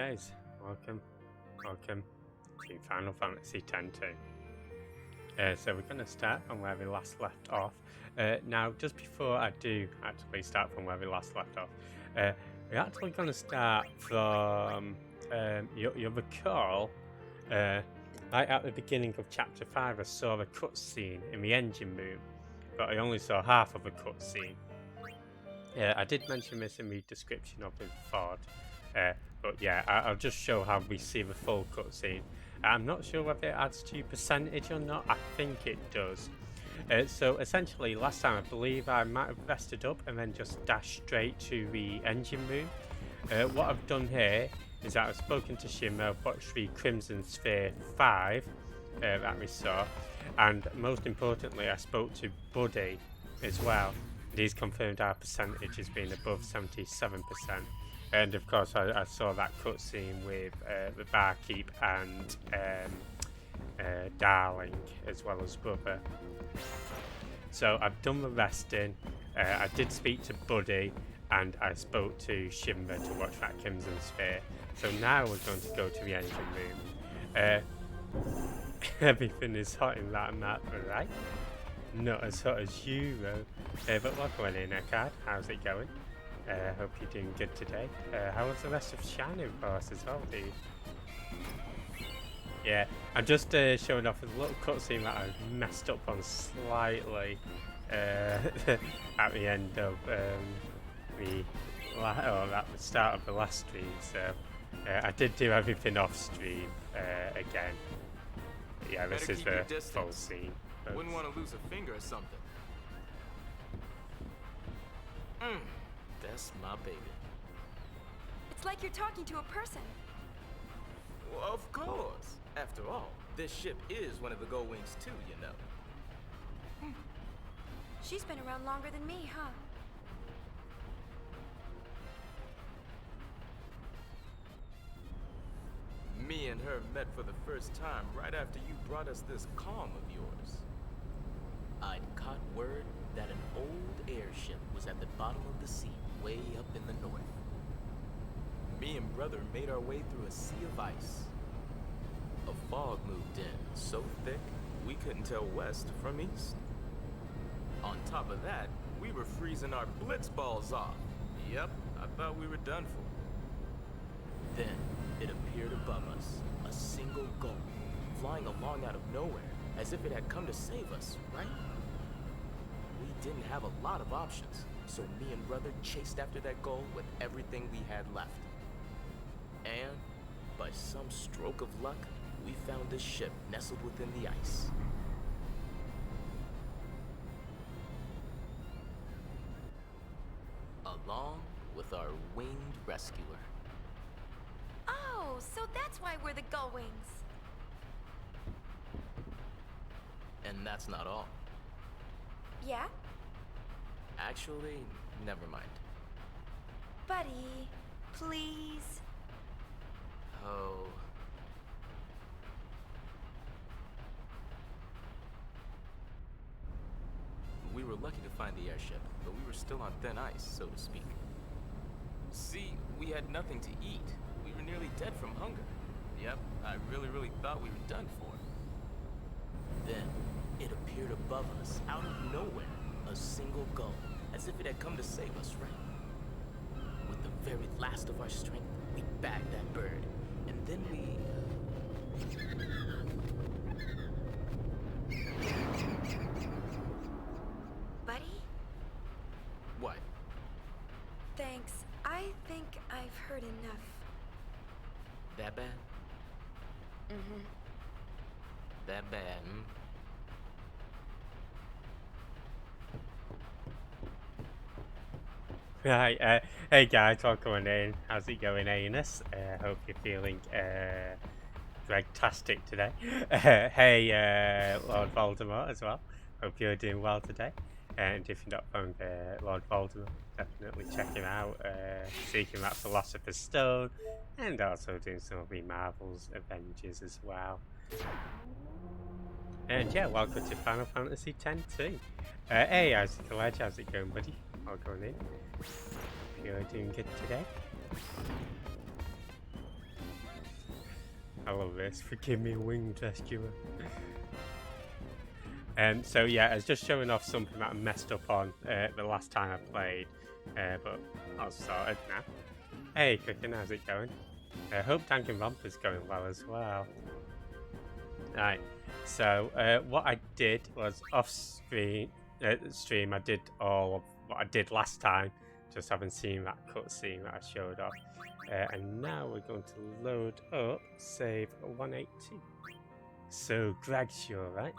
guys, welcome to Final Fantasy X-2. So we're going to start from where we last left off. Now, just before I do actually start from where we last left off, we're actually going to start from, you'll recall, right at the beginning of Chapter 5, I saw a cutscene in the engine room, but I only saw half of a cutscene. I did mention this in the description of the VOD, but yeah, I'll just show how we see the full cutscene. I'm not sure whether it adds to percentage or not. I think it does. So essentially, last time I believe I might have rested up and then just dashed straight to the engine room. What I've done here is that I've spoken to Shimmer, watched the Crimson Sphere 5 that we saw, and most importantly, I spoke to Buddy as well. He's confirmed our percentage has been above 77%. And of course, I saw that cutscene with the barkeep and Darling, as well as Brother. So I've done the resting. I did speak to Buddy, and I spoke to Shimmer to watch that Crimson Sphere. So now we're going to go to the engine room. Everything is hot in that map, right? Not as hot as you, though. But welcome in, Eckhard. How's it going? Hope you're doing good today. How was the rest of Shining Force as well, dude? Yeah, I'm just showing off a little cutscene that I messed up on slightly at the end of at the start of the last stream. So I did do everything off stream again. Yeah, this is the full scene. Wouldn't want to lose a finger or something. That's my baby. It's like you're talking to a person. Well, of course. After all, this ship is one of the Gold Wings too, you know. She's been around longer than me, huh? Me and her met for the first time right after you brought us this calm of yours. I'd caught word that an old airship was at the bottom of the sea, way up in the north. Me and Brother made our way through a sea of ice. A fog moved in, so thick we couldn't tell west from east. On top of that, we were freezing our blitz balls off. Yep, I thought we were done for. Then it appeared above us, a single gull, flying along out of nowhere, as if it had come to save us, right? We didn't have a lot of options, so me and Brother chased after that gull with everything we had left. And, by some stroke of luck, we found this ship nestled within the ice. Along with our winged rescuer. Oh, so that's why we're the Gull Wings. And that's not all. Yeah? Actually, never mind. Buddy, please. Oh. We were lucky to find the airship, but we were still on thin ice, so to speak. See, we had nothing to eat. We were nearly dead from hunger. Yep, I really thought we were done for. Then, it appeared above us, out of nowhere, a single gull, as if it had come to save us, right? With the very last of our strength, we bagged that bird, and then we... Buddy? What? Thanks. I think I've heard enough. That bad? Mm-hmm. That bad, hmm? Right, hey guys, welcome in. How's it going, Anus? Hope you're feeling dragtastic today. Hey, Lord Voldemort as well. Hope you're doing well today. And if you're not found Lord Voldemort, definitely check him out. Seeking that Philosopher's Stone, and also doing some of the Marvel's Avengers as well. And yeah, welcome to Final Fantasy X-2. Hey, Isaac Ledge, how's it going, buddy? Welcome in. You're doing good today. I love this. Forgive me, winged rescuer. So yeah, I was just showing off something that I messed up on the last time I played, but I'll sort it now. Hey, Cricket, how's it going? I hope Danganronpa's going well as well. Right, so what I did was off stream, I did all of what I did last time, just haven't seen that cutscene that I showed off. And now we're going to load up save 182. So, Greg's right?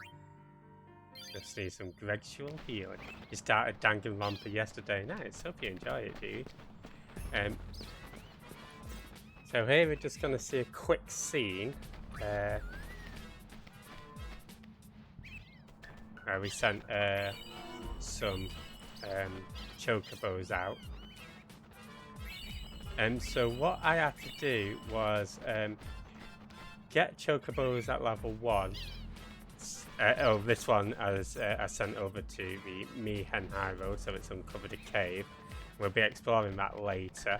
Just need some Greg's healing. You started Danganronpa yesterday. Nice, hope you enjoy it, dude. So here we're just going to see a quick scene where we sent some chocobos out. So what I had to do was get chocobos at level 1. This one I sent over to the Mihen High Road, so it's uncovered a cave. We'll be exploring that later.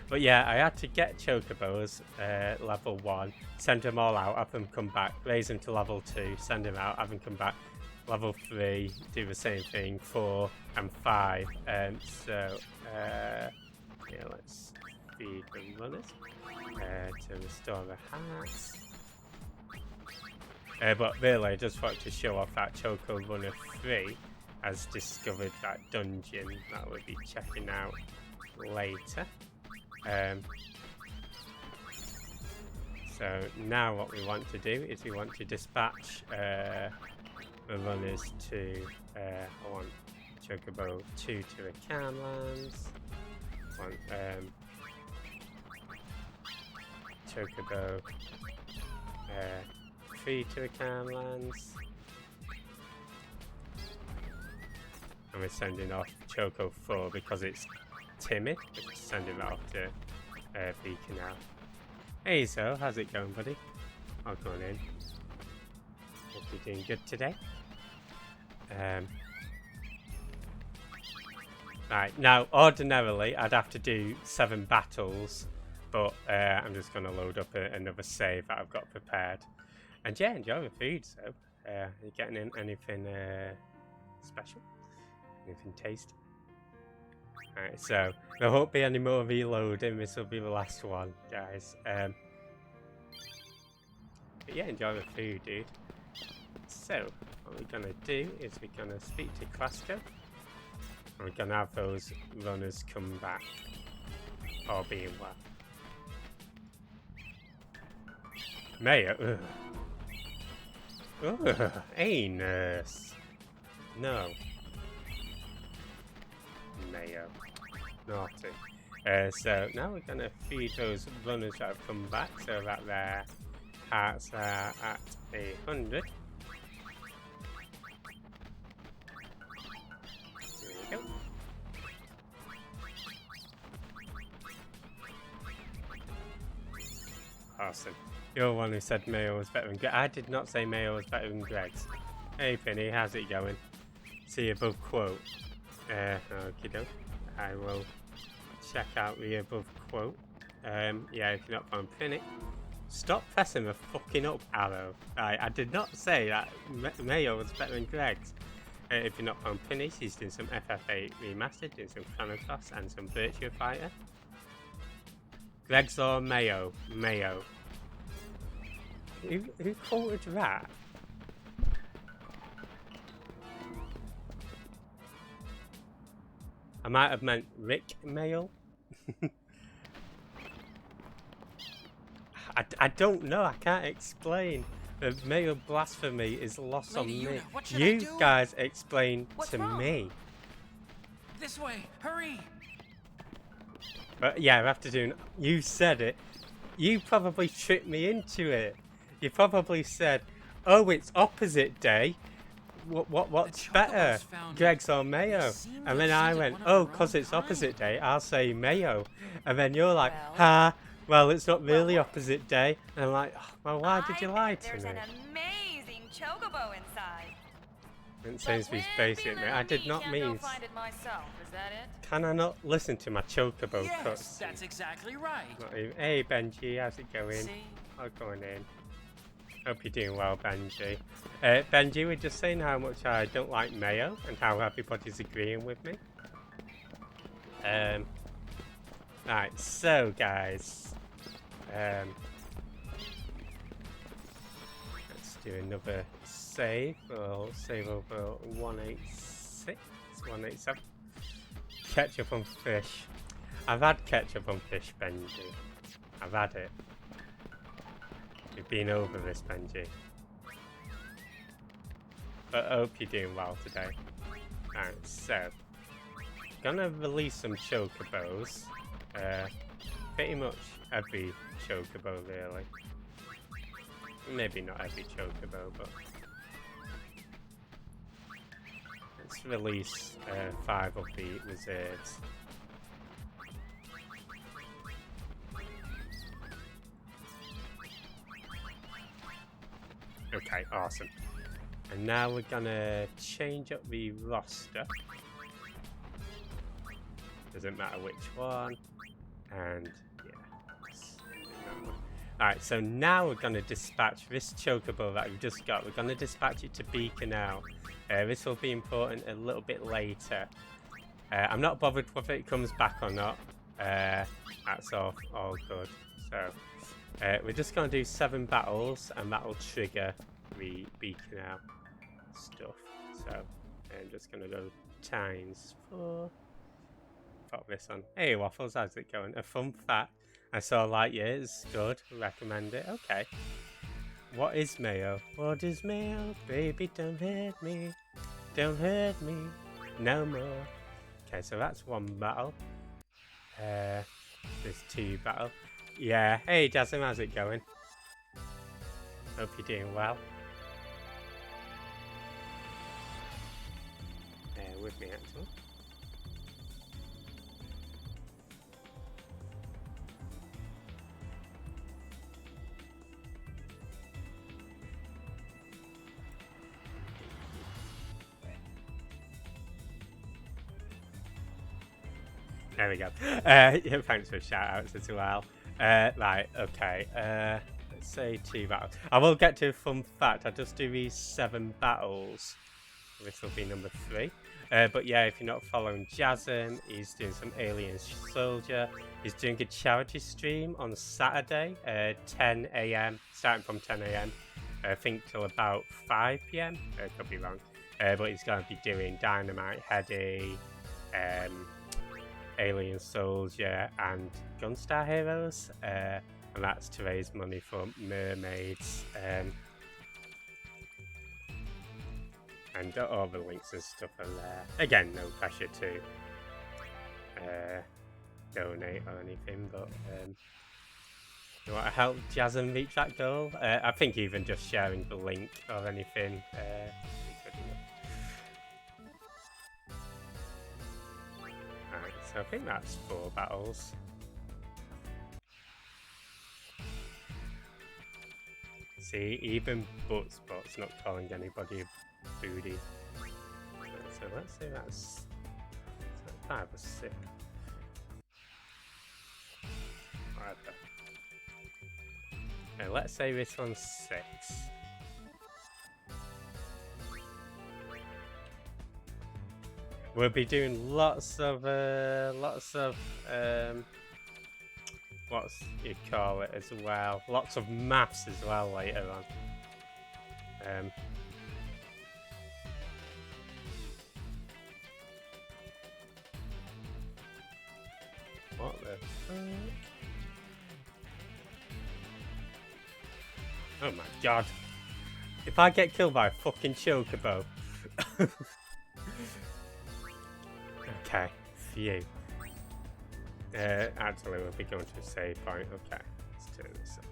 But yeah, I had to get chocobos level 1, send them all out, have them come back, raise them to level 2, send them out, have them come back, level 3, do the same thing, 4 and 5. So yeah, let's feed the runners to restore the hearts. But really, I just wanted to show off that Choco Runner 3 has discovered that dungeon that we'll be checking out later. So now what we want to do is we want to dispatch the runners to I want Chocobo 2 to the Camlands. I want Chocobo 3 to the Camlands. And we're sending off Choco 4 because it's timid. We're sending that off to Beacon now. Hey, so how's it going, buddy? I'll go on in. Hope you're doing good today. Right, now ordinarily I'd have to do 7 battles, but I'm just going to load up another save that I've got prepared. And yeah, enjoy the food, so you getting anything special? Anything tasty? Alright, so there won't be any more reloading, this will be the last one, guys. But yeah, enjoy the food, dude. So, what we're gonna do is we're gonna speak to Clasco. And we're gonna have those runners come back. All being well. Mayor, ugh. Anus. No. Mayo. Naughty. So now we're going to feed those runners that have come back so that their hearts are at 100. There we go. Awesome. You're the one who said Mayo was better than Greg. I did not say Mayo was better than Greg's. Hey Finny, how's it going? See above quote. Okie doke. I will check out the above quote. Yeah, if you're not found Finny, stop pressing the fucking up arrow. I did not say that Mayo was better than Greg's. If you're not found Finny, he's doing some FF8 remastered, doing some Chrono Cross and some Virtua Fighter. Greg's or Mayo? Mayo. Who quoted that? I might have meant Rick Mayo. I don't know. I can't explain. The Mayo blasphemy is lost on me. You guys explain to me. This way, hurry! But yeah, I have to do. You said it. You probably tricked me into it. You probably said, "Oh, it's opposite day. What's better, Greg's or Mayo?" And then I went, "Oh, because it's opposite day, I'll say Mayo." And then you're like, "Ha, well, it's not really opposite day." And I'm like, oh, "Well, why did you lie to me?" There's an amazing chocobo inside. It says he's basic, mate. I did not mean. Find it myself. Is that it? Can I not listen to my chocobo Yes, cuts? that's exactly right. Not even. Hey Benji, how's it going? See? I'm going in. Hope you're doing well, Benji. Benji, we're just saying how much I don't like mayo and how everybody's agreeing with me. Right, so guys, let's do another save. We'll save over 186, 187. Ketchup on fish. I've had ketchup on fish, Benji. I've had it. We've been over this, Benji. But I hope you're doing well today. Alright, so gonna release some chocobos. Pretty much every chocobo, really. Maybe not every chocobo, but let's release 5 of the reserves. Okay, awesome. And now we're gonna change up the roster. Doesn't matter which one. And yeah. Alright, so now we're gonna dispatch this chocobo that we've just got. We're gonna dispatch it to Beacon now. This will be important a little bit later. I'm not bothered whether it comes back or not. That's all good. So we're just going to do 7 battles, and that will trigger the Beacon out stuff. So I'm just going to go ×4. Pop this on. Hey Waffles, how's it going? A fun fact. I saw Lightyear, it's good. Recommend it. Okay. What is mayo? What is mayo? Baby, don't hurt me. Don't hurt me. No more. Okay, so that's 1 battle. There's 2 battle. Yeah. Hey Jasmine, how's it going? Hope you're doing well. With me actually. There we go. Yeah, thanks for shout outs as well. Right, okay. Let's say 2 battles. I will get to a fun fact. I'll just do these 7 battles. This will be number 3. But yeah, if you're not following Jasm, he's doing some Alien Soldier. He's doing a charity stream on Saturday, 10 AM, starting from 10 AM. I think till about 5 PM. I could be wrong. But he's going to be doing Dynamite Heady, Alien Soldier, and Gunstar Heroes. And that's to raise money for mermaids. And all the links and stuff are there. Again, no pressure to donate or anything, but you want to help Jasm reach that goal? I think even just sharing the link or anything is good enough. Alright, so I think that's 4 battles. See, even Buttspot's not calling anybody a booty. So let's say that's 5 or 6. Whatever. Okay, let's say this one's 6. We'll be doing lots of what's you call it as well. Lots of maths as well later on. What the fuck? Oh my god. If I get killed by a fucking chocobo. Okay, phew. Actually, we'll be going to a save point. Okay, let's turn this off.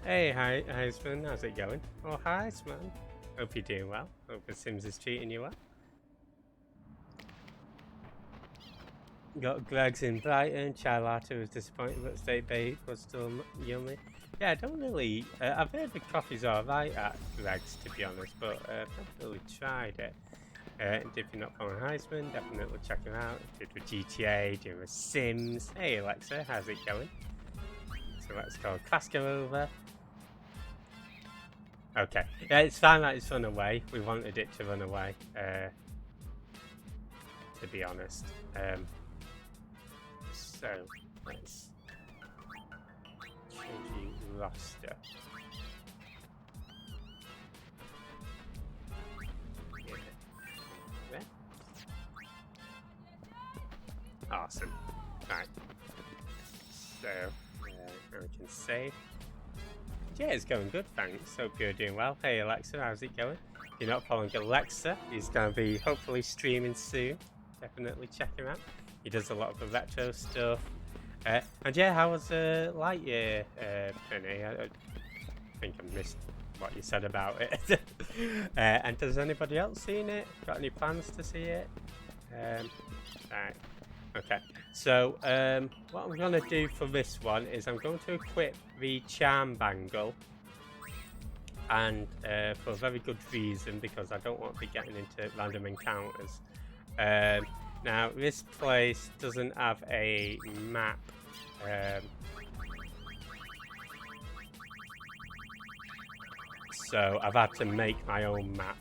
Hey, Heisman, how's it going? Oh, Heisman. Hope you're doing well. Hope the Sims is treating you well. Got Greg's in Brighton. Chai latte was disappointed, but steak bake was still yummy. Yeah, I don't really. I've heard the coffee's alright at Greg's, to be honest, but I've never really tried it. And if you're not following Heisman, definitely check him out. Did with GTA, doing with Sims. Hey Alexa, how's it going? So let's call Casco over. Okay, yeah, it's fine that it's run away. We wanted it to run away, to be honest. So let's change the roster. Yeah. Awesome. Right. So now we can save. Yeah, it's going good, thanks. Hope you're doing well. Hey Alexa, how's it going? If you're not following Alexa, he's going to be hopefully streaming soon. Definitely check him out. He does a lot of the retro stuff. And yeah, how was Lightyear, Penny? I think I missed what you said about it. And does anybody else seen it? Got any plans to see it? Right. Okay. So what I'm going to do for this one is I'm going to equip the charm bangle. And for a very good reason, because I don't want to be getting into random encounters. Now, this place doesn't have a map. So I've had to make my own map.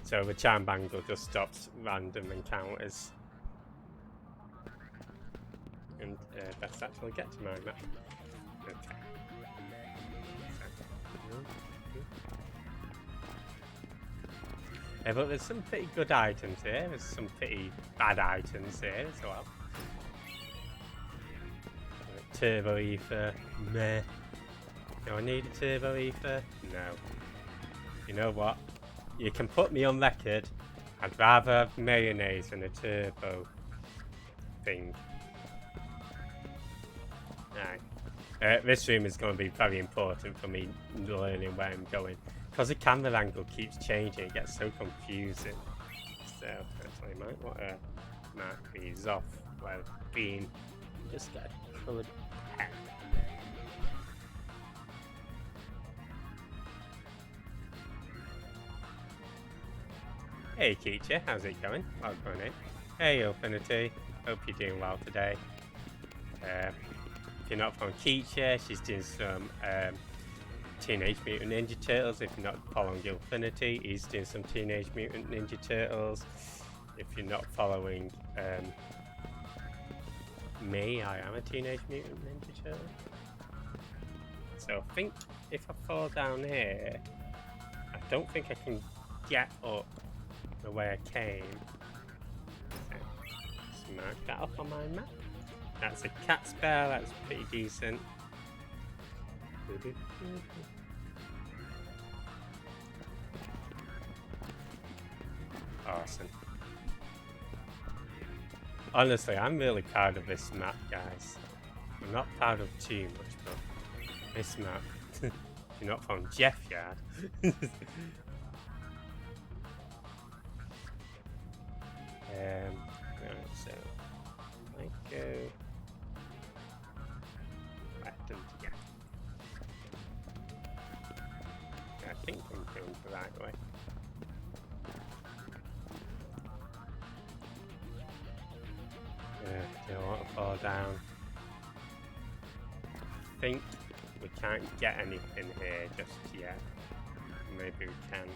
So the charm bangle just stops random encounters. And best actually get to my map. Okay. But there's some pretty good items here. There's some pretty bad items here as well. Turbo ether, meh. Do I need a turbo ether? No. You know what? You can put me on record. I'd rather have mayonnaise than a turbo thing. Right. This room is going to be very important for me learning where I'm going. Because the camera angle keeps changing, it gets so confusing. So, actually, I might want to mark these off where being just get a coloured pen. Hey Keacher, how's it going? Welcome in. Hey Infinity, hope you're doing well today. If you're not from Keacher, she's doing some Teenage Mutant Ninja Turtles. If you're not following Infinity, he's doing some Teenage Mutant Ninja Turtles. If you're not following me, I am a Teenage Mutant Ninja Turtle. So I think if I fall down here, I don't think I can get up the way I came. So, let's mark that up on my map. That's a cat spell, that's pretty decent. Awesome. Honestly, I'm really proud of this map, guys. I'm not proud of too much, but this map. You're not from Jeff Yard. Right, so I go left and yeah. I think I'm going the right way. Do I want to fall down? I think we can't get anything here just yet. Maybe we can.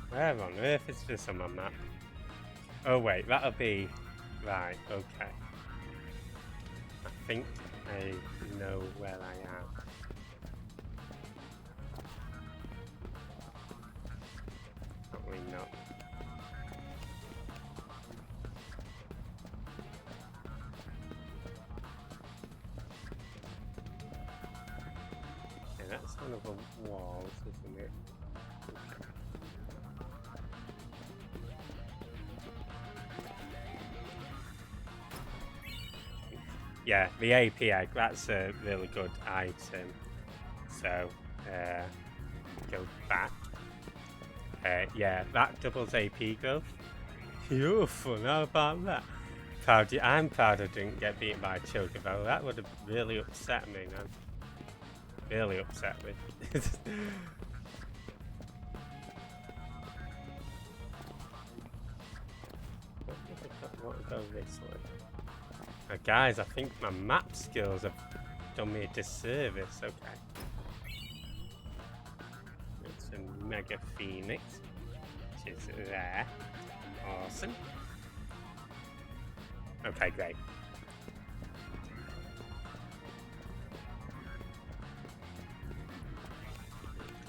Where on earth is this on my map? Oh wait, that'll be... Right, okay. I think I know where I am. Probably not. Yeah, that's one of the walls, isn't it? Okay. Yeah, the AP egg, that's a really good item. So, go back. yeah, that doubles AP growth. Beautiful, how about that? I'm proud I didn't get beaten by a Chocobo. That would have really upset me, man. Really upset me. What will go this way? Guys, I think my map skills have done me a disservice. Okay. It's a Mega Phoenix, which is there. Awesome. Okay, great.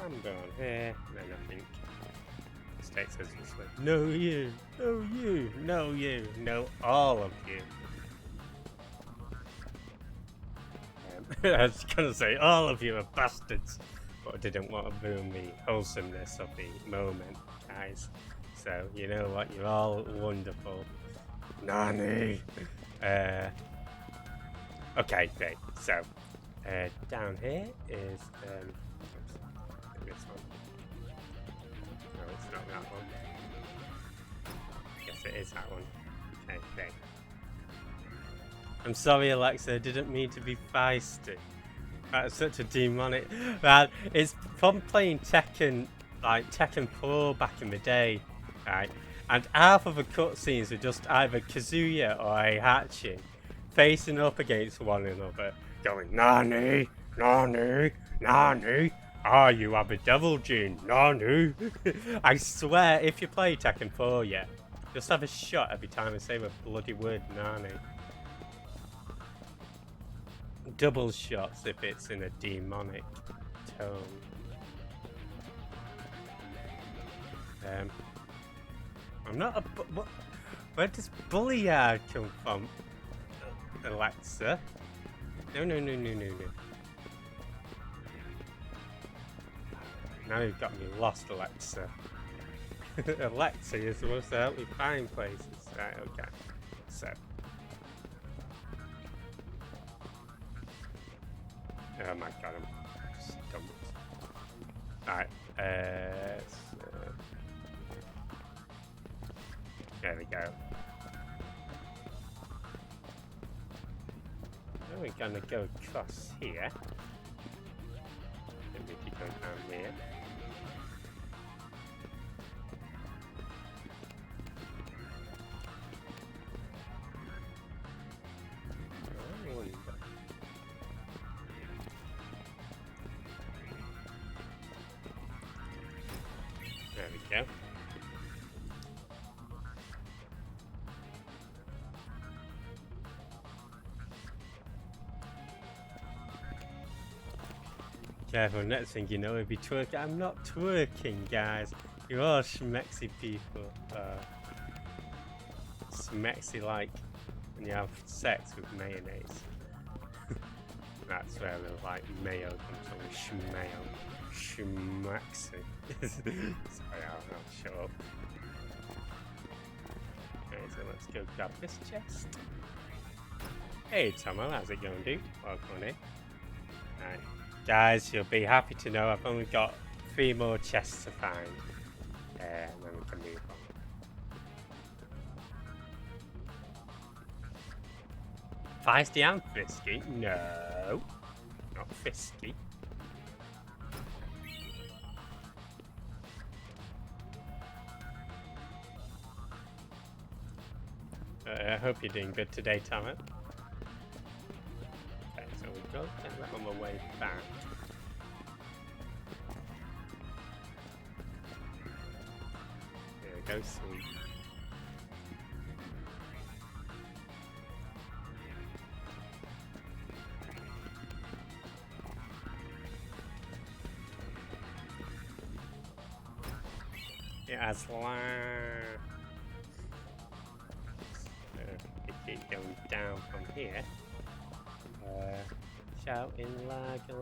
I'm going here, and then I think this takes us this way. No you, no you, no you, no all of you. I was gonna say all of you are bastards, but I didn't want to ruin the wholesomeness of the moment, guys. So you know what? You're all wonderful. Nani. Okay, great. So down here is this one. No, it's not that one. Yes, it is that one. Okay, great. I'm sorry, Alexa. I didn't mean to be feisty. That's such a demonic. Man, it's from playing Tekken, like Tekken 4 back in the day, right? And half of the cutscenes are just either Kazuya or Heihachi facing up against one another, going Nani, Nani, Nani. Ah, you have a devil gene, Nani. I swear, if you play Tekken 4, yeah, just have a shot every time I say the bloody word Nani. Double shots if it's in a demonic tone. I'm not a what? Where does Bullyard come from, Alexa? No. Now you've got me lost, Alexa. Alexa, you're supposed to help me find places. Right, okay. So. Oh my god, I'm stumped. Alright, there we go. Now we're gonna go across here. Then we can go down here. I wonder. There we go. Careful, next thing you know, we'll be twerking. I'm not twerking, guys. You're all schmexy people. Schmexy like when you have sex with mayonnaise. That's where the like mayo comes from. Schmayo. Schmexy. Sorry, I'll shut up. Okay, so let's go grab this chest. Hey Tomo, how's it going, dude? Welcome on in. Alright. Guys, you'll be happy to know I've only got 3 more chests to find. And then we can move on. Feisty and frisky? No. Not frisky. I hope you're doing good today, Thomas. Okay, so we've got that on the way back. There we go, sweet. It has keep going down from here. Shouting like a.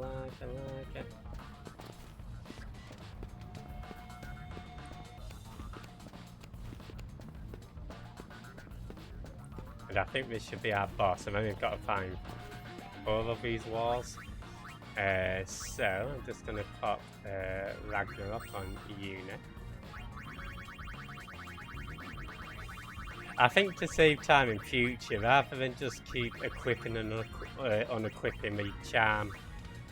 And I think this should be our boss. And then we've got to find all of these walls. So I'm just gonna pop Ragnarok on unit. I think to save time in future, rather than just keep equipping and unequipping the charm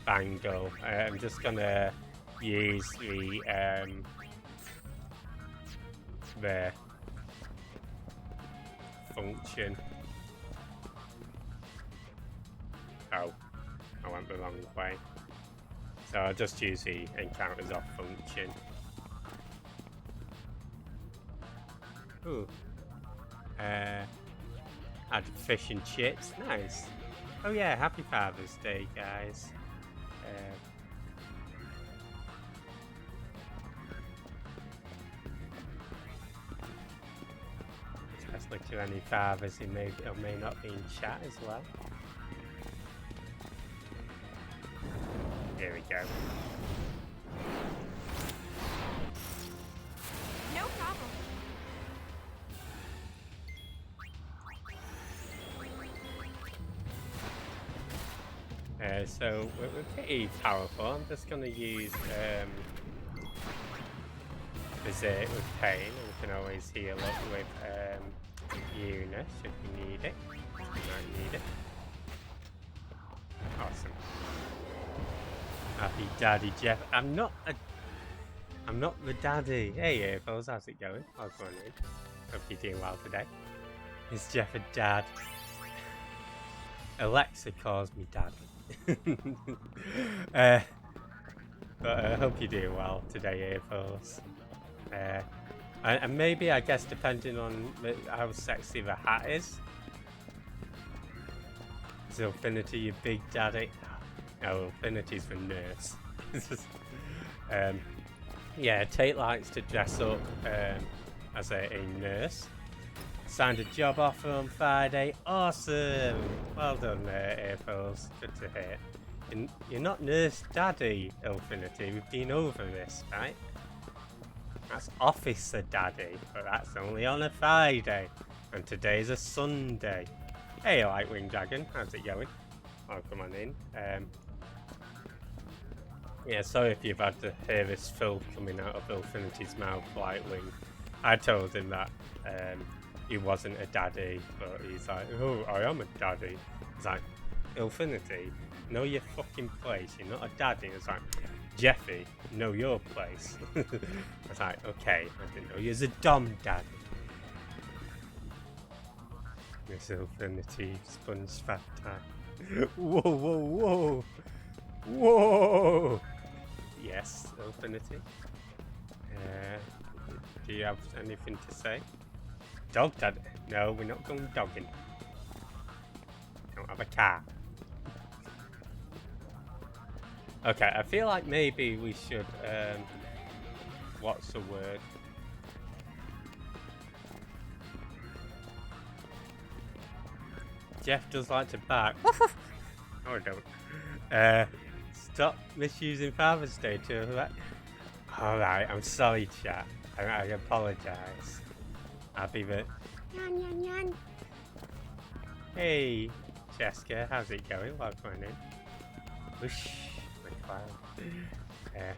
bangle, I'm just gonna use the function. Oh, I went the wrong way. So I'll just use the encounters off function. Ooh. Add fish and chips. Nice. Oh yeah, happy Father's Day, guys. Especially to any fathers who may or may not be in chat as well. Here we go. No problem. So we're pretty powerful. I'm just going to use Berserk with Pain, and we can always heal up with Eunice if we need it. We might need it. Awesome. Happy Daddy Jeff. I'm not the daddy. Hey, fellas, how's it going? How's going on? Hope you're doing well today. Is Jeff a dad? Alexa calls me daddy. But I hope you're doing well today, fellas. And maybe, I guess, depending on how sexy the hat is. Is Infinity your big daddy? No, Infinity's for nurse. Yeah, Tate likes to dress up as a nurse. Signed a job offer on Friday. Awesome! Well done there, Aprils. Good to hear. You're not Nurse Daddy, Infinity. We've been over this, right? That's Officer Daddy, but that's only on a Friday. And today's a Sunday. Hey, Lightwing Dragon. How's it going? Oh, come on in. Yeah, sorry if you've had to hear this filth coming out of Infinity's mouth, Lightwing. I told him that he wasn't a daddy, but he's like, oh, I am a daddy. He's like, Infinity, know your fucking place. You're not a daddy. It's like, Jeffy, know your place. I was like, okay, I didn't know you was a dumb daddy. This Infinity sponge fat time. Whoa, whoa, whoa. Whoa! Yes, Infinity. Do you have anything to say? Dog dad? No, we're not going dogging. Don't have a car. Okay, I feel like maybe we should, what's the word? Jeff does like to bark. No, I don't. Stop misusing Father's Day to... Alright, I'm sorry, chat. I apologise. I'll be the... Yan, yan, yan. Hey, Cheska, how's it going? Welcome in. Whoosh,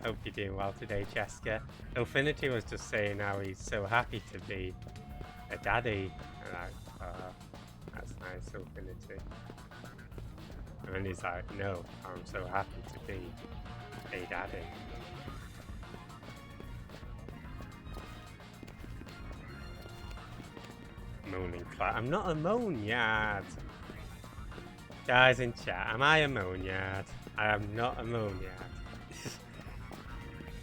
hope you're doing well today, Cheska. Infinity was just saying how he's so happy to be a daddy. And that's nice, Infinity. And then he's like, no, I'm so happy to be a daddy. Moaning clap. I'm not a moanyard. Guys in chat, am I a moanyard? I am not a moanyard.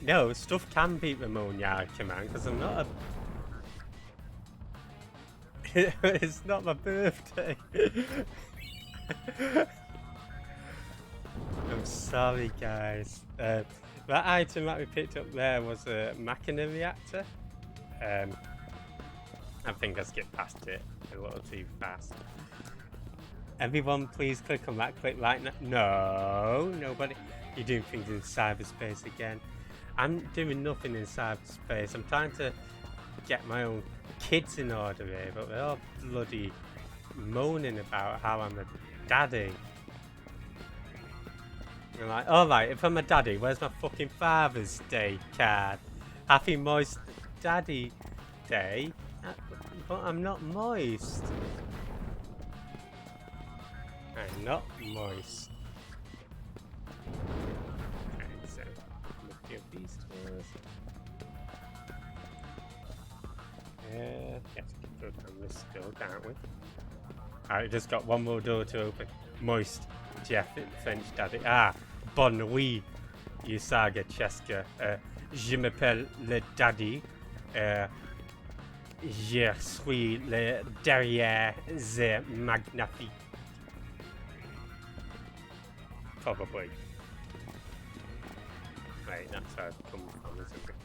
No, stuff can beat the moanyard command because I'm not a... It's not my birthday. I'm sorry, guys. That item that we picked up there was a Machina reactor. I think I skipped past it a little too fast. Everyone, please click on that. Click right now. No, nobody. You're doing things in cyberspace again. I'm doing nothing in cyberspace. I'm trying to get my own kids in order here, but they're all bloody moaning about how I'm a daddy. You're like, alright, if I'm a daddy, where's my fucking Father's Day card? Happy Moist Daddy Day? But I'm not moist. I'm not moist. Okay, so let's give these to us. Yes, we can go down this door, can't we? Alright, just got one more door to open. Moist. Jeff, French daddy. Ah, bonne nuit, Yusaga Cheska. Je m'appelle le daddy. Je suis le derrière the magnifique. Probably. Right, that's how I've come from, isn't it?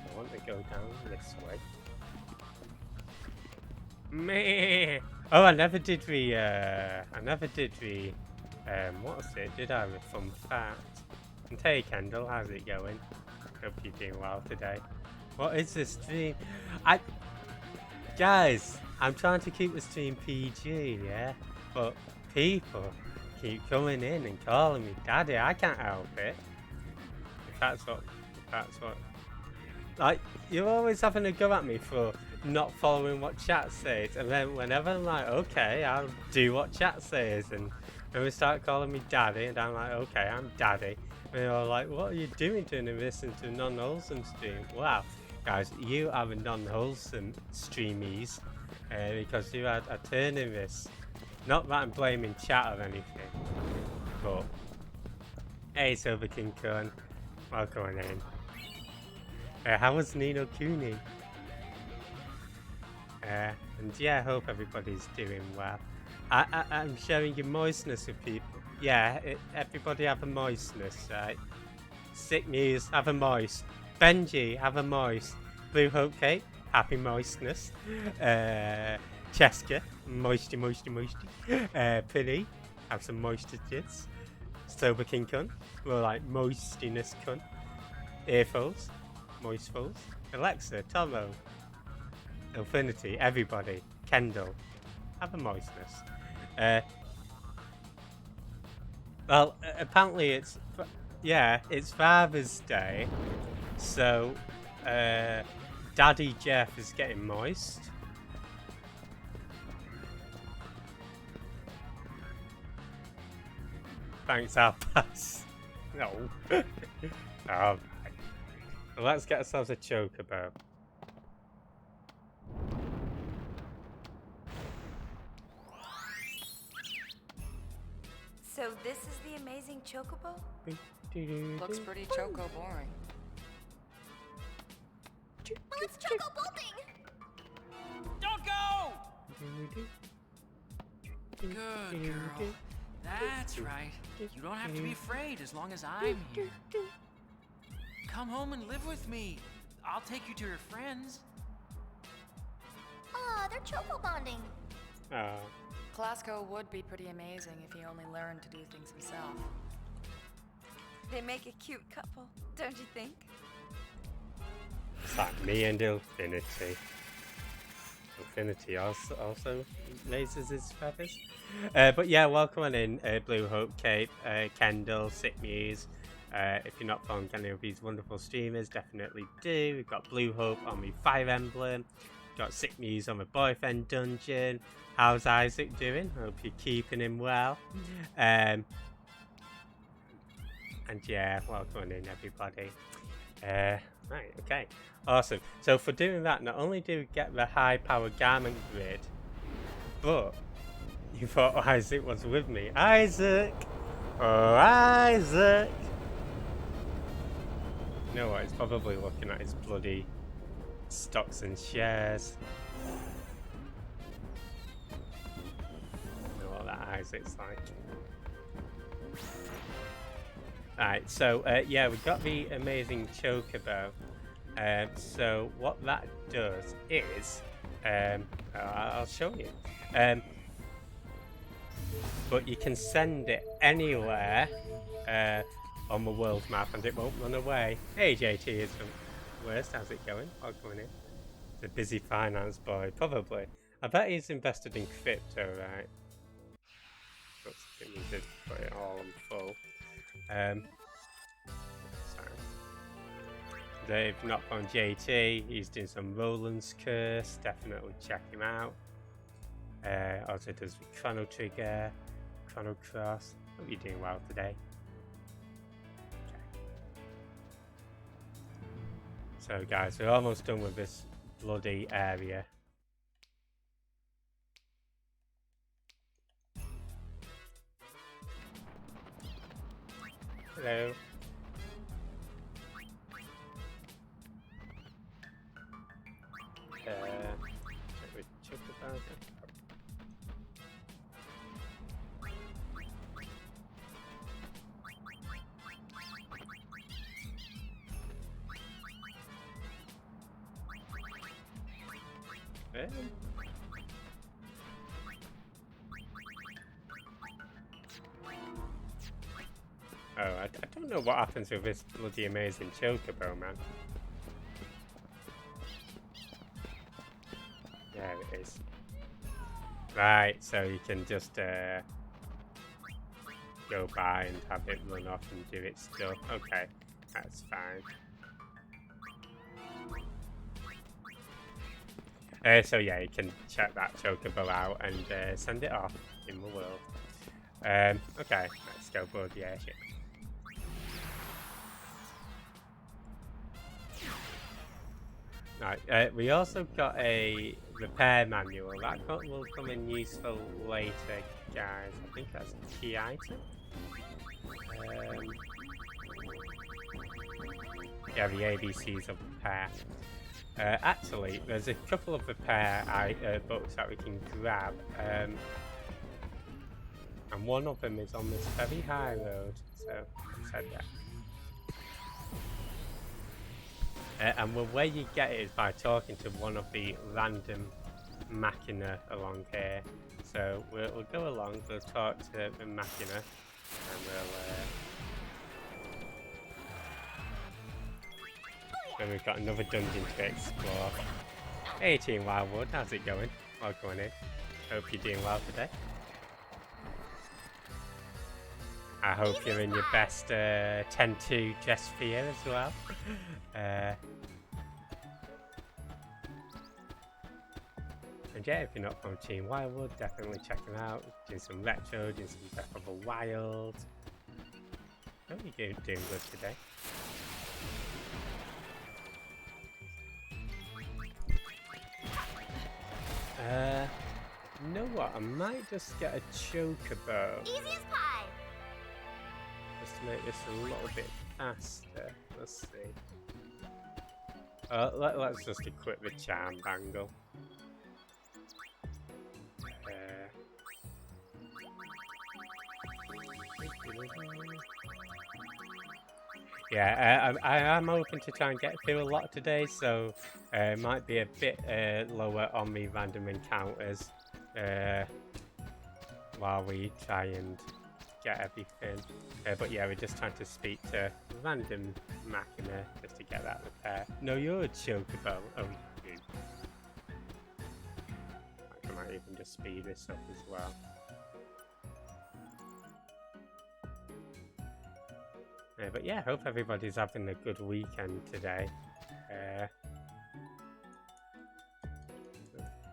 I want to go down this way. Meh. Oh, I never did what was it? Did I with fun fact? And hey, Kendall, how's it going? Hope you're doing well today. What is this stream? Guys, I'm trying to keep the stream PG, yeah? But people keep coming in and calling me daddy. I can't help it. If that's what, like, you're always having a go at me for not following what chat says, and then whenever I'm like, okay, I'll do what chat says, and when we start calling me daddy, and I'm like, okay, I'm daddy, and you're like, what are you doing to listen to a non-wholesome stream? Wow, guys, you are a non-wholesome streamies, because you are turning this. Not that I'm blaming chat or anything, but hey, Silver King Kun, welcome in. How was Nino Kuni? And yeah, I hope everybody's doing well. I'm sharing your moistness with people. Yeah, everybody have a moistness, right? Sick News, have a moist. Benji, have a moist. Blue Hope Cake, happy moistness. Cheska, moisty. Penny, have some moistages. Sober King Kun, more like moistiness Kun. Earfuls, moistfuls. Alexa, Tomo, Infinity, everybody, Kendall, have a moistness. Well, apparently it's Father's Day, so Daddy Jeff is getting moist. Thanks, I'll pass. No. Alright. Well, let's get ourselves a chocobo. So this is the amazing chocobo? Looks pretty choco boring. Well, it's choco bolting! Don't go! Good girl. That's right. You don't have to be afraid as long as I'm here. Come home and live with me. I'll take you to your friends. Aw, they're choco bonding. Oh. Clasco would be pretty amazing if he only learned to do things himself. They make a cute couple, don't you think? It's like me and Infinity. Infinity also raises his feathers. But yeah, welcome on in, Blue Hope Cape, Kendall, Sick Muse. If you're not following any of these wonderful streamers, definitely do. We've got Blue Hope on my Fire Emblem. Got Sick Muse on my Boyfriend Dungeon. How's Isaac doing? Hope you're keeping him well. And yeah, welcome in everybody. Right, okay. Awesome. So for doing that, not only do we get the high power garment grid, but you thought Isaac was with me. Isaac! Oh, Isaac! You know what? He's probably looking at his bloody stocks and shares. You know what that Isaac's like. Alright, so yeah, we've got the amazing chocobo. So what that does is, I'll show you. But you can send it anywhere on the world map and it won't run away. Hey JT is from Worst, how's it going? Welcome in. He's a busy finance boy, probably. I bet he's invested in crypto, right? Oops, I didn't mean to put it all on full. Sorry. If not from JT, he's doing some Roland's Curse. Definitely check him out. Also does Chrono Trigger, Chrono Cross. Hope you're doing well today. Okay. So guys, we're almost done with this bloody area. Hello. Check the browser. Oh, I don't know what happens with this bloody amazing chocobo, man. There it is. Right, so you can just go by and have it run off and do its stuff. Okay, that's fine. So yeah, you can check that chocobo out and send it off in the world. Okay, let's go board the airship. Right, we also got a repair manual. That will come in useful later, guys. I think that's a key item. Yeah, the ABCs of repair. Actually, there's a couple of repair books that we can grab. And one of them is on this very high road. So, let's head there. And the way you get it is by talking to one of the random machina along here. So we'll go along, we'll talk to the machina, and then we've got another dungeon to explore. Hey Team Wildwood, how's it going? Welcome in. Hope you're doing well today. I hope you're in your best 10-2 dress sphere as well. And yeah, if you're not from Team Wildwood, definitely check them out. Doing some retro, doing some Breath of the Wild. Hope you're doing good today. You know what? I might just get a chocobo. Easy as pie. Just to make this a little bit faster. Let's see. Let's just equip the charm bangle. Yeah, I am hoping to try and get through a lot today, so it might be a bit lower on the random encounters while we try and get everything. But yeah, we're just trying to speak to random machina just to get that repair. No, you're a chocobo. Oh, you. I might even just speed this up as well. But yeah, hope everybody's having a good weekend today.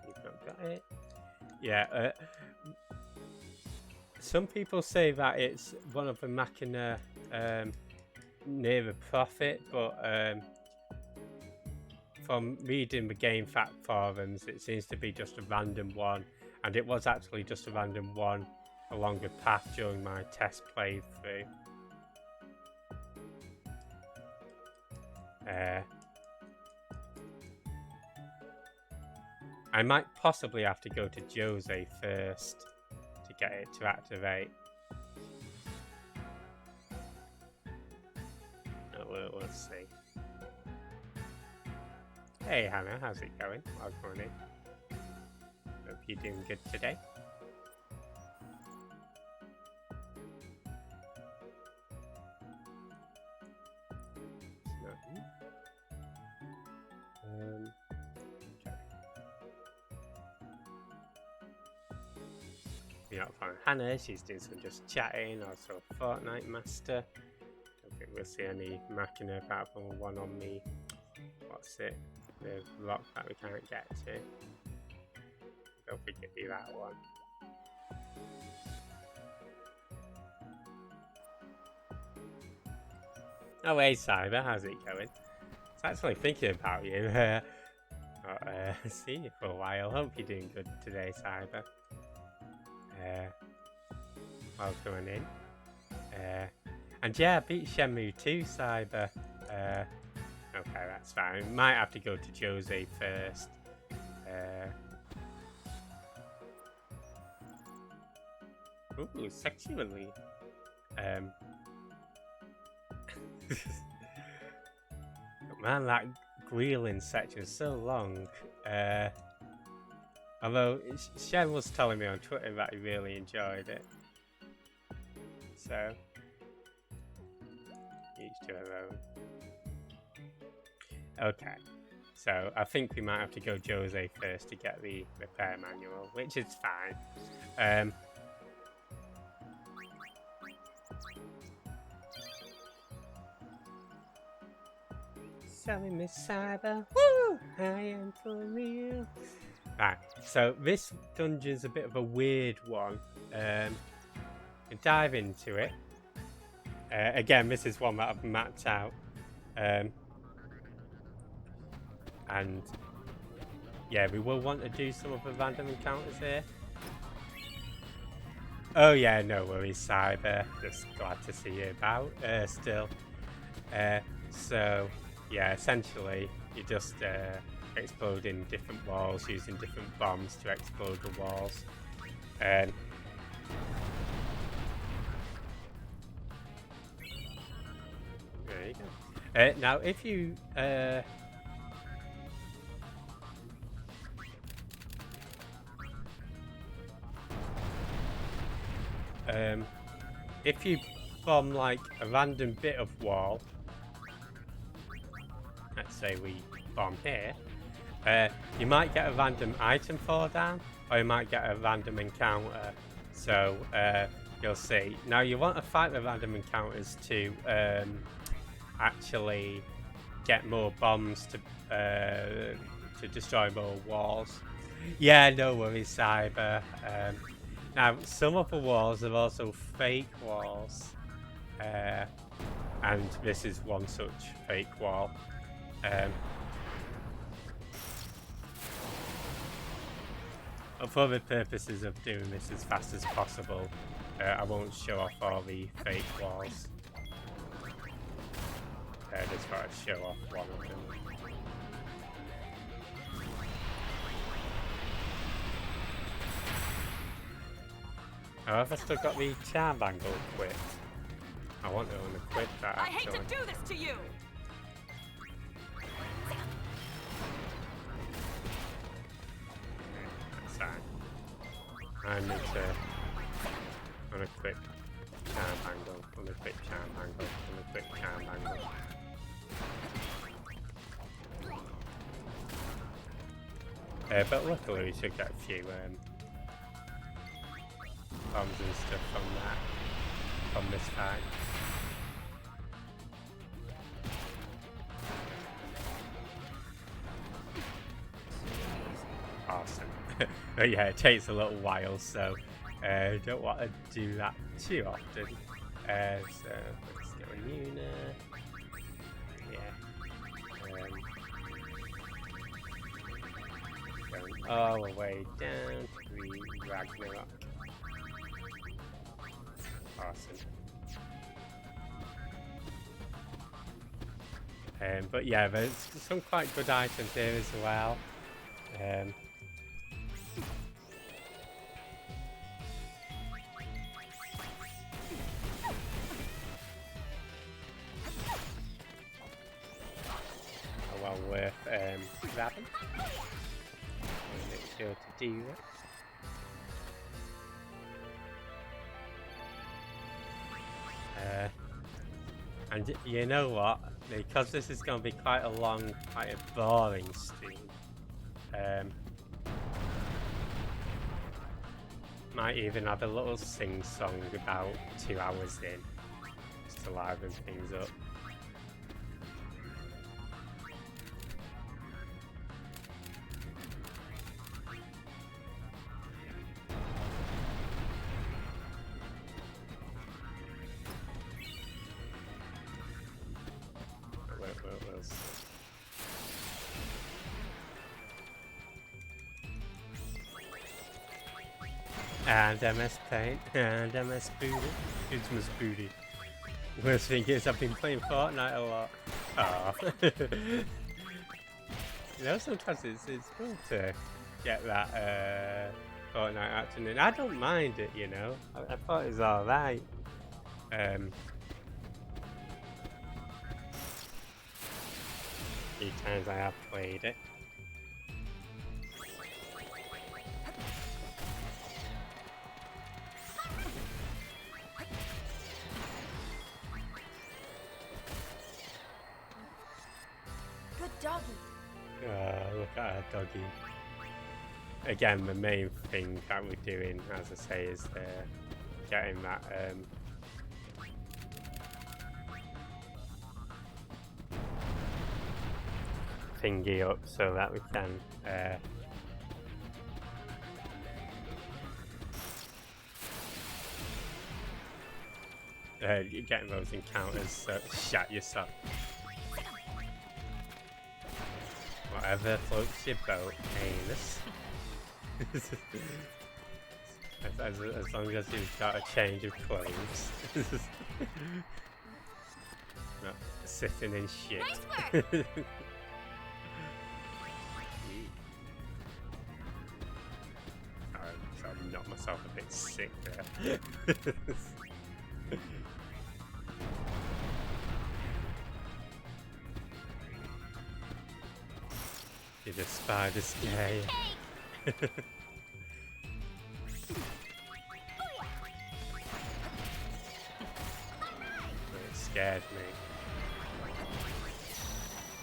You've not got it. Yeah, some people say that it's one of the machina near a profit, but from reading the Game Fact forums, it seems to be just a random one, and it was actually just a random one along the path during my test playthrough. I might possibly have to go to Jose first to get it to activate. We'll see. Hey Hannah, how's it going? Welcome in. Hope you're doing good today. You're not found Hannah, she's doing some just chatting, also Fortnite Master. Don't think we'll see any machina apart from one on the What's it? The rock that we can't get to. Don't think it'd be that one. Oh hey Cyber, how's it going? I was actually thinking about you. See you for a while. Hope you're doing good today, Cyber. Welcome in. And yeah, I beat Shenmue 2, Cyber. Okay, that's fine. Might have to go to Jose first. Ooh, sexually. Man, that Greeling section is so long. Although Shen was telling me on Twitter that he really enjoyed it. So each to their own. Okay, so I think we might have to go Jose first to get the repair manual, which is fine. Selling Miss Cyber, woo! I am for real. Right, so this dungeon's a bit of a weird one. Dive into it. Again, this is one that I've mapped out. And yeah, we will want to do some of the random encounters here. Oh yeah, no worries, Cyber. Just glad to see you about still. So yeah, essentially you're just exploding different walls using different bombs to explode the walls. There you go. Now if you if you bomb like a random bit of wall, let's say we bomb here, you might get a random item fall down, or you might get a random encounter. So you'll see. Now you want to fight the random encounters to actually get more bombs to destroy more walls. Yeah, no worries, Cyber. Now, some of the walls are also fake walls, and this is one such fake wall. For the purposes of doing this as fast as possible, I won't show off all the fake walls. Just got to show off one of them. Oh, have I still got the charm angle equipped? I want to unequip that actually. I hate to do this to you! That's fine. I need to unequip charm angle, unequip charm angle, unequip charm angle. But luckily we should get a few bombs and stuff from this fight. Awesome. But yeah, it takes a little while, so don't want to do that too often. So let's go a Nuna. Yeah. Going all the way down to the Ragnarok. Awesome. But yeah, there's some quite good items here as well. Well worth grabbing. Make sure to do that. And you know what? Because this is going to be quite a long, quite a boring stream, might even have a little sing-song about 2 hours in, just to liven things up. this. And MS Paint, and MS Booty. It's Miss Booty. Worst thing is I've been playing Fortnite a lot. Oh. You know, sometimes it's good to get that Fortnite action in. I don't mind it, you know. I thought it was alright. Few times I have played it. Good doggy. Look at our doggy. Again, the main thing that we're doing, as I say, is getting that thingy up so that we can getting those encounters, so shut yourself. Whatever floats your boat, anus. as long as you've got a change of clothes. Not sitting in shit. Nice work. Sorry, I knocked myself a bit sick there. Did a spider scare you? It scared me.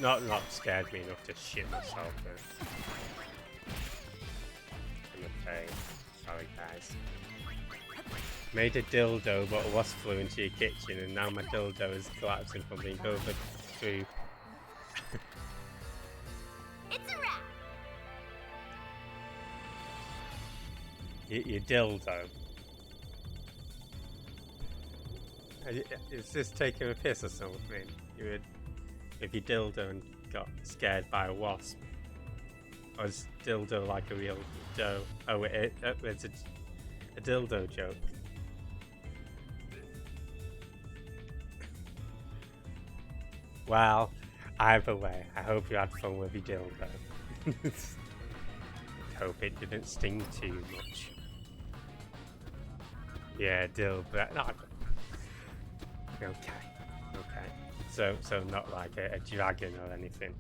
Not scared me enough to shit myself in. I'm afraid. Sorry guys. Made a dildo but a wasp flew into your kitchen and now my dildo is collapsing from being over through. It's a wrap. Your dildo. Is this taking a piss or something? You would, if your dildo and got scared by a wasp, or is dildo like a real dough? Oh, it's a dildo joke. Well, either way, I hope you had fun with your dildo. Hope it didn't sting too much. Yeah, dildo. No, okay. So not like a dragon or anything.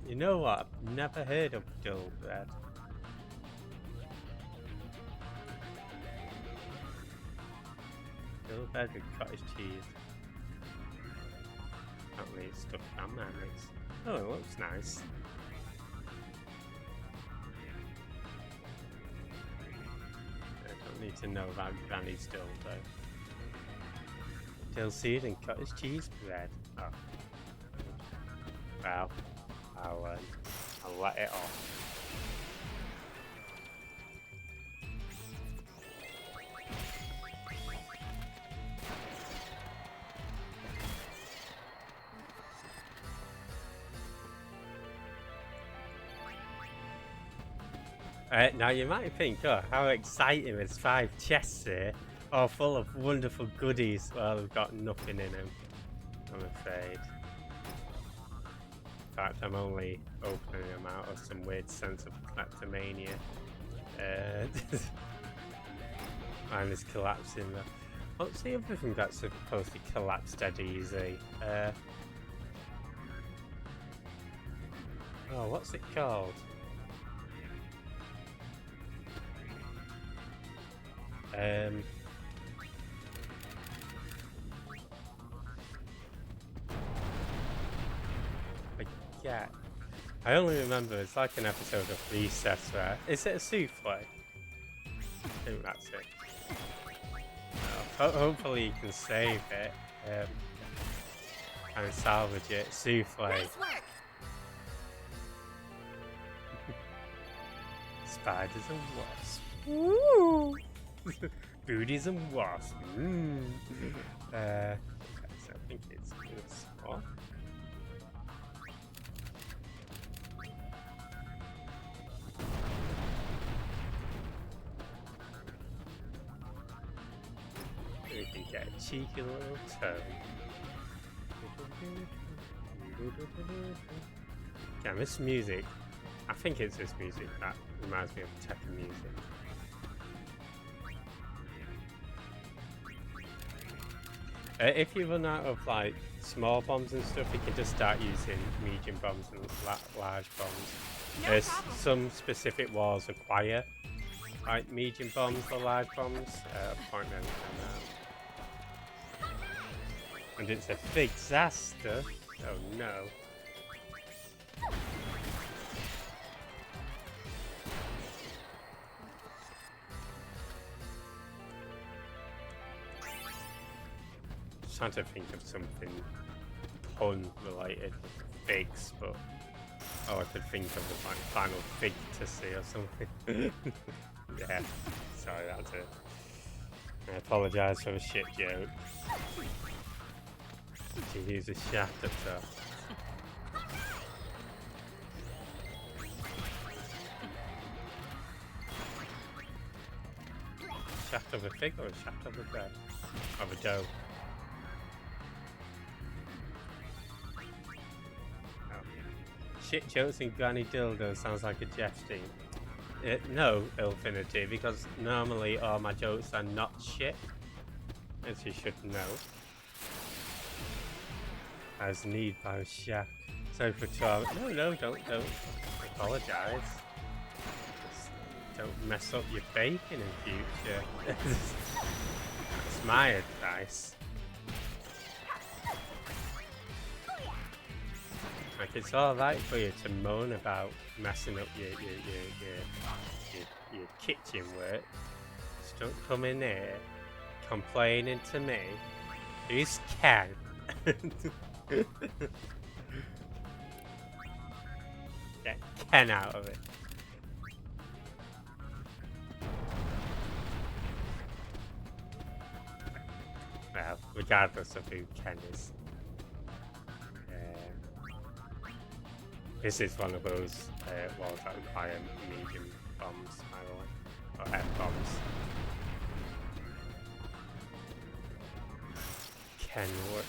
You know what? I've never heard of dull bread. Dull bread with cottage cheese. Apparently it's stuffed and mayonnaise. Oh, it looks nice. I don't need to know about Granny's dildo. Dill seed and cottage cheese bread. Oh. Well, I'll let it off. Now you might think, oh, how exciting, there's 5 chests here, all full of wonderful goodies. Well, we've got nothing in them, I'm afraid. In fact, I'm only opening them out of some weird sense of kleptomania. Mine is collapsing. What's the other thing that's supposed to collapse dead easy? Oh, what's it called? Yeah, I only remember it's like an episode of Recess where is it a souffle? I think that's it. Hopefully you can save it and salvage it. Souffle. Nice work. Spiders and wasps. Woo! Booties and wasps. Okay, so I think it's this one. We can get a cheeky little toe. Yeah, this music, I think it's this music that reminds me of Tekken music. If you run out of like small bombs and stuff, you can just start using medium bombs and large bombs. No There's problem. some specific walls require like medium bombs or large bombs. Point anything out. And it's a big disaster. Oh no. Trying to think of something pun related figs, but all I could think of was like Final Fantasy or something. Yeah, sorry, that's it. I apologise for the shit joke. To use a shaft at top. Shaft of a fig or a shaft of a bread? Of a dough. Shit jokes and granny dildo sounds like a Jeff thing. No, Infinity, because normally all my jokes are not shit, as you should know. As need by a shaft. So for 12. No, don't apologise. Just don't mess up your bacon in future. That's my advice. Like, it's alright for you to moan about messing up your kitchen work. Just don't come in here complaining to me. Who's Ken? Get Ken out of it. Well, regardless of who Ken is. This is one of those walls that require medium bombs, by the way. Or M bombs. Kenwood.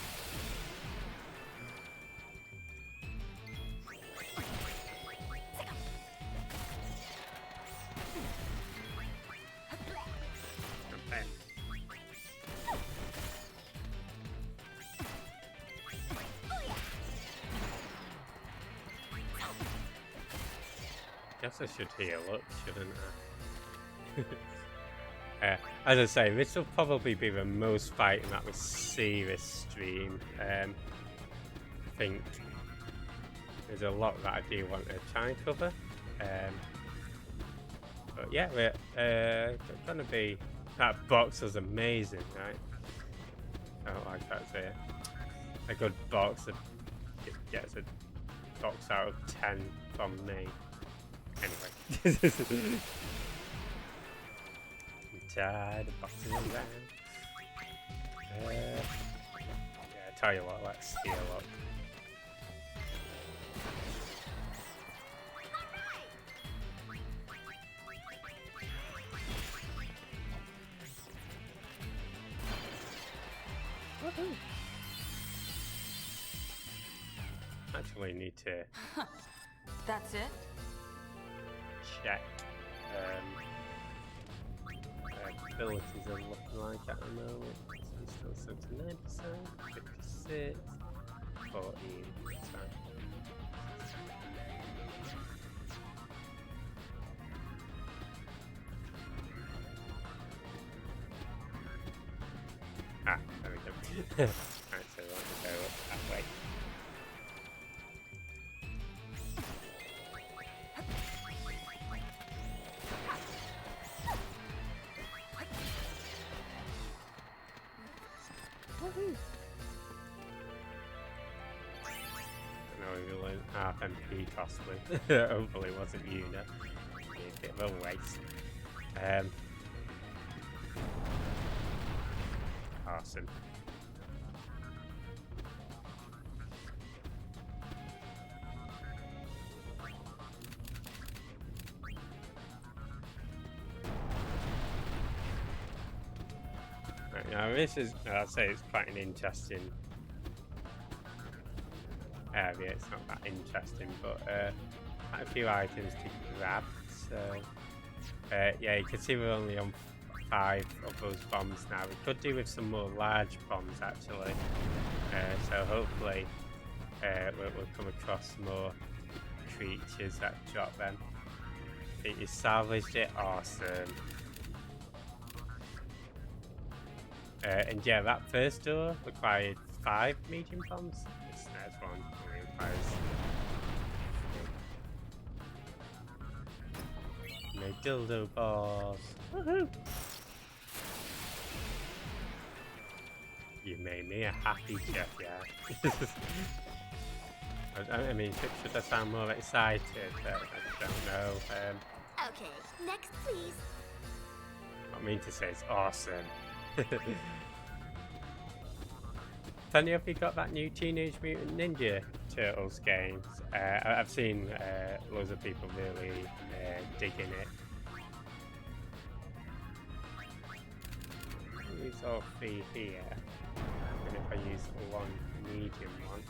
Guess I should heal up, shouldn't I? As I say, this will probably be the most fighting that we see this stream. I think there's a lot that I do want to try and cover. But yeah, we're gonna be. That box was amazing, right? I don't like that there. A good box that gets a box out of 10 from me. Anyway. I'm tired of boxing around. Yeah, I tell you what, let's heal up. Woohoo! Actually need to That's it? check abilities are looking like at the moment. So still 79%, 56, 14. Ah, there we go. Right, so let me go up that way. Half MP possibly. Hopefully it wasn't you, no. A bit of a waste. Awesome. Right, now this is, I'd say it's quite an interesting area. It's not that interesting, but quite a few items to grab. So yeah, you can see we're only on 5 of those bombs now. We could do with some more large bombs actually. So hopefully we'll come across more creatures that drop them. I think you salvaged it, awesome. And yeah, that first door required 5 medium bombs. This next one only requires 3. No dildo balls. Woohoo! You made me a happy chef, yeah. I mean, should I sound more excited? I don't know. Okay, next please. What I mean to say is awesome. Tanya, have you got that new Teenage Mutant Ninja Turtles games? I've seen loads of people really digging it. Use all 3 here. And if I use one medium one,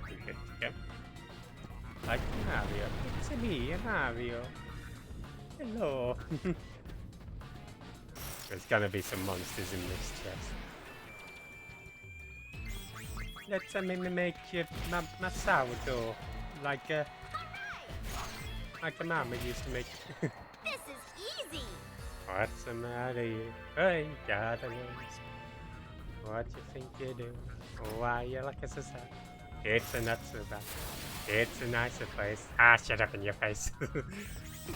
we're good to go. Like Mario. It's me, Mario. Hello. There's gonna be some monsters in this chest. Let me make you my sourdough like a mama used to make. This is easy. What's the matter, you? Hey, gotta lose. What you think you do? Why you like a society? It's a not so bad. It's a nicer place. Ah, shut up in your face.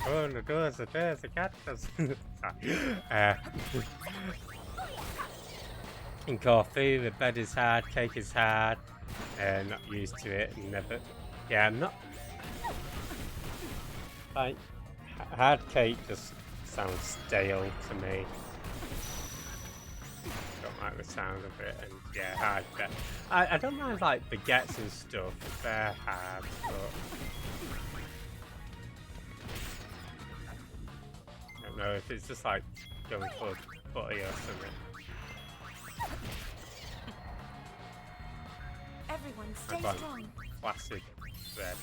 Oh, no, there's a cactus. Sorry. In coffee, the bed is hard, cake is hard. Not used to it, never. Yeah, I'm not. Like, hard cake just sounds stale to me. Don't like the sound of it, and yeah, hard cake. I don't mind like baguettes and stuff if they're hard, but. I don't know if it's just like going for butty or something. Everyone, stay I've gone strong. flaccid bread.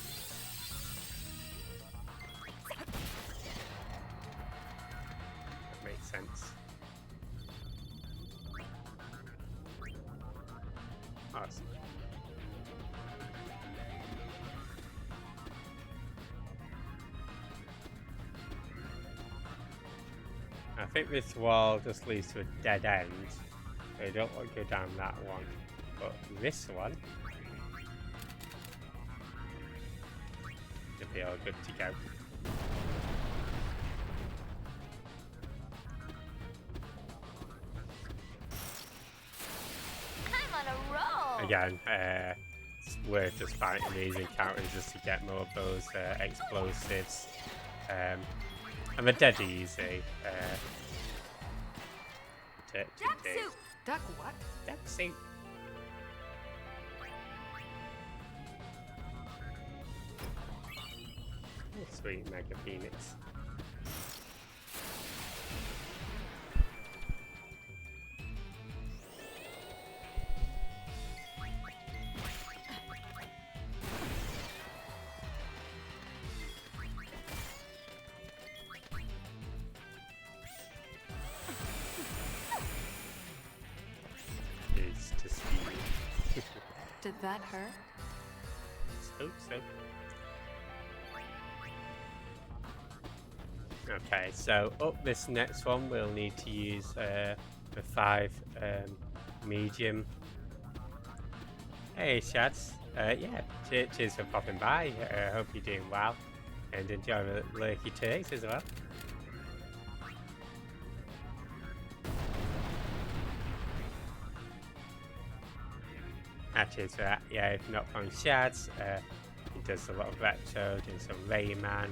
That makes sense. Awesome. I think this wall just leads to a dead end, so you don't want to go down that one. But this one should be all good to go. I'm on a roll. Again, it's worth just fighting these encounters just to get more of those explosives. And they're dead easy. Duck soup. Duck what? Duck soup. Oh, sweet Mega Phoenix. Is to see. Did that hurt? Let's hope so. Okay, so up this next one, we'll need to use the 5 medium. Hey, Shads. Yeah, cheers for popping by. Hope you're doing well and enjoy the lurky turks as well. Cheers for that. Yeah, if not from Shads, he does a lot of retro, doing some Rayman,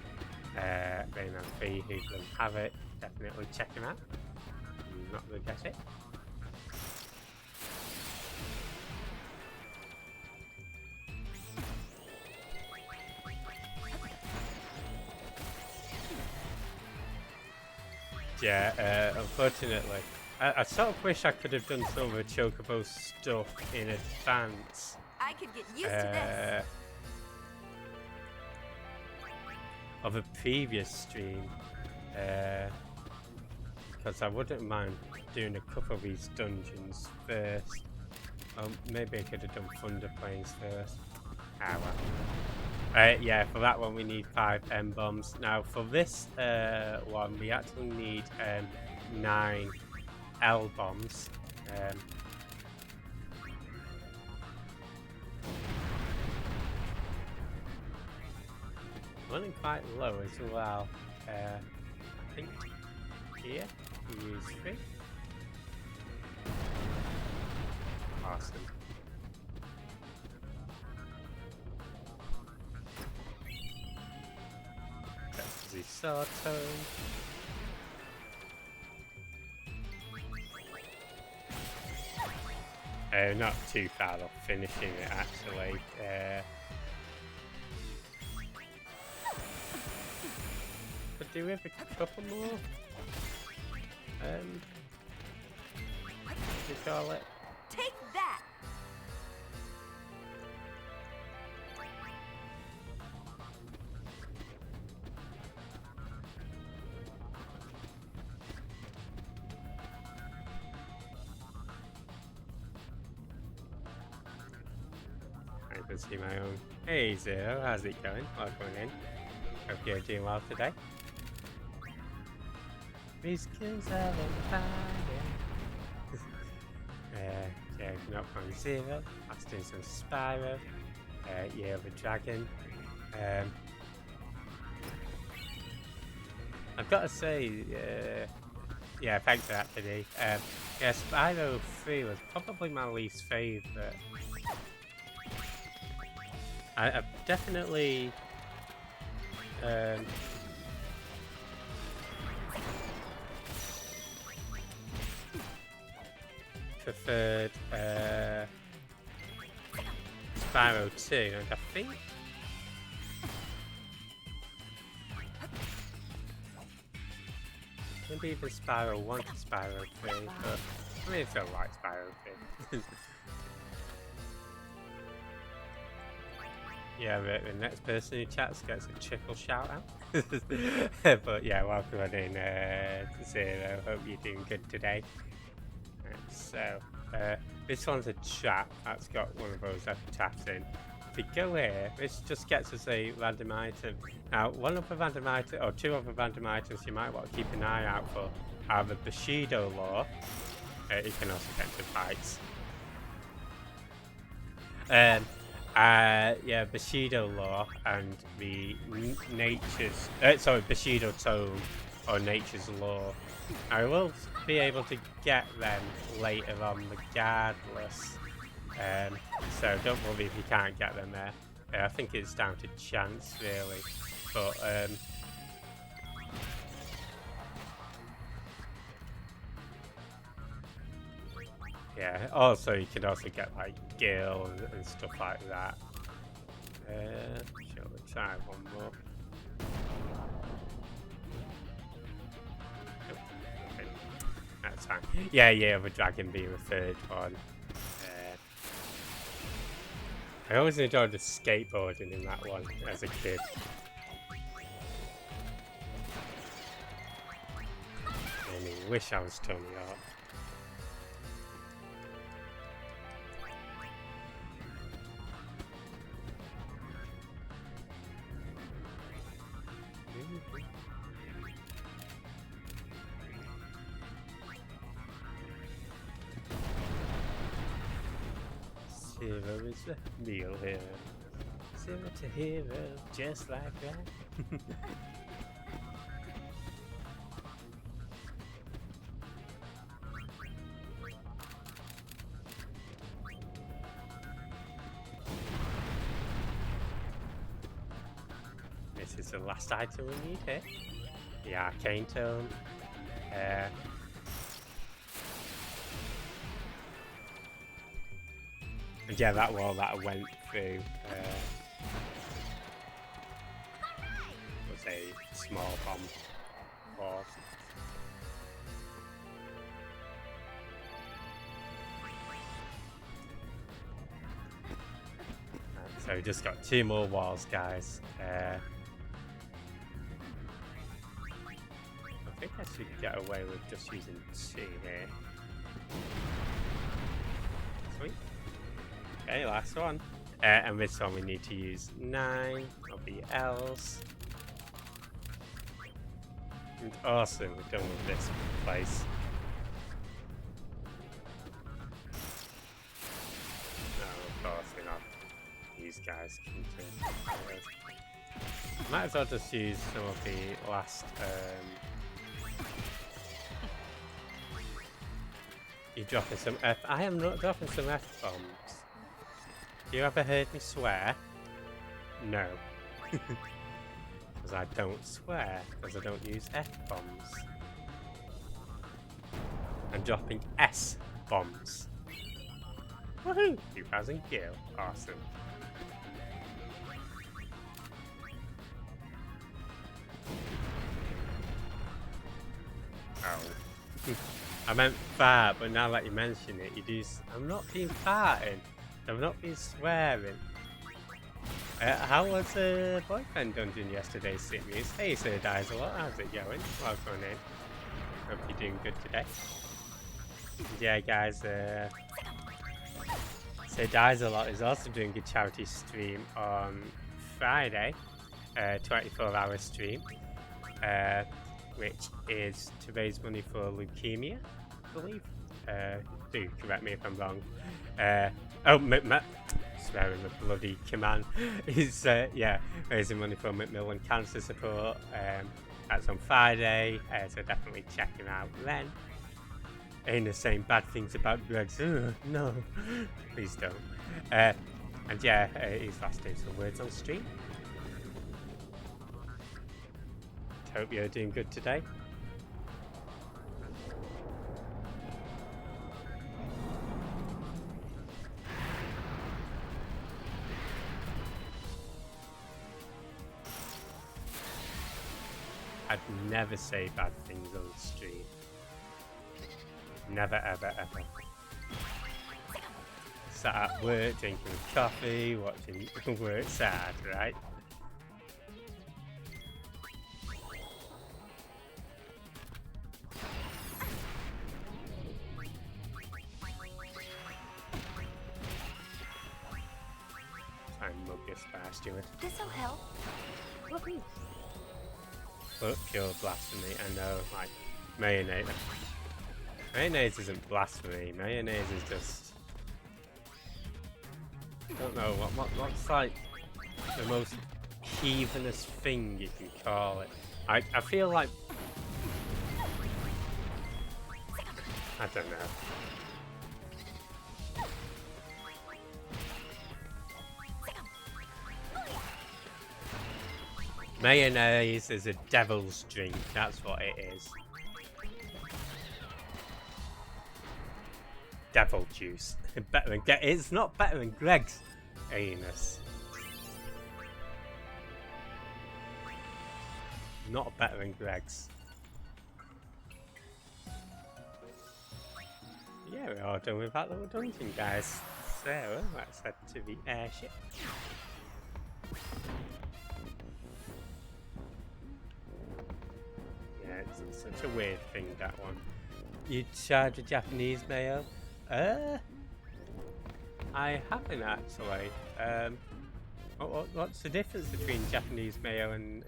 Rayman 3, who doesn't have it, definitely check him out. I'm not going to get it. Yeah, unfortunately. I sort of wish I could have done some of the Chocobo stuff in advance. I could get used to this. Of a previous stream. Because I wouldn't mind doing a couple of these dungeons first. Maybe I could have done Thunder Plains first. Ah well. Yeah, for that one we need 5 M-bombs. Now for this one we actually need 9 L-bombs. Running quite low as well. I think here we use 3. Awesome. That's the sword tone. Not too far off finishing it actually. But do we have a couple more? What do you call it? Take that! I can see my own. Hey Zero, how's it going? Welcome in. Hope you're doing well today. These kills are on fire. Yeah, not from Zero. I was doing some Spyro. Yeah, the Dragon. I've got to say, yeah, thanks for that today. Yeah, Spyro 3 was probably my least favourite. I've definitely preferred Spyro 2, and I think maybe even Spyro 1 to Spyro 3, but I mean, I still like Spyro 3. Yeah, the next person who chats gets a triple shout out. But yeah, welcome on in, Zero. Hope you're doing good today. So, this one's a trap that's got one of those epitaphs in. If we go here, this just gets us a random item. Now, one of the random items, or 2 other random items you might want to keep an eye out for are the Bushido Law. You can also get into fights. Yeah, Bushido Law and the Bushido Tome or Nature's Law. I will be able to get them later on regardless. So don't worry if you can't get them there. I think it's down to chance really. But yeah, also you can also get like Gil and stuff like that. Shall we try one more? Nope. Okay. That's fine. Yeah, the dragon being the third one. I always enjoyed the skateboarding in that one as a kid. I mean, wish I was Tony Hawk. Zero is the real hero. 0 to hero, just like that. This is is the last item we need here. The arcane tome. And yeah, that wall that I went through was a small bomb wall. So we just got 2 more walls, guys. I think I should get away with just using 2 here. Sweet. Okay, last one. And this one we need to use 9 of the L's. And awesome, we're done with this place. No, of course we're not. These guys can turn. Might as well just use some of the last. You're dropping some F. I am not dropping some F bombs. You ever heard me swear? No. Because I don't swear, because I don't use F-bombs. I'm dropping S-bombs. Woohoo! 2,000 kill. Awesome. Oh. I meant fart, but now that you mention it, you do. I'm not being farting. I'm not being swearing. How was boyfriend dungeon yesterday, Sirius? Hey, Sir Dies a lot. How's it going? Welcome in. Hope you're doing good today. Yeah, guys. Sir Dies a lot is also doing a charity stream on Friday, 24-hour stream, which is to raise money for leukemia, I believe. Do correct me if I'm wrong. Swearing the bloody command is yeah, raising money for Macmillan Cancer Support. That's on Friday, so definitely check him out then. Ain't saying bad things about Greg's. No, please don't. And yeah, he's last doing some words on stream. Hope you're doing good today. I'd never say bad things on stream. Never, ever, ever. Sat at work, drinking coffee, watching work sad, right? Try and mug this bastard. This'll help. Woohoo. But pure blasphemy, I know, like, mayonnaise. Mayonnaise isn't blasphemy, mayonnaise is just... I don't know, what's like the most heathenous thing you can call it? I feel like... I don't know. Mayonnaise is a devil's drink, that's what it is. Devil juice. Better than it's not better than Greg's anus. Not better than Greg's. Yeah, we're all done with that little dungeon, guys. So let's head to the airship. It's such a weird thing, that one. You charge a Japanese mayo? I haven't actually. What's the difference between Japanese mayo and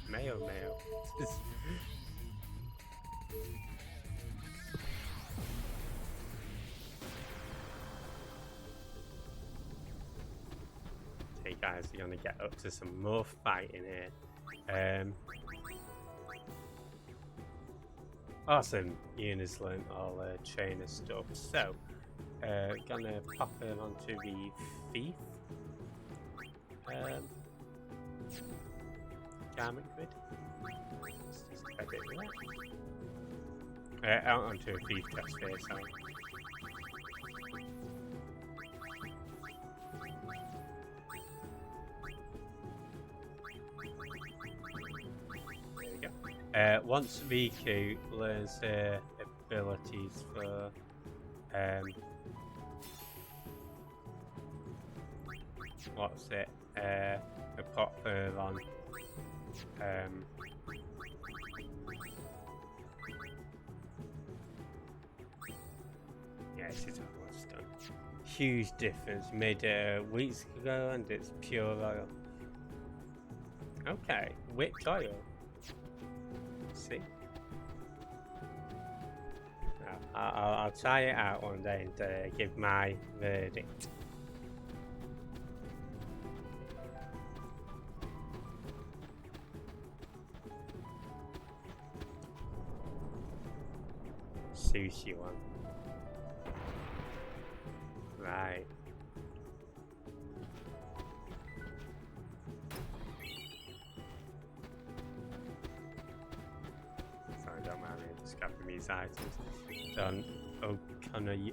mayo? Hey guys, we're gonna get up to some more fighting here. Awesome, Ian has learned all trainer stuff. So, gonna pop him onto the thief. garment grid. Let's just edit that. Out onto a thief dress here, sorry. There we go. Once Riku learns her abilities for what's it? A pop her on yeah, she's almost done. Huge difference. Made it weeks ago and it's pure oil. Okay, whipped oil. Let's see. I'll try it out one day and give my verdict. Sushi one. Right. Sorry, don't mind me just grabbing these items. Done Okonomiyaki.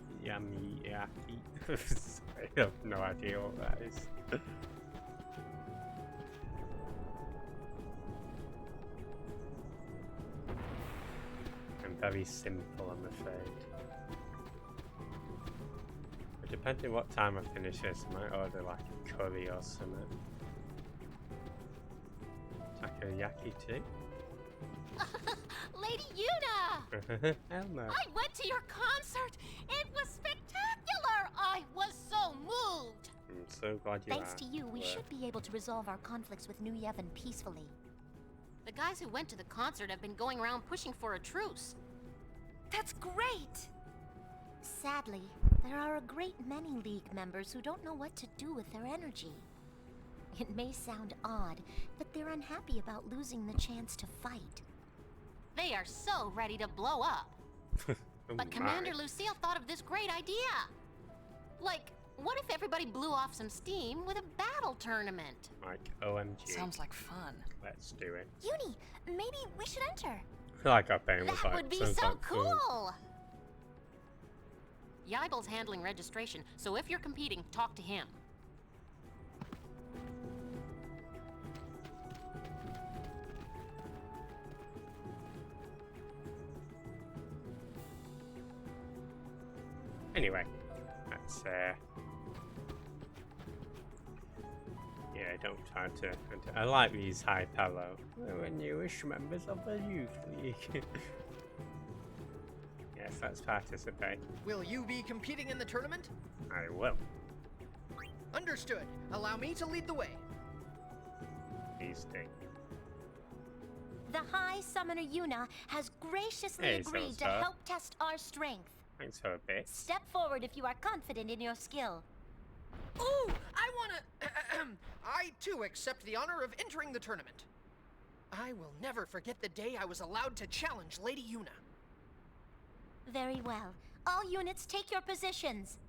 Sorry, I have no idea what that is. Very simple, I'm afraid. But depending what time I finish this, I might order like a curry or something. Takoyaki too. Lady Yuna! Elmo. I went to your concert! It was spectacular! I was so moved! I'm so glad you Thanks to you, we should be able to resolve our conflicts with New Yevon peacefully. The guys who went to the concert have been going around pushing for a truce. That's great! Sadly, there are a great many League members who don't know what to do with their energy. It may sound odd, but they're unhappy about losing the chance to fight. They are so ready to blow up. Oh But Commander Lucille thought of this great idea. Like, what if everybody blew off some steam with a battle tournament? Like, OMG. Sounds like fun. Let's do it. Uni, maybe we should enter. I feel like our pain was That like, would be sounds so like fun. cool! Yibel's handling registration, so if you're competing, talk to him. Anyway, that's yeah, don't try to. I like these high pillow. We're newish members of the youth league. Yes, let's participate. Will you be competing in the tournament? I will. Understood. Allow me to lead the way. These things. The High Summoner Yuna has graciously Hey, agreed to Zosa. help test our strength. Thanks for a bit. Step forward if you are confident in your skill. Ooh, I wanna... I too accept the honor of entering the tournament. I will never forget the day I was allowed to challenge Lady Yuna. Very well. All units take your positions.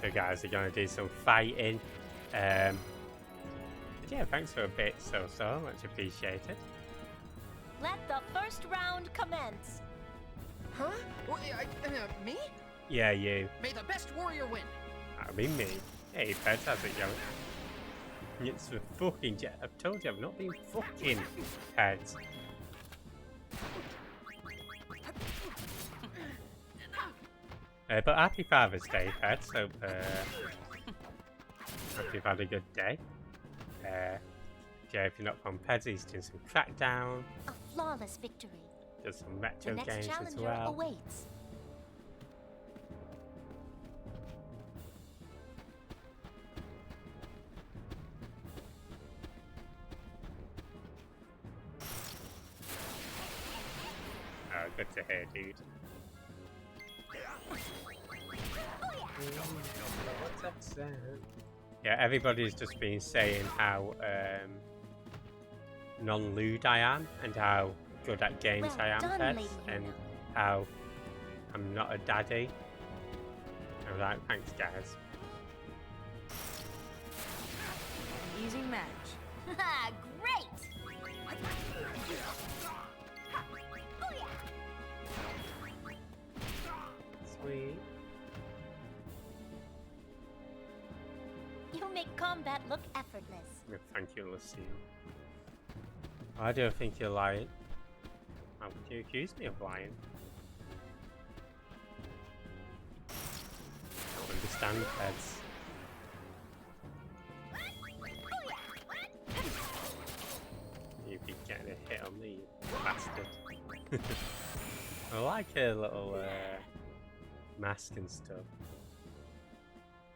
So guys, we're gonna do some fighting. Yeah, thanks for a bit, so much appreciated. Let the first round commence. Huh? Me? Yeah, you. May the best warrior win. That'll be me. Hey, Pez, how's it going? It's the fucking jet. I've told you I've not been fucking Pez. But happy Father's Day, Pez. Hope you've had a good day. Yeah, if you're not from Pez, he's doing some Crackdown. A flawless victory. Does some The retro next games as challenger well. awaits. Oh, good to hear, dude. What's that sound? Yeah, everybody's just been saying how non-lewd I am and how good at games Well I am, done, Pets, Lady and Yuna. how I'm not a daddy. I was like, thanks, guys. exciting match. Ha! Great! Sweet. You make combat look effortless. Yeah, thank you, Lucille. I don't think you're lying. How would you accuse me of lying? Don't understand, heads. You'd be getting a hit on me, you bastard. I like her little mask and stuff.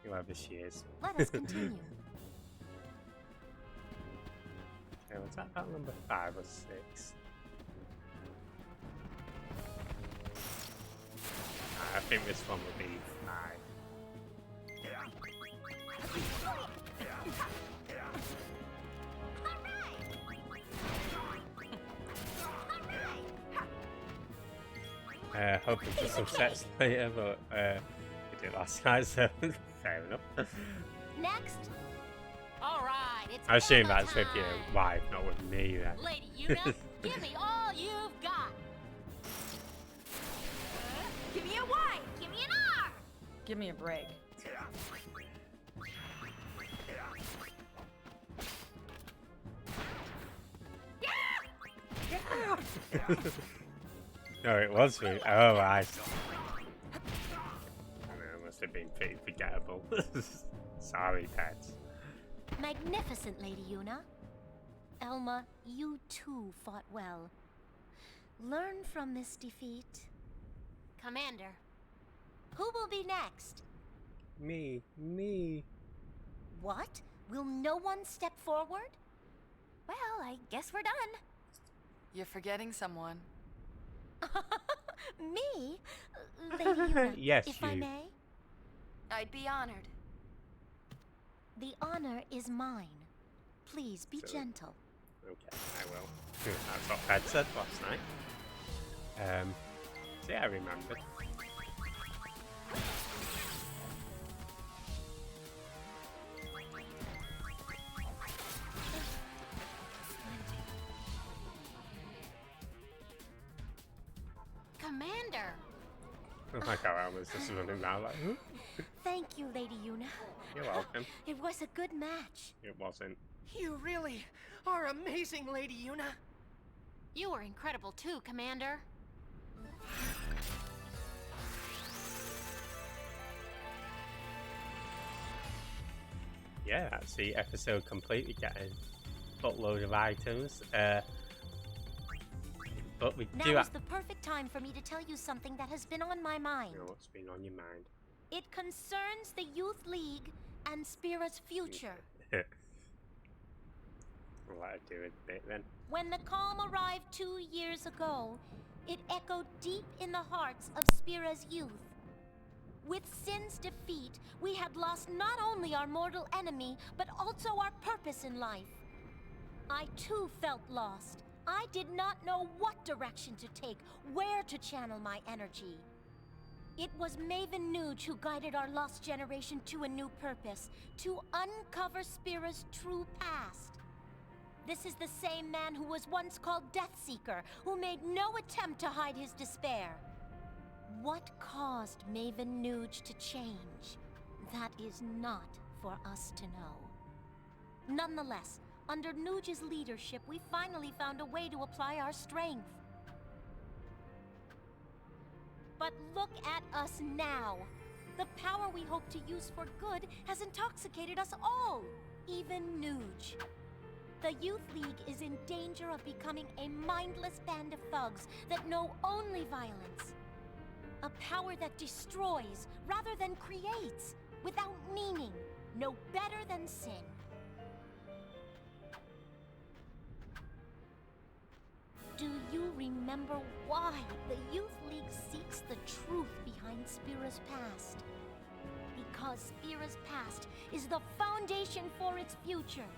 Whoever she is. Let us continue. Okay, was that battle number 5 or 6? I think this one will be 5. Hoping for some sets later, but we did last night, so fair enough. Next. All right, it's I assume Elma that's with your time. wife, not with me then. Lady Yuna, give me all you've got. Give me a Y. Give me an R. Give me a break. No, it was me. Oh, I see. I know, it must have been pretty forgettable. Sorry, pets. Magnificent, Lady Yuna. Elma, you too fought well. Learn from this defeat. Commander, who will be next? Me. What? Will no one step forward? Well, I guess we're done. You're forgetting someone. Me? Lady Yuna, Yes, if I you. may? I'd be honored. The honor is mine. Please be So- gentle. Okay, I will. That's what Ped said last night. So yeah, I remembered. Commander! Like how I was just running around like, "Huh?" Thank you, Lady Yuna. You're welcome. It was a good match. It wasn't. You really are amazing, Lady Yuna. You were incredible too, Commander. Yeah, that's the episode completely getting a buttload of items. But we do Now have... is the perfect time for me to tell you something that has been on my mind. You know what's been on your mind. It concerns the Youth League and Spira's future. We'll let her do it a bit then. When the calm arrived 2 years ago, it echoed deep in the hearts of Spira's youth. With Sin's defeat, we had lost not only our mortal enemy, but also our purpose in life. I too felt lost. I did not know what direction to take, where to channel my energy. It was Maven Nuge who guided our lost generation to a new purpose, to uncover Spira's true past. This is the same man who was once called Deathseeker, who made no attempt to hide his despair. What caused Maven Nuge to change? That is not for us to know. Nonetheless, under Nuge's leadership, we finally found a way to apply our strength. But look at us now. The power we hope to use for good has intoxicated us all, even Nuge. The Youth League is in danger of becoming a mindless band of thugs that know only violence. A power that destroys rather than creates, without meaning, no better than sin. Do you remember why the Youth League seeks the truth behind Spira's past? Because Spira's past is the foundation for its future.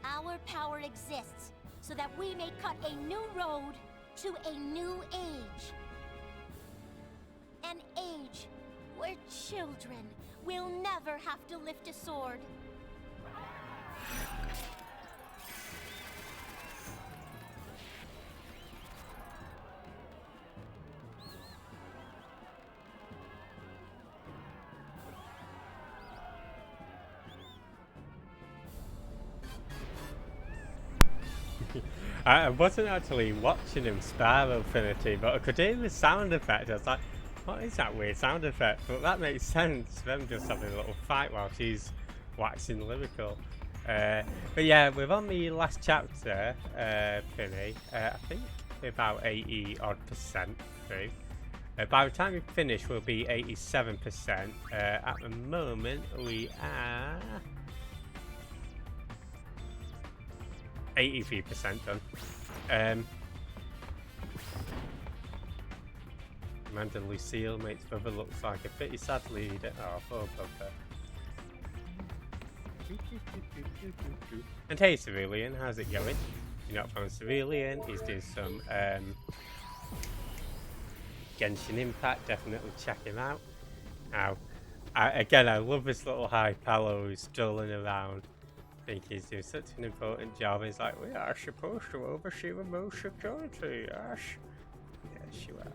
Our power exists so that we may cut a new road to a new age. An age where children will never have to lift a sword. I wasn't actually watching him spar Infinity, but I could hear the sound effect. I was like, what is that weird sound effect? But that makes sense. Them just having a little fight while she's waxing lyrical. But yeah, we're on the last chapter, Finny. I think we're about 80 odd % through. By the time we finish, we'll be 87%. At the moment, we are 83% done. Amanda Lucille makes brother looks like a pretty sad leader. Oh, poor brother. And hey, Cerulean, how's it going? You're not from Cerulean. He's doing some Genshin Impact. Definitely check him out. Now, I love this little high fellow who's strolling around. I think he's doing such an important job. He's like, we are supposed to oversee remote security, yes. Yes, you are.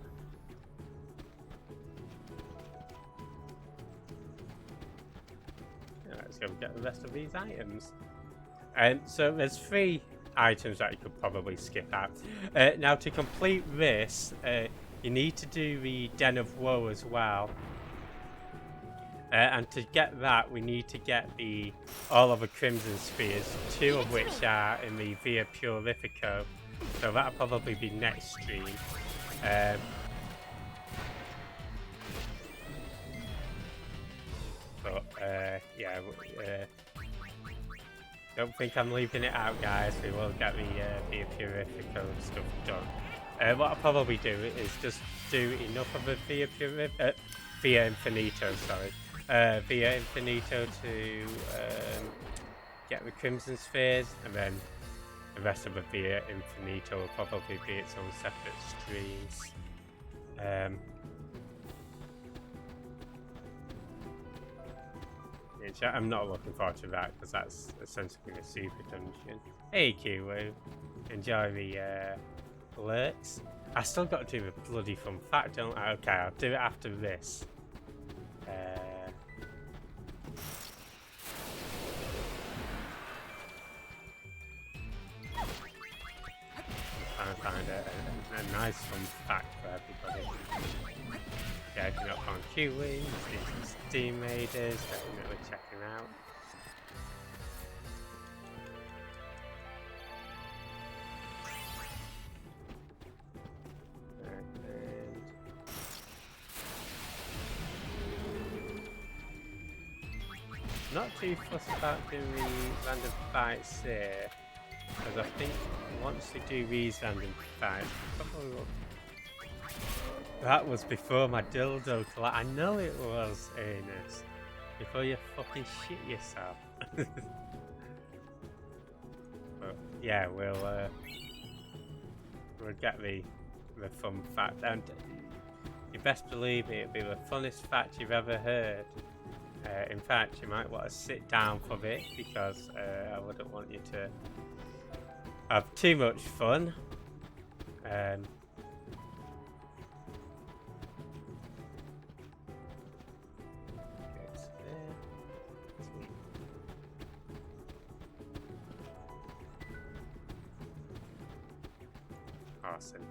Let's go get the rest of these items. So there's 3 items that you could probably skip out. Now to complete this, you need to do the Den of Woe as well. And to get that, we need to get all of the Crimson Spheres, 2 of which are in the Via Purifico. So that'll probably be next stream. Yeah, don't think I'm leaving it out, guys. We will get the Via Purifico stuff done. What I'll probably do is just do enough of the Via Infinito, sorry. Via Infinito to get the Crimson Spheres, and then the rest of the Via Infinito will probably be its own separate streams. I'm not looking forward to that because that's essentially a super dungeon. Hey Kiwu, enjoy the alerts. I still got to do a bloody fun fact, don't I? Okay, I'll do it after this. Trying to find a nice fun fact for everybody. Yeah, if you're not on Kiwi, see some Steam Raiders, definitely check him out. Not too fussed about doing the random fights here, because I think once we do these random fights, probably will. That was before my dildo collapsed. I know it was, Anus. Before you fucking shit yourself. But yeah, we'll get the fun fact, and you best believe me, it'll be the funnest fact you've ever heard. In fact, you might want to sit down for it because I wouldn't want you to have too much fun. Awesome.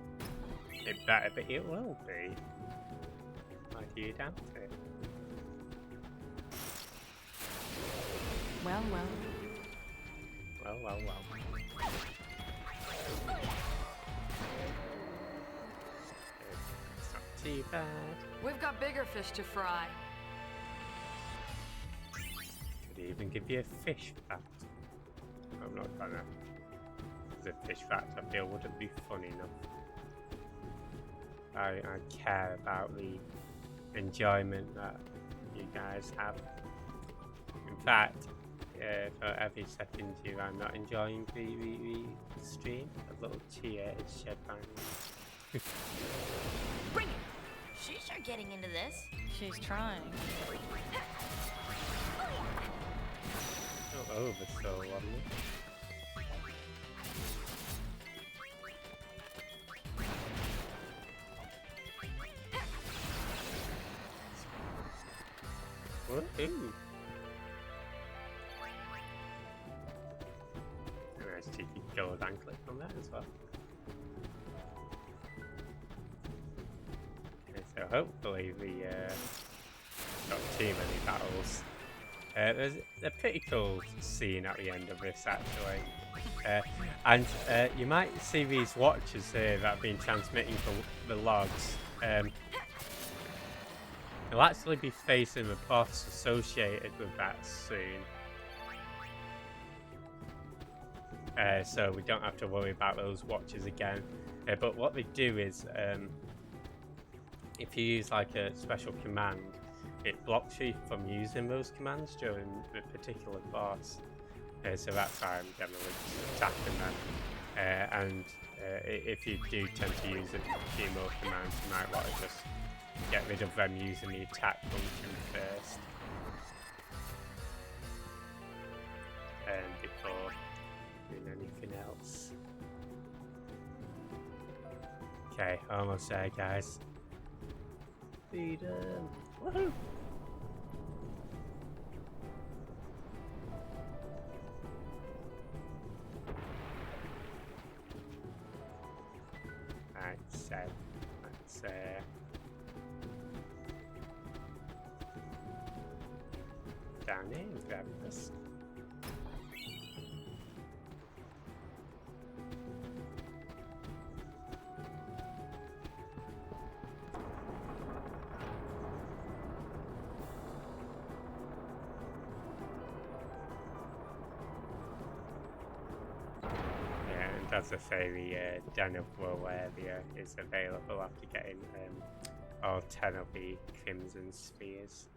It better, but it will be. Why do you doubt it? Well, well. Well, well, well. It's not too bad. We've got bigger fish to fry. Could even give you a fish fact. I'm not gonna. Because a fish fact I feel wouldn't be funny enough. I care about the enjoyment that you guys have. In fact, for every second here I'm not enjoying the stream, a little tear is shed by me. Bring it! She's sure getting into this. She's trying. Not over so on me. Woohoo! Nice cheeky gold anklet from that as well. Okay, so hopefully we got too many battles. There's a pretty cool scene at the end of this actually. And you might see these watches here that have been transmitting the logs. You'll actually be facing the boss associated with that soon. So we don't have to worry about those watches again. But what they do is, if you use like a special command, it blocks you from using those commands during the particular boss. So that's how I'm generally attacking them. And if you do tend to use a few more commands, you might want to just get rid of them using the attack function first. Before doing anything else. Okay, almost there, guys. Freedom! Woohoo! Right, so let's down here and grab this. As I say, the Den of Woe area is available after getting all 10 of the Crimson Spheres.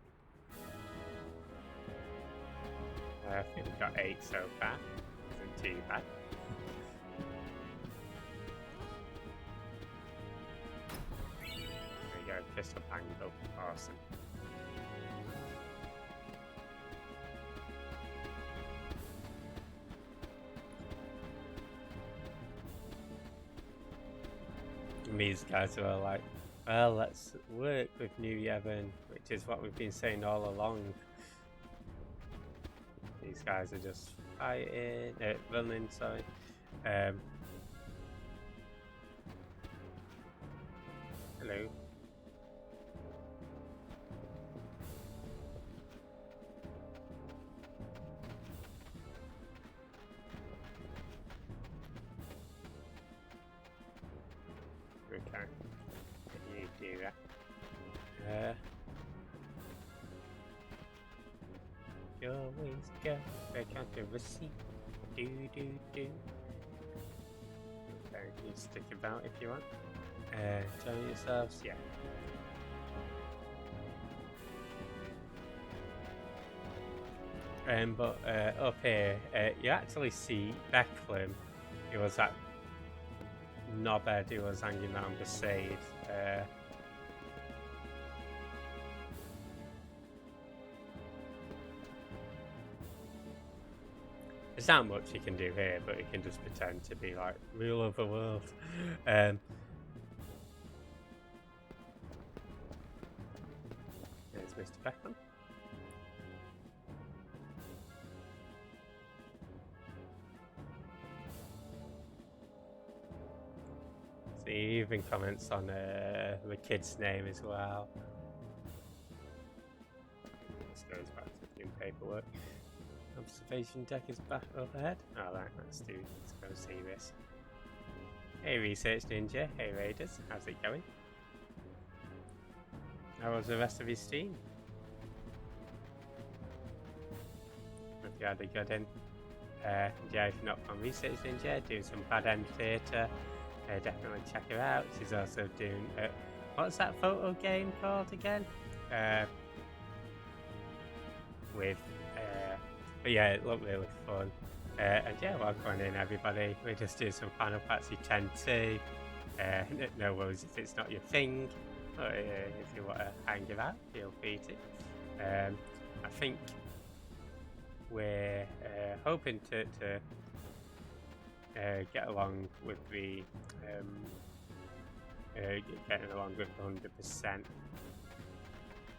I think we've got 8 so far, isn't too bad. There we go, pistol bangle, awesome. These guys are like, well, let's work with New Yevon, which is what we've been saying all along. These guys are just fighting, running, sorry. Hello. Okay, you do that. You always go back on the receipt. Do. Okay, you stick about if you want. Tell yourselves, yeah. But up here, you actually see Becklem. He was that knobhead who was hanging around Besaid. There's not much you can do here, but you can just pretend to be like ruler of the world. There's Mr. Beckham. So he even comments on the kid's name as well. This goes back to doing paperwork. Observation deck is back overhead. Alright, let's go see this. Hey Research Ninja, hey Raiders, how's it going? How was the rest of his team? Hope you had a good in. Yeah, if you're not from Research Ninja, do some Bad End Theatre. Definitely check her out. She's also doing, what's that photo game called again? But yeah, it looked really fun. And yeah, welcome in everybody. We just do some Final Fantasy X-2. No worries if it's not your thing. But if you want to hang it out, feel free to. I think we're hoping to get along with the getting along with 100%.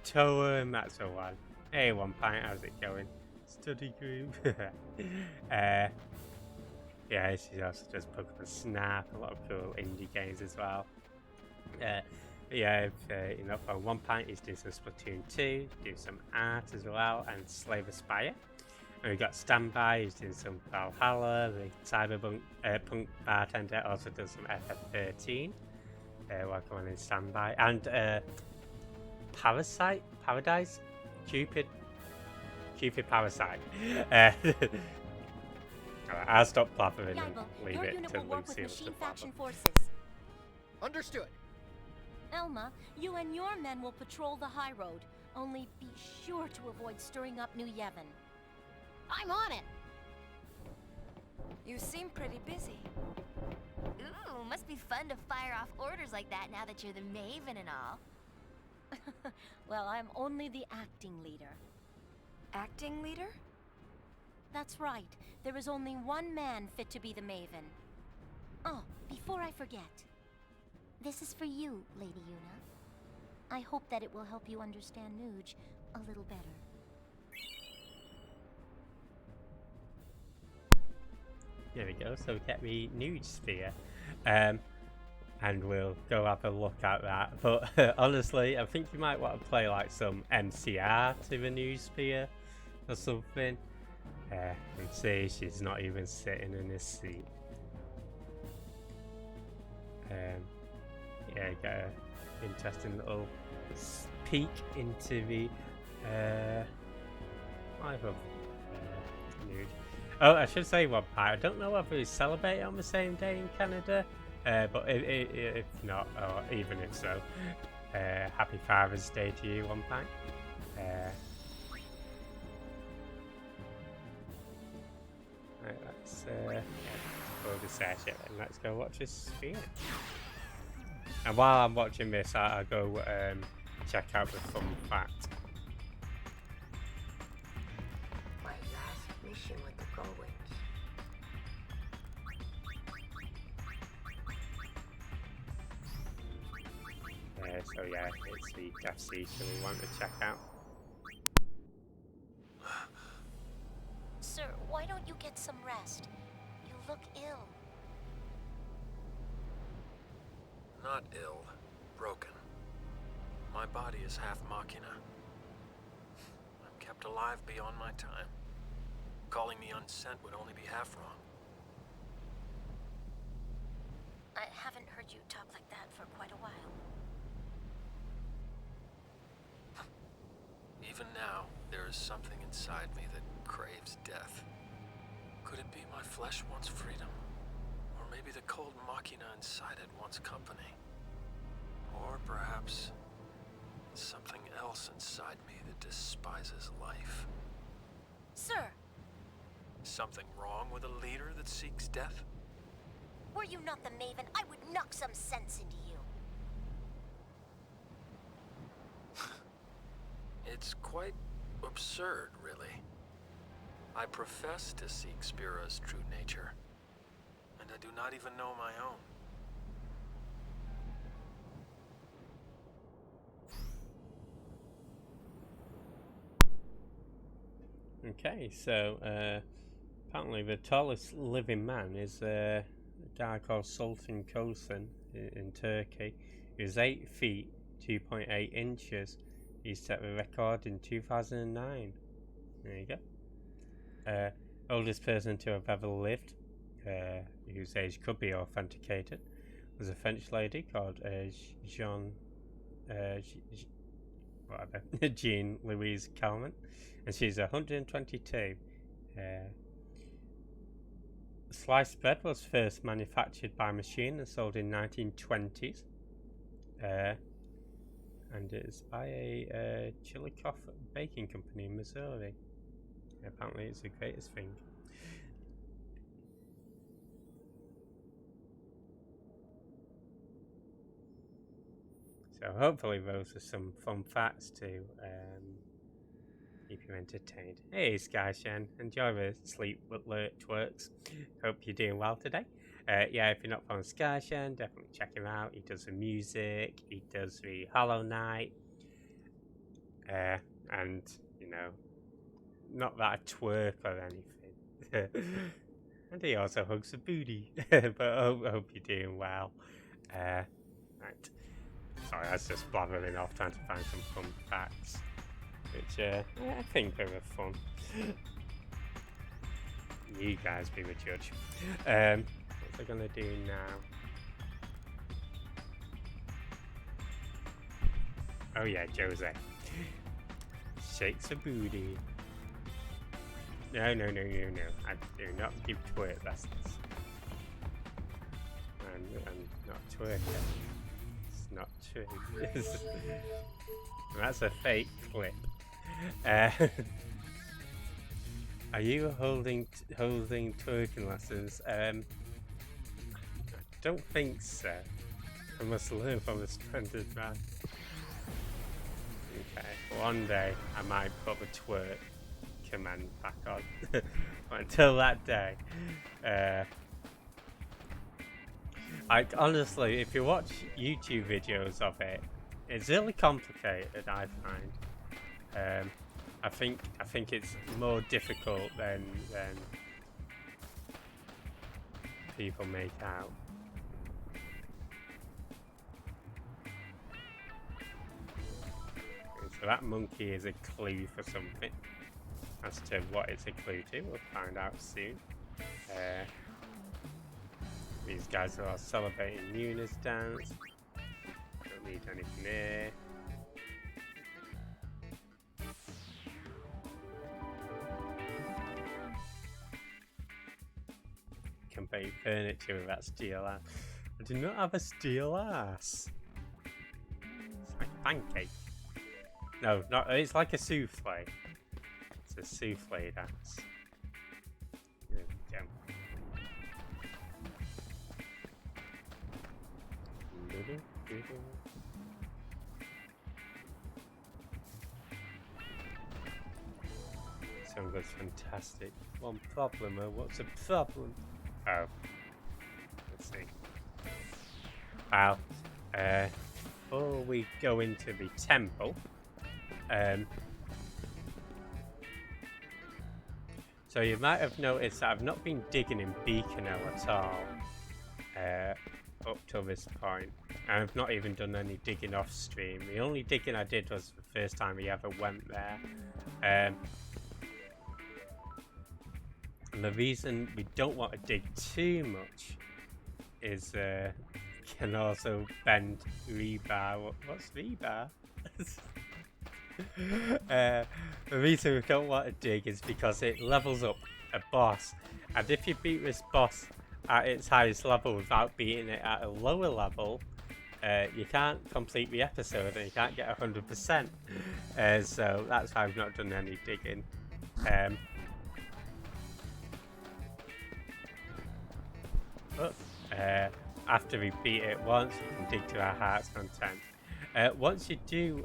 Toem, that's a one. Hey, 1 pint, how's it going? Study group. yeah, she also does Pokemon Snap, a lot of cool indie games as well. Yeah, if you're not on one pint, he's doing some Splatoon 2, doing some art as well, and Slay the Spire. And we've got Standby, who's doing some Valhalla, the Cyberpunk punk bartender also does some FF13, welcome on in Standby. And Paradise? Cupid Parasite. I'll stop blathering and leave your it unit to will work with Lucille machine to faction blabber. forces. Understood. Elma, you and your men will patrol the high road. Only be sure to avoid stirring up New Yevon. I'm on it. You seem pretty busy. Ooh, must be fun to fire off orders like that now that you're the Maven and all. Well, I'm only the acting leader. Acting leader? That's right. There is only one man fit to be the Maven. Oh, before I forget. This is for you, Lady Yuna. I hope that it will help you understand Nuge a little better. There we go, so we get the Nude Sphere. And we'll go have a look at that. But honestly, I think you might want to play like some MCR to the Nude Sphere or something. And see, she's not even sitting in this seat. Yeah, get an interesting little peek into the life of Nude. Oh, I should say one part. I don't know whether we celebrate on the same day in Canada, but if not, or even if so, happy Father's Day to you, One Pint. Right, let's go to session and let's go watch this sphere. And while I'm watching this, I'll go check out the fun fact. My last mission with the Goins. So yeah, it's the Death Siege that we want to check out. Sir, why don't you get some rest? You look ill. Not ill, broken. My body is half machina. I'm kept alive beyond my time. Calling me unsent would only be half wrong. I haven't heard you talk like that for quite a while. Even now, there is something inside me that craves death. Could it be my flesh wants freedom? Or maybe the cold machina inside it wants company? Or perhaps something else inside me that despises life? Sir, Something wrong with a leader that seeks death? were you not the Maven, I would knock some sense into you. It's quite absurd, really. I profess to seek Spira's true nature, and I do not even know my own. Okay, so apparently the tallest living man is a guy called Sultan Kosan in Turkey. He's 8 feet, 2.8 inches. He set the record in 2009. There you go. Oldest person to have ever lived, whose age could be authenticated, was a French lady called Jean Louise Calment, and she's 122. Sliced bread was first manufactured by machine and sold in 1920s. And it's by a Chillicothe baking company in Missouri. Apparently it's the greatest thing. So hopefully those are some fun facts to keep you entertained. Hey Skyshan, enjoy the sleep alert twerks. Hope you're doing well today. Yeah, if you're not following Skyshan, definitely check him out. He does the music, he does the Hollow Knight, and you know, not that I twerk or anything. And he also hugs the booty. But I hope you're doing well. Right. Sorry, I was just blathering off trying to find some fun facts. Which, I think are fun. You guys be the judge. What's I gonna do now? Oh yeah, Jose. Shakes a booty. No. I do not give twerk lessons. I'm not twerking. It's not true. That's a fake clip. Are you holding twerking lessons? I don't think so. I must learn from a stranded man. Okay, one day I might put the twerk command back on. But until that day, honestly, if you watch YouTube videos of it, it's really complicated. I find. I think it's more difficult than people make out. So that monkey is a clue for something. As to what it's a clue to, we'll find out soon. These guys are celebrating Yuna's dance. Don't need anything here. Compare furniture with that steel ass. I do not have a steel ass. It's like a pancake. No, not. It's like a souffle. It's a souffle ass. There we go. Song was fantastic. One problem, what's the problem? Oh. Let's see. Well, before we go into the temple, so you might have noticed that I've not been digging in Beaconell at all, up to this point. And I've not even done any digging off stream. The only digging I did was the first time we ever went there. And the reason we don't want to dig too much is can also bend rebar. What's rebar? The reason we don't want to dig is because it levels up a boss, and if you beat this boss at its highest level without beating it at a lower level, you can't complete the episode and you can't get 100%. So that's why I've not done any digging. After we beat it once, we can dig to our heart's content. Once you do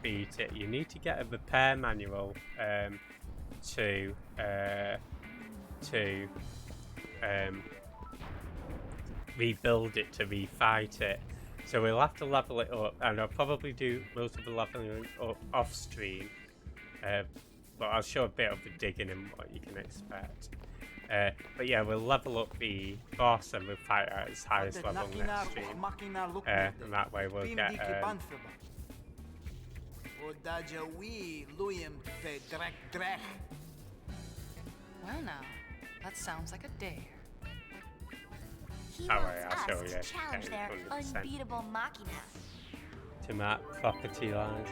beat it, you need to get a repair manual to rebuild it, to refight it. So we'll have to level it up, and I'll probably do most of the leveling up off stream. But I'll show a bit of the digging and what you can expect. But yeah, we'll level up the boss and we'll fight at its highest level next stream. And that way we'll get... Well now, that sounds like a dare. He I'll wants show us you. to challenge their 100%. unbeatable machina. To mark property lines.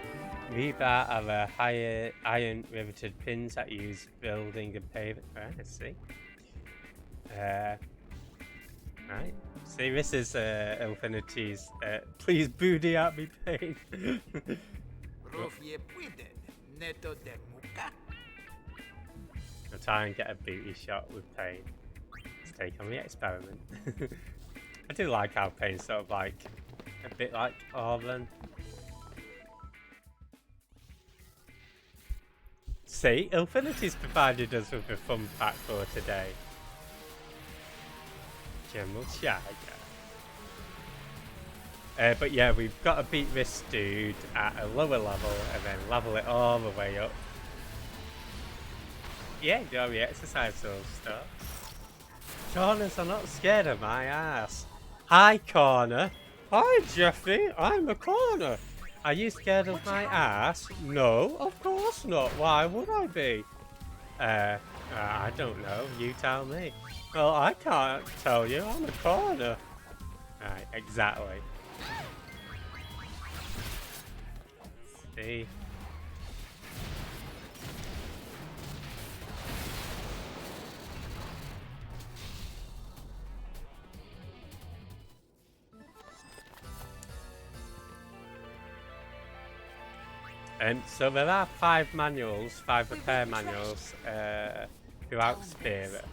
Rebar are the higher iron riveted pins that use building and paving. Right, let's see. Right. See, this is Infinity's please booty at me pain. I'll try and get a booty shot with Pain. Let's take on the experiment. I do like how Pain's sort of like a bit like Orban. See, Infinity's provided us with a fun fact for today. General Shaga. But yeah, we've got to beat this dude at a lower level and then level it all the way up. Yeah, do all the exercise stuff. Corners are not scared of my ass. Hi, Corner. Hi, Jeffy. I'm a Corner. Are you scared of my ass? No, of course not. Why would I be? I don't know. You tell me. Well, I can't tell you. I'm a Corner. Right, exactly. See? So there are 5 manuals, 5 repair manuals throughout Spirit.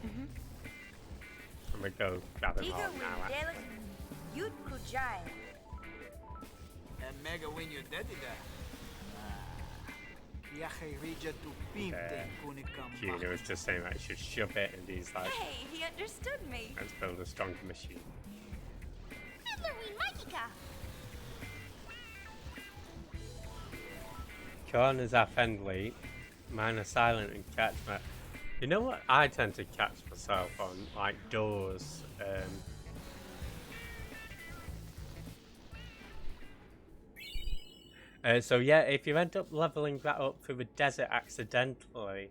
And we go grab them all now. Junior was just saying that I should shove it, and he's like, Hey, he understood me. let's build a stronger machine. Corners are friendly, mine are silent and catch me. You know what I tend to catch myself on? Like doors. So yeah, if you end up leveling that up through the desert accidentally,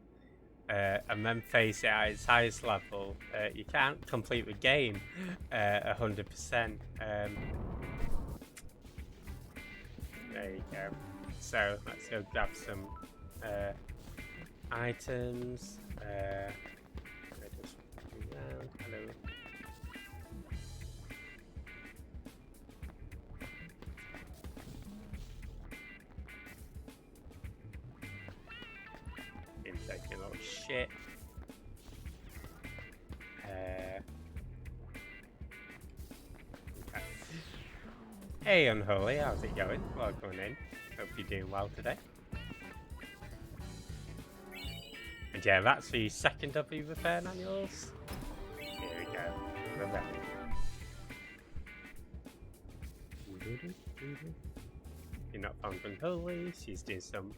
and then face it at its highest level, you can't complete the game 100%. There you go. So let's go grab some items. Just around. Hello. Been taking a lot of shit. Okay. Hey, Unholy, how's it going? Welcome in. Hope you're doing well today. And yeah, that's the second of the repair manuals. Here we go. You're not found Unholy. She's doing some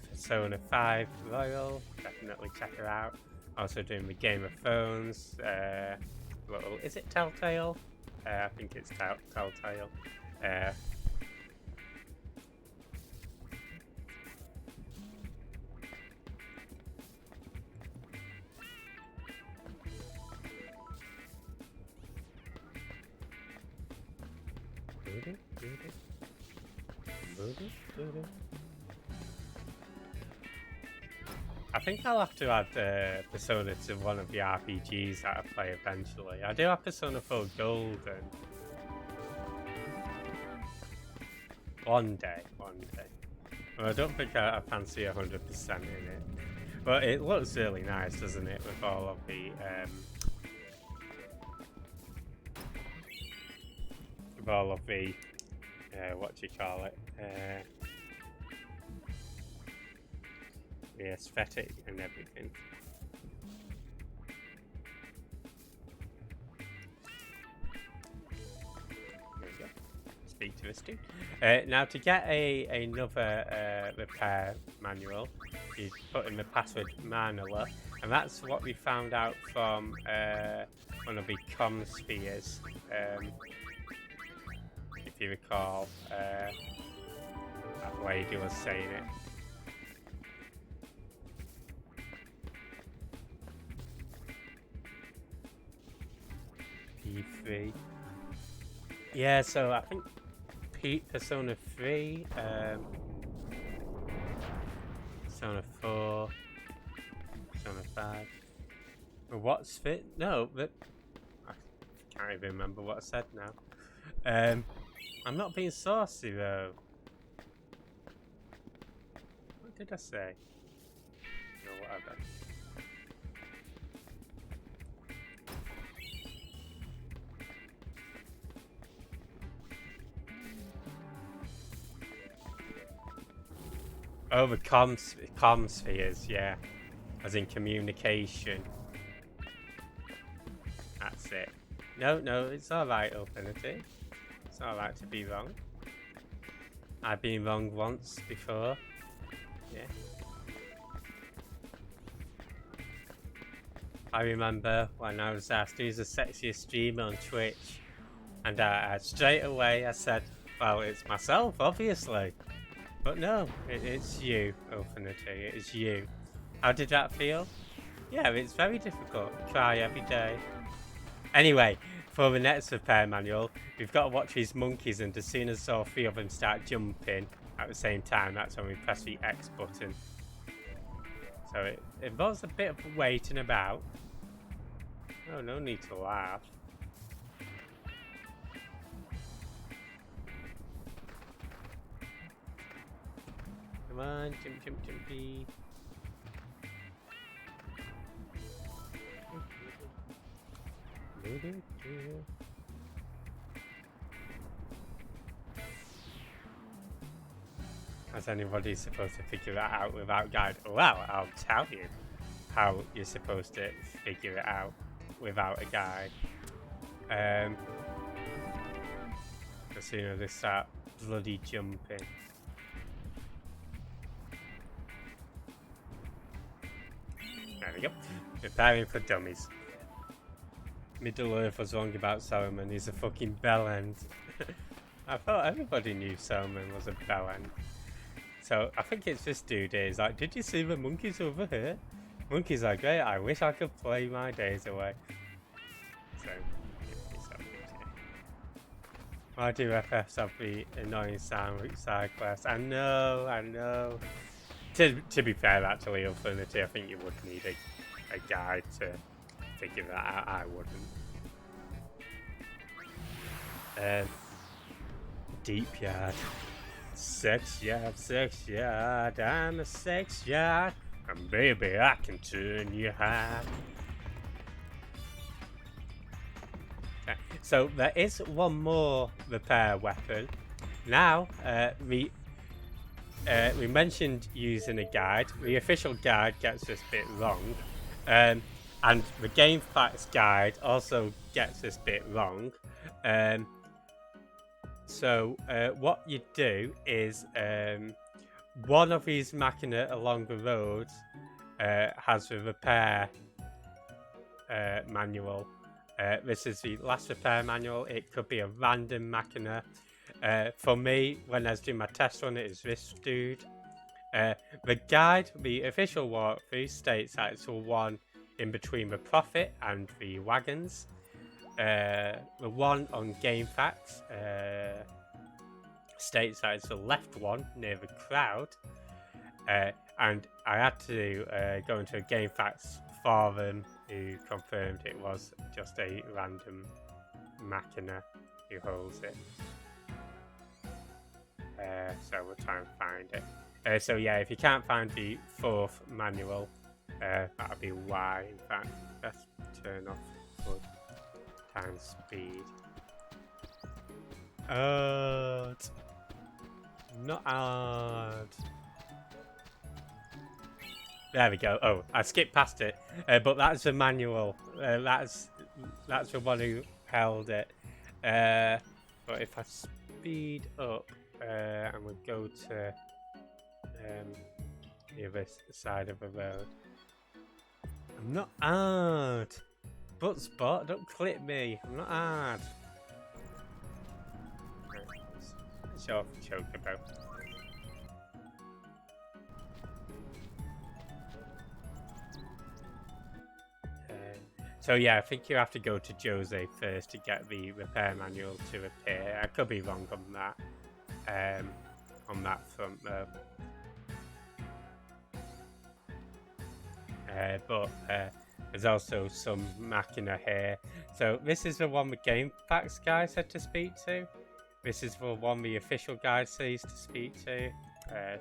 Persona 5 Royal. Definitely check her out. Also doing the Game of Thrones. Little, is it Telltale? I think it's Telltale. I think I'll have to add Persona to one of the RPGs that I play eventually. I do have Persona 4 Golden. One day. Well, I don't think I fancy 100% in it. But it looks really nice, doesn't it, with all of the what do you call it? The aesthetic and everything. There we go. Speak to this dude. Now to get another repair manual, you put in the password Manila, and that's what we found out from one of the comm spheres. If you recall, that lady was saying it. P3. Yeah, so I think Persona 3, Persona 4, Persona 5. What's fit? No, but I can't even remember what I said now. I'm not being saucy though. What did I say? No, whatever. Oh, the comm spheres, yeah. As in communication. That's it. No, it's alright, Infinity. It's alright to be wrong. I've been wrong once before. Yeah. I remember when I was asked who's the sexiest streamer on Twitch, and straight away I said, well, it's myself, obviously. But no, it's you, Infinity, it is you. How did that feel? Yeah, it's very difficult. Try every day. Anyway, for the next repair manual, we've got to watch these monkeys, and as soon as all three of them start jumping at the same time, that's when we press the X button. So it involves a bit of waiting about. Oh, no need to laugh. Come on, jump, jump, jumpy. How's anybody supposed to figure that out without guide? Well, I'll tell you how you're supposed to figure it out without a guide. As soon as they start bloody jumping. There we go. Preparing for dummies. Middle Earth was wrong about Solomon. He's a fucking bellend. I thought everybody knew Solomon was a bellend. So I think it's this dude here. He's like, did you see the monkeys over here? Monkeys are great. I wish I could play my days away. So, why do FFs have the annoying side quests? I know. To be fair, actually, Infinity, I think you would need a guide to figure that out. I wouldn't. Deep yard. Sex yard, I'm a sex yard. And baby, I can turn you hot. Okay, so there is one more repair weapon. Now, we mentioned using a guide. The official guide gets this bit wrong. And the game facts guide also gets this bit wrong. So what you do is one of these machina along the road has a repair manual. This is the last repair manual. It could be a random machina. For me, when I was doing my test run, it is this dude. The guide, the official walkthrough, states that it's the one in between the Prophet and the wagons. The one on Game Facts states that it's the left one near the crowd, and I had to go into a Game Facts forum who confirmed it was just a random machina who holds it. So we'll try and find it. So yeah, if you can't find the fourth manual, that'll be why. In fact, let's turn off flood time speed. Not hard. There we go. Oh, I skipped past it. But that's the manual. That's the one who held it. But if I speed up and we go to the other side of the road. I'm not hard. Butt spot, don't clip me. I'm not hard. Show off the chocobo. So yeah, I think you have to go to Jose first to get the repair manual to repair. I could be wrong on that front though. But there's also some machina here. So this is the one the Game Facts guy said to speak to. This is the one the official guide says to speak to. I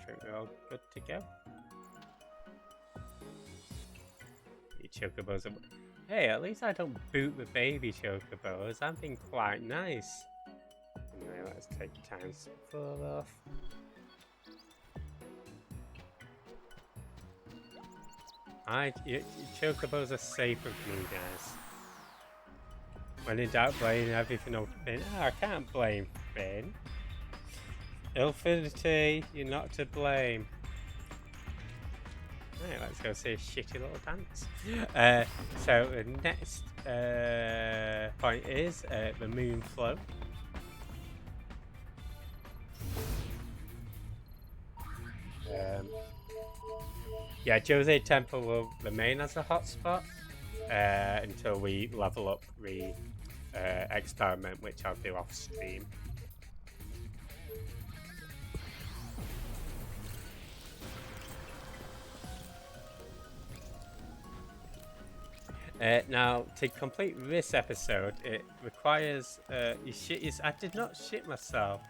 think we're all good to go. The chocobos are... Hey, at least I don't boot the baby chocobos. I'm being quite nice. Anyway, let's take times 4 off. Chocobos are safe with me, guys. When in doubt, blame everything on Finn. Oh, I can't blame Finn. Infinity, you're not to blame. Right, let's go see a shitty little dance. So the next point is the moon flow. Yeah, Jose Temple will remain as a hotspot until we level up the experiment, which I'll do off stream. Now, to complete this episode, it requires you shit. I did not shit myself.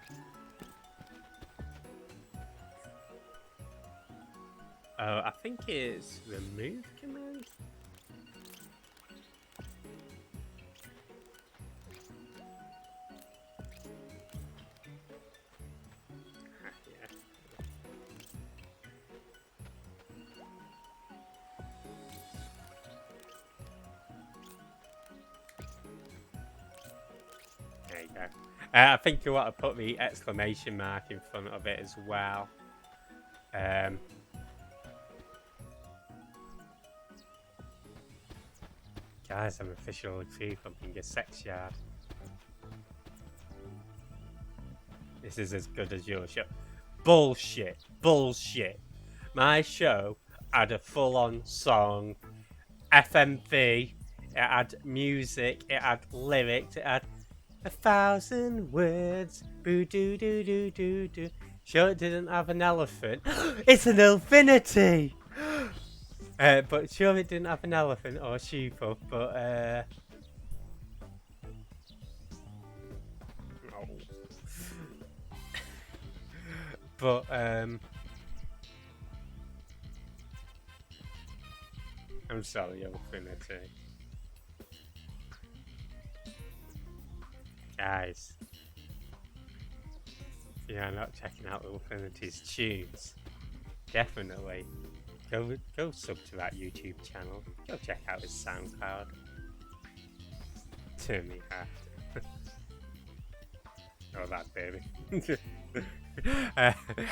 Oh, I think it's remove command. There you go. I think you want to put the exclamation mark in front of it as well. Guys, I'm officially free from being a sex yard. This is as good as your show. Bullshit. Bullshit. My show had a full-on song, FMV, it had music, it had lyrics, it had 1,000 words. Boo doo doo doo doo doo. Sure, it didn't have an elephant. It's an infinity! But sure, it didn't have an elephant or a sheeple, but no. But I'm sorry, infinity. Guys, if you're not checking out Infinity's tunes, definitely go sub to that YouTube channel. Go check out his SoundCloud. Turn me hat. Oh, that baby.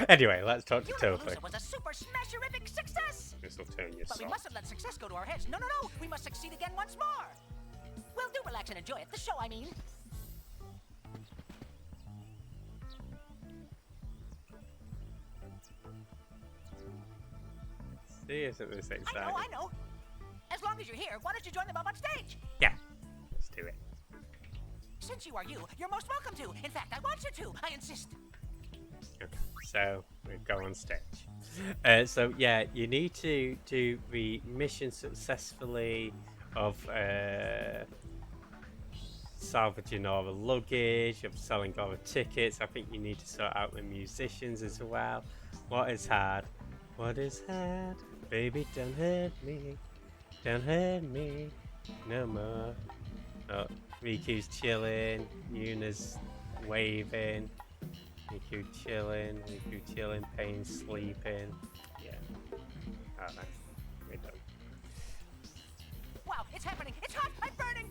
Anyway, let's talk to Tofu. Was a super smasherific success. This will turn your But we soul. mustn't let success go to our heads. No. We must succeed again once more. Well, do relax and enjoy it. The show, I mean. See, isn't this exciting? I know. As long as you're here, why don't you join them up on stage? Yeah, let's do it. Since you are you're most welcome to. In fact, I want you to. I insist. Okay, so we go on stage. So yeah, you need to do the mission successfully of salvaging all the luggage, of selling all the tickets. I think you need to sort out the musicians as well. What is hard? What is hard? Baby, don't hurt me. Don't hurt me no more. Oh, Riku's chilling. Yuna's waving. Riku chilling. Pain sleeping. Yeah. Alright. We're done. Wow, it's happening. It's hot. I'm burning.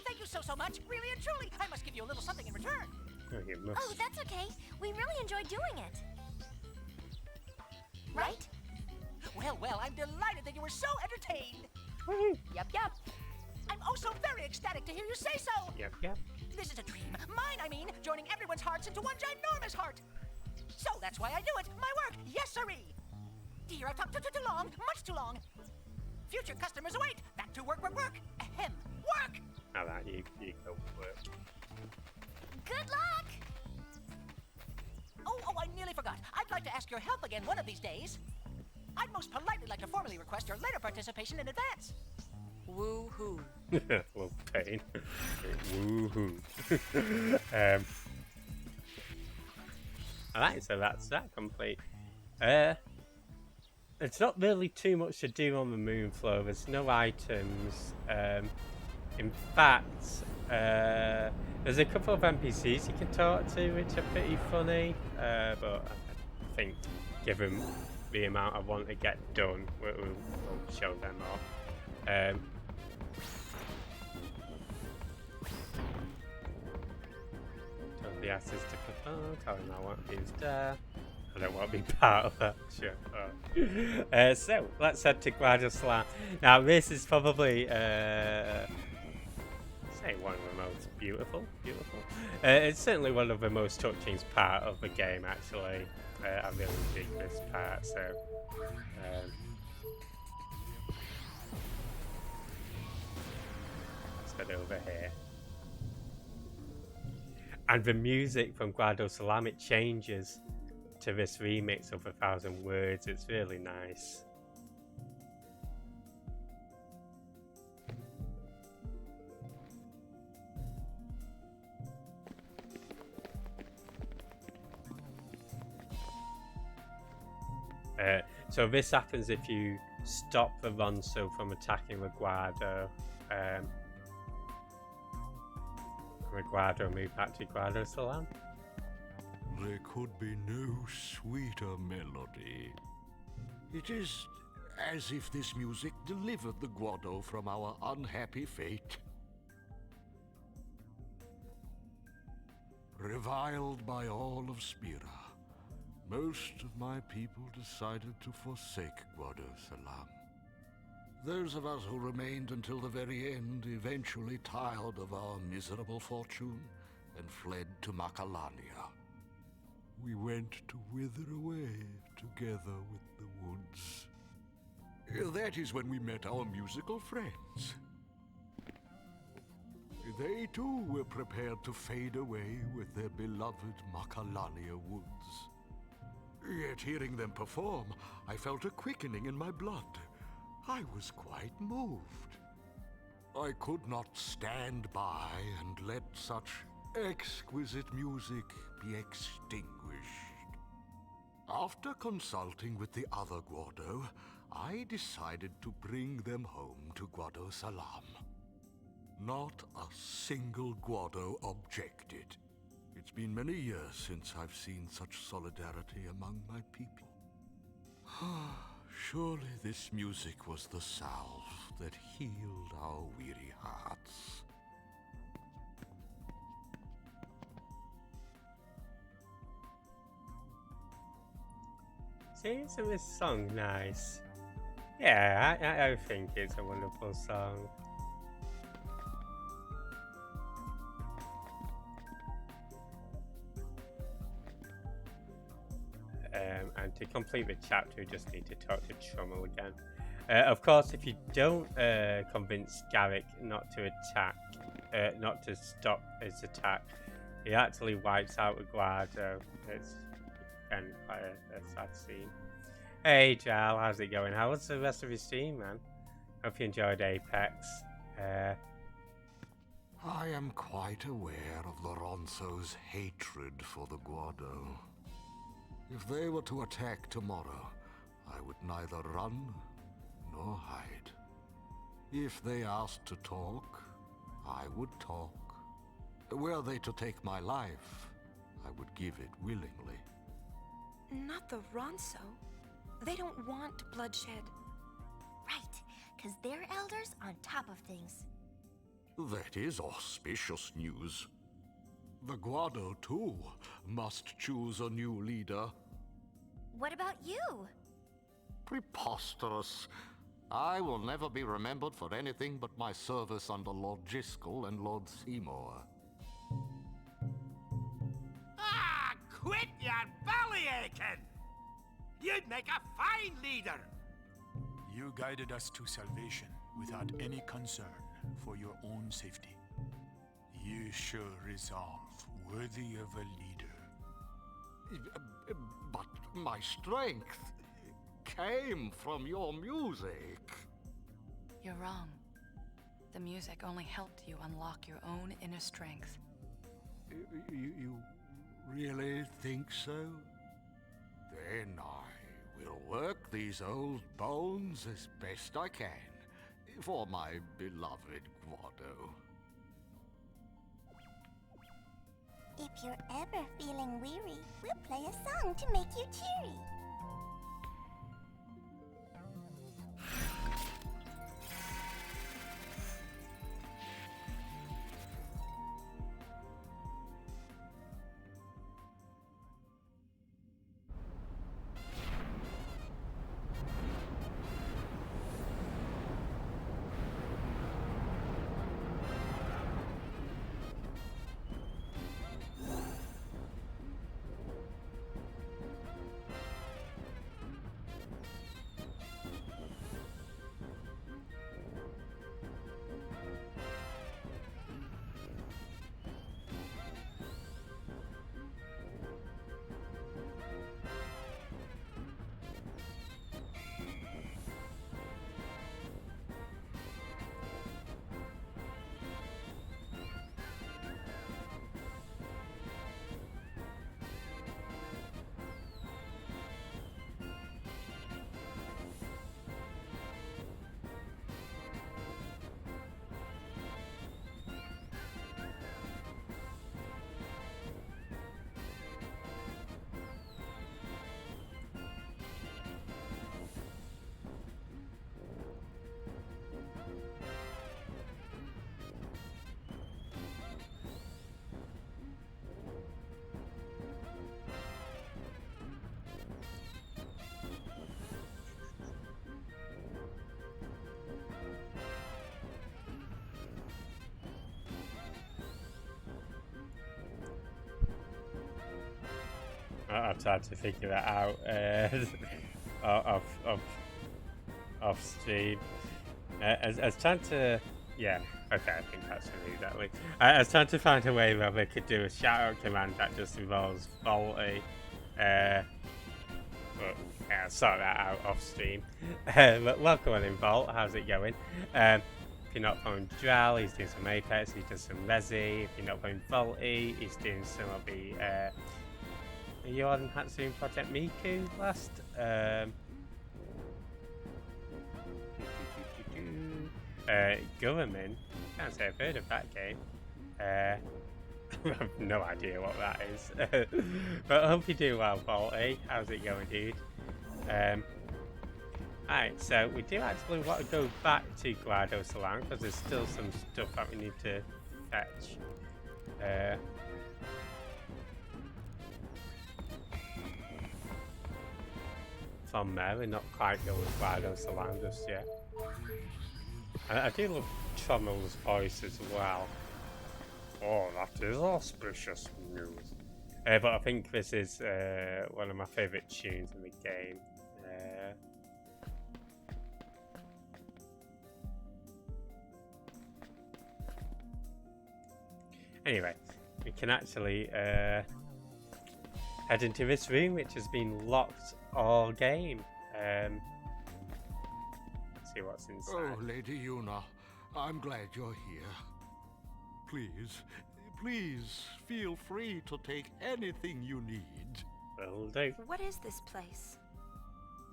Thank you so much. Really and truly. I must give you a little something in return. Oh, you must. Oh, that's okay. We really enjoyed doing it. Right? Well, I'm delighted that you were so entertained. Yup. I'm also very ecstatic to hear you say so. Yep. This is a dream. Mine, I mean, joining everyone's hearts into one ginormous heart. So that's why I do it. My work. Yes, sirree. Dear, I've talked too long. Much too long. Future customers await. Back to work. Ahem. Work! Alright, you go work. Good luck! Oh, I nearly forgot. I'd like to ask your help again one of these days. I'd most politely like to formally request your later participation in advance. Woo-hoo. Well, pain. Woohoo. Alright, so that's that complete. It's not really too much to do on the moon flow. There's no items. In fact, there's a couple of NPCs you can talk to, which are pretty funny. But I think, given the amount I want to get done, we'll show them off. Told the asses to perform, tell him I won't use there. I don't want to be part of that. Sure. So let's head to Guardo Salam. Now this is probably say one of the most beautiful. It's certainly one of the most touching part of the game. Actually, I really dig this part. So. Let's head over here. And the music from Guardo Salam, it changes to this remix of 1,000 Words. It's really nice. So this happens if you stop the Ronso from attacking the Guardo. Guardo move back to Guardo Salam. There could be no sweeter melody. It is as if this music delivered the Guardo from our unhappy fate. Reviled by all of Spira, most of my people decided to forsake Guardo Salam. Those of us who remained until the very end eventually tired of our miserable fortune and fled to Macalania. We went to wither away together with the woods. That is when we met our musical friends. They too were prepared to fade away with their beloved Macalania woods. Yet hearing them perform, I felt a quickening in my blood. I was quite moved. I could not stand by and let such exquisite music be extinguished. After consulting with the other Guardo, I decided to bring them home to Guardo Salam. Not a single Guardo objected. It's been many years since I've seen such solidarity among my people. Surely this music was the salve that healed our weary hearts. See, isn't this song nice? Yeah, I think it's a wonderful song. And to complete the chapter, we just need to talk to Trummel again. Of course, if you don't convince Garrick not to attack, not to stop his attack, he actually wipes out the Guardo. It's again quite a sad scene. Hey, Jal, how's it going? How was the rest of his team, man? Hope you enjoyed Apex. I am quite aware of the Ronso's hatred for the Guardo. If they were to attack tomorrow, I would neither run nor hide. If they asked to talk, I would talk. Were they to take my life, I would give it willingly. Not the Ronso. They don't want bloodshed. Right, because they're elders on top of things. That is auspicious news. The Guardo, too, must choose a new leader. What about you? Preposterous. I will never be remembered for anything but my service under Lord Jiskel and Lord Seymour. Ah, quit your bellyaching! You'd make a fine leader! You guided us to salvation without any concern for your own safety. You show resolve worthy of a leader. But my strength came from your music. You're wrong. The music only helped you unlock your own inner strength. You really think so? Then I will work these old bones as best I can for my beloved Guardo. If you're ever feeling weary, we'll play a song to make you cheery. I've tried to figure that out off stream. I was trying to, yeah, okay, I think that's for me that way. I was trying to find a way where we could do a shout out command that just involves Volty. But yeah, I'll sort that out off stream. But welcome on in, Volt. How's it going? If you're not playing Dral, he's doing some Apex, he's doing some Resi. If you're not playing Volty, he's doing some of the are you on Hatsune Project Miku last? Government. Can't say I've heard of that game. I have no idea what that is. But I hope you do well, Volty. How's it going, dude? Alright, so we do actually want to go back to Guado Salam because there's still some stuff that we need to fetch. From there, we're not quite going with Guado Salam just yet. And I do love Trommel's voice as well. Oh, that is auspicious news. But I think this is one of my favourite tunes in the game. Anyway, we can actually head into this room, which has been locked all game. See what's inside. Oh, Lady Yuna, I'm glad you're here. Please, feel free to take anything you need. Will do. What is this place?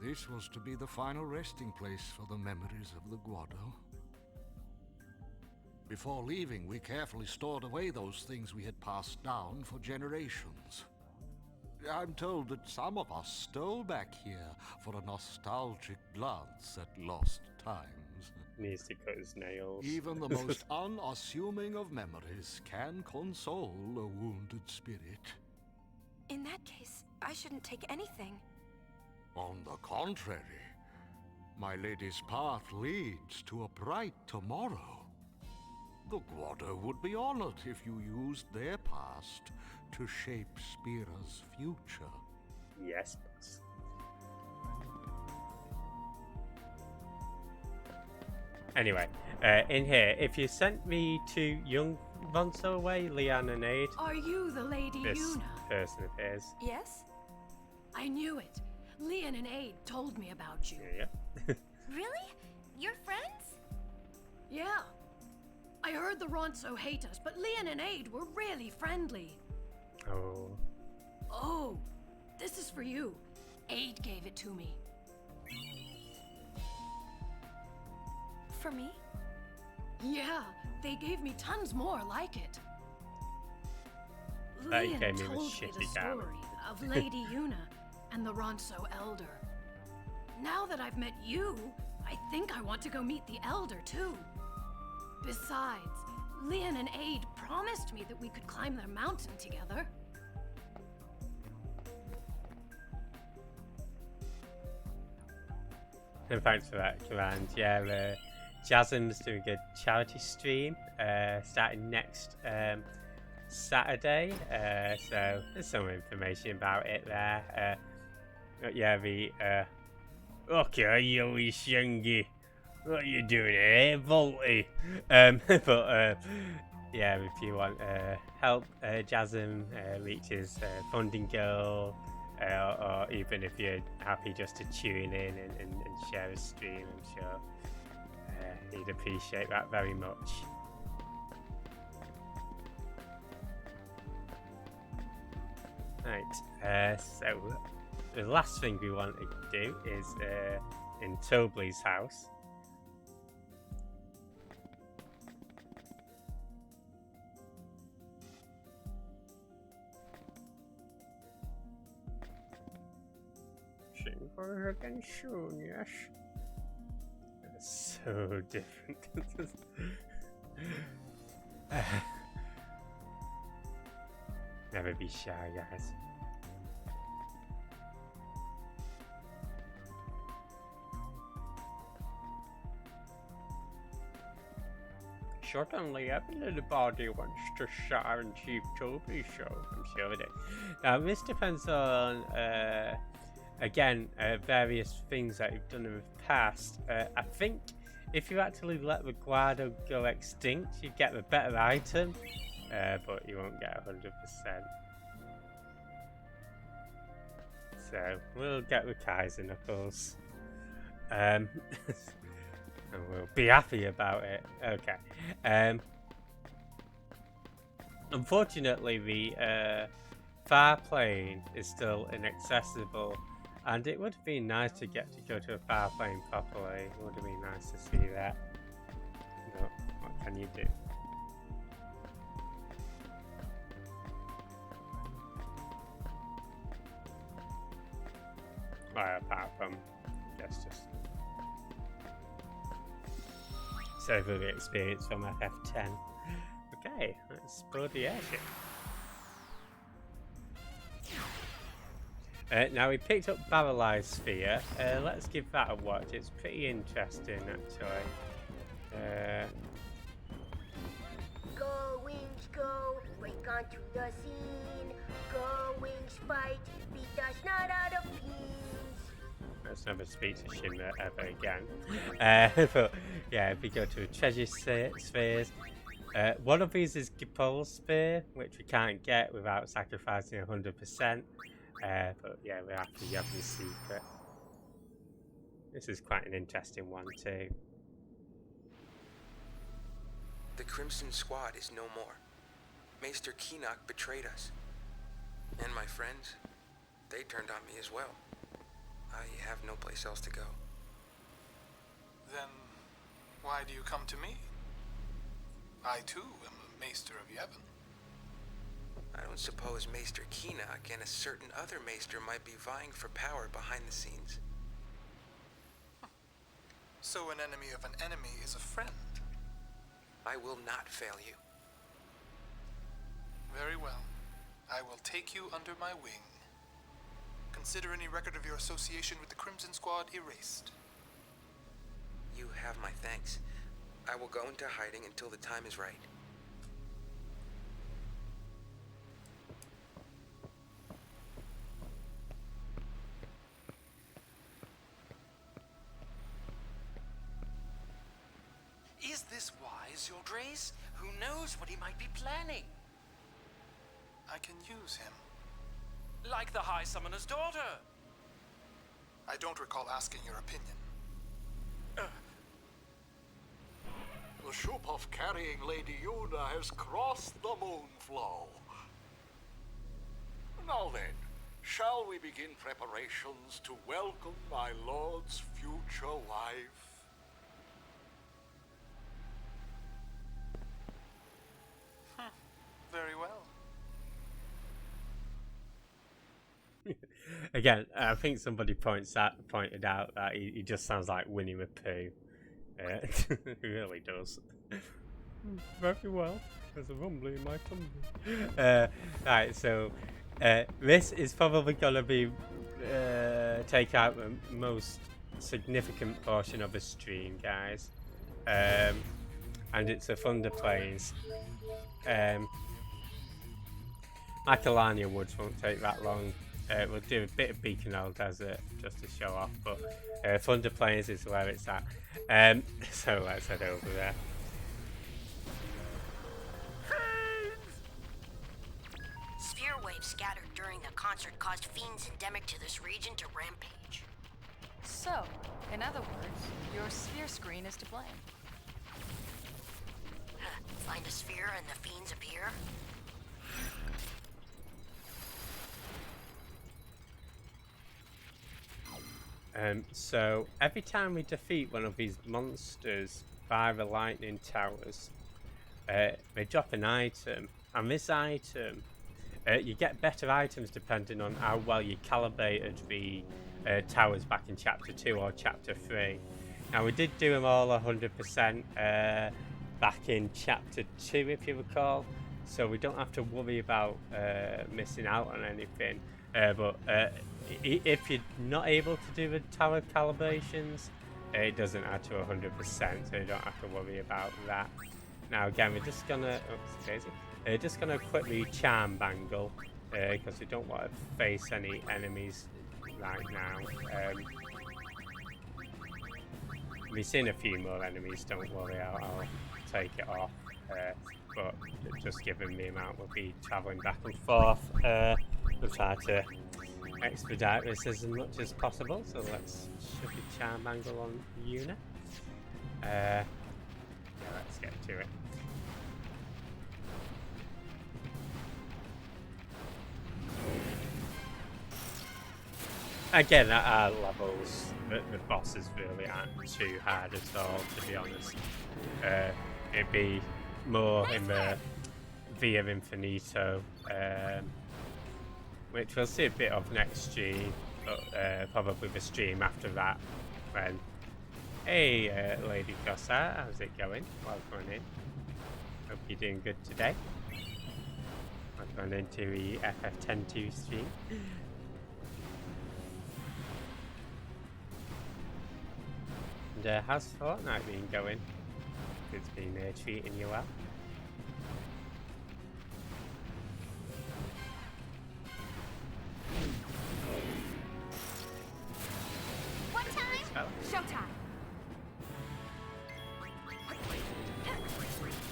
This was to be the final resting place for the memories of the Guado. Before leaving, we carefully stored away those things we had passed down for generations. I'm told that some of us stole back here for a nostalgic glance at lost times. Needs to cut his nails. Even the most unassuming of memories can console a wounded spirit. In that case, I shouldn't take anything. On the contrary, my lady's path leads to a bright tomorrow. The Guado would be honored if you used their past to shape Spira's future. Yes, boss. Anyway, in here, if you sent me to young Vonso away, Leanne and Aid. Are you the Lady this Yuna? Person appears. Yes? I knew it. Leon and Aid told me about you. Yeah. Really? You're friends? Yeah. I heard the Ronso hate us, but Leon and Aid were really friendly. Oh. Oh, this is for you. Aid gave it to me. For me? Yeah, they gave me tons more like it. That Leon gave me the told me shitty the galley. story of Lady Yuna and the Ronso Elder. Now that I've met you, I think I want to go meet the Elder too. Besides, Leon and Aid promised me that we could climb their mountain together. And thanks for that command. Yeah, Jasm's doing a charity stream starting next Saturday. So there's some information about it there. Yeah, the okay, you Shingi. What are you doing here, Volty? But yeah, if you want help Jasm reach his funding goal, or even if you're happy just to tune in and share a stream, I'm sure he'd appreciate that very much. Right, so the last thing we want to do is in Tobley's house. Again soon, yes. It's so different. Never be shy, guys. suddenly everybody wants to star in Chief Toby's show. I'm sure it is. Now, this depends on, again, various things that you've done in the past. I think if you actually let the Guardo go extinct, you get the better item, but you won't get 100%. So, we'll get the Kaiser Knuckles. And we'll be happy about it. Okay. Unfortunately, the far plane is still inaccessible, and it would have been nice to get to go to a far plane properly. It would have been nice to see that. But what can you do? Well, apart from just savor the experience from FF10. Okay, let's board the airship. Now we picked up Barrelized Sphere. Let's give that a watch. It's pretty interesting, actually. Go wings, go, break onto the scene. Go wings, fight, beat us not out of peace. Let's never speak to Shimmer ever again. But yeah, if we go to treasure spheres, one of these is Gipol's Spear, which we can't get without sacrificing 100%. But yeah, we have to have the secret. This is quite an interesting one too. The Crimson Squad is no more. Maester Keenock betrayed us. And my friends, they turned on me as well. I have no place else to go. Then, why do you come to me? I too am a Maester of Yevon. I don't suppose Maester Keenock and a certain other Maester might be vying for power behind the scenes. So an enemy of an enemy is a friend. I will not fail you. Very well. I will take you under my wing. Consider any record of your association with the Crimson Squad erased. You have my thanks. I will go into hiding until the time is right. Is this wise, Your Grace? Who knows what he might be planning? I can use him. Like the High Summoner's daughter. I don't recall asking your opinion. The ship of carrying Lady Yuna has crossed the moonflow. Now then, shall we begin preparations to welcome my lord's future wife? Very well. Again, I think somebody pointed out that he just sounds like Winnie the Pooh. He really does. Very well. There's a rumbling in my tummy. Right, so this is probably going to be take out the most significant portion of the stream, guys. And it's a Thunder Plains. Macalania Woods won't take that long. We'll do a bit of Beacon Hill Desert just to show off, but Thunder Plains is where it's at. So let's head over there. Sphere waves scattered during the concert caused fiends endemic to this region to rampage. So, in other words, your sphere screen is to blame. Find a sphere and the fiends appear? So every time we defeat one of these monsters by the lightning towers, they drop an item, and this item, you get better items depending on how well you calibrated the towers back in Chapter 2 or Chapter 3. Now we did do them all 100% back in Chapter 2, if you recall, so we don't have to worry about missing out on anything. But if you're not able to do the tower calibrations, it doesn't add to 100%, so you don't have to worry about that. Now again, we're just gonna, oops, daisy. Just gonna quickly charm bangle because we don't want to face any enemies right now. We've seen a few more enemies, don't worry, I'll take it off. But just given the amount we'll be travelling back and forth, we'll try to expedite this as much as possible. So let's shove the charm angle on Yuna. Yeah, let's get to it. Again, at our levels, the bosses really aren't too hard at all, to be honest. It'd be more in the Via Infinito, which we'll see a bit of next stream, but probably the stream after that, when... Hey, Lady Gossa, how's it going? Welcome in. Hope you're doing good today. Welcome into the FF102 stream. And how's Fortnite been going? It's been treating you well. What time? Showtime.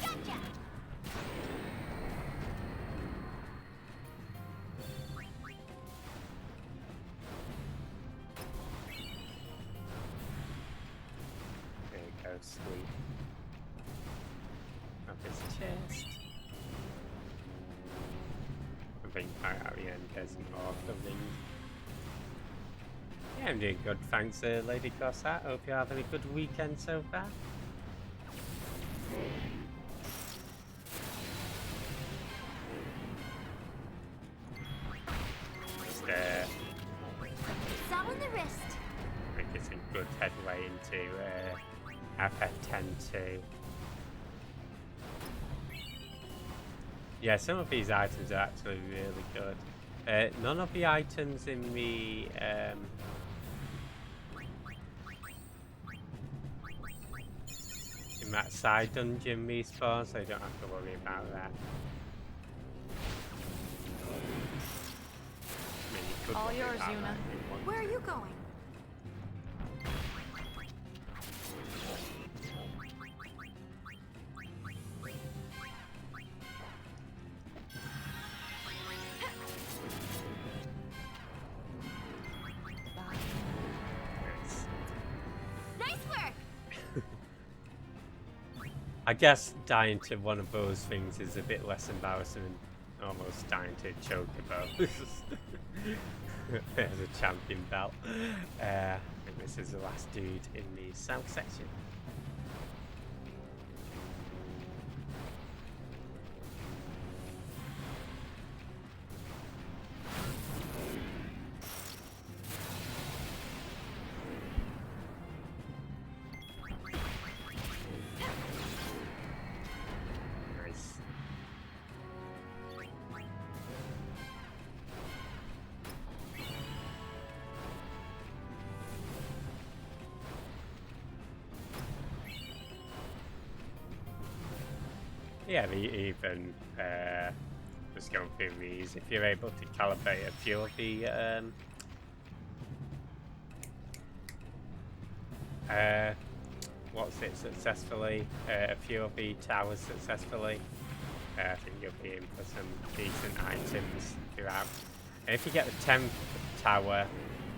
Gotcha. There you go, sweet. Of his chest. I think right at the end there's an orc ring. Yeah, I'm doing good, thanks, Lady Gossa. Hope you're having a good weekend so far. Just, Sell in the wrist. I think it's in good headway into FF102. Yeah, some of these items are actually really good. None of the items in the in that side dungeon respawn, so you don't have to worry about that. I mean, you could All worry yours, about Yuna. that if you want Where are to. you going? Nice work. I guess dying to one of those things is a bit less embarrassing than almost dying to Chocobo. There's a champion belt. I think this is the last dude in the south section. Nice. Yeah, even just going through these, if you're able to calibrate a few of the what's it successfully, a few of the towers successfully, I think you'll be in for some decent items throughout. And if you get the 10th tower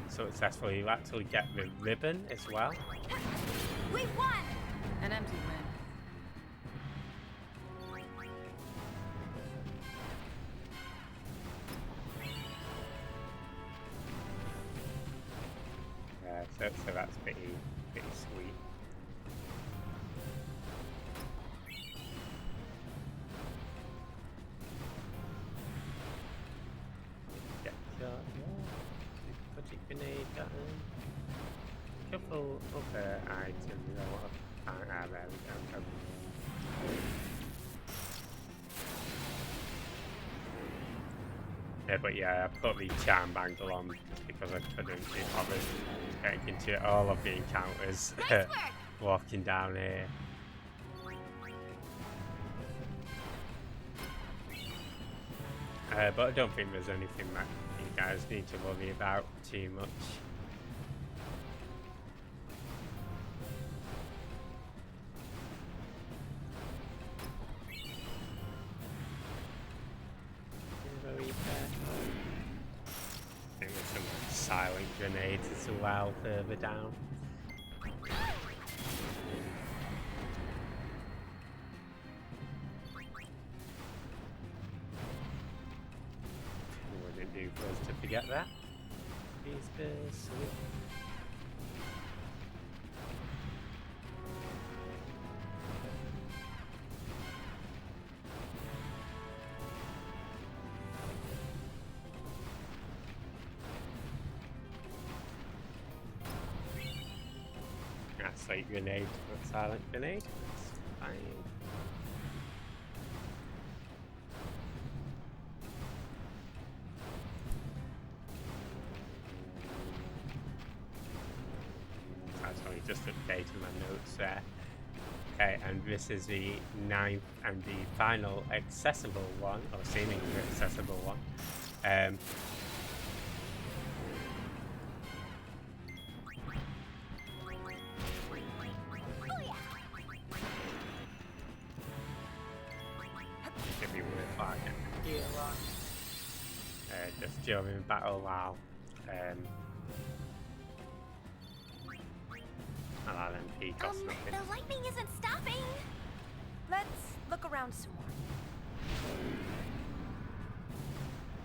successfully, you actually get the ribbon as well. We won. An empty win. So that's pretty sweet. Get shot, yeah. Put a grenade gun. Couple other items I want to find out there. We go. Yeah, but yeah, I put the charm bangle on just because I couldn't be bothered getting into all of the encounters walking down here. But I don't think there's anything that you guys need to worry about too much. Very careful. I think there's some silent grenades as well further down. Wouldn't do for us to forget that. These birds. That's like grenade, but silent grenade. That's fine. Actually, just updating my notes there. Okay, and this is the 9th and the final accessible one, or seemingly accessible one. Give me one fire. Just during battle while allow them peek or something. The lightning isn't stopping. Let's look around some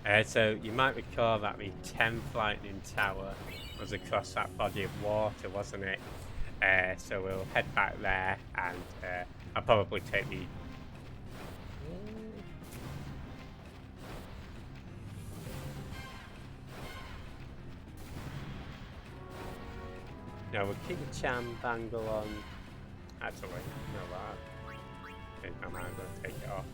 more. So you might recall that the 10th lightning tower was across that body of water, wasn't it? So we'll head back there, and I'll probably take the... No, we'll keep the charm bangle on. Actually, no, I think I'm going to take it off.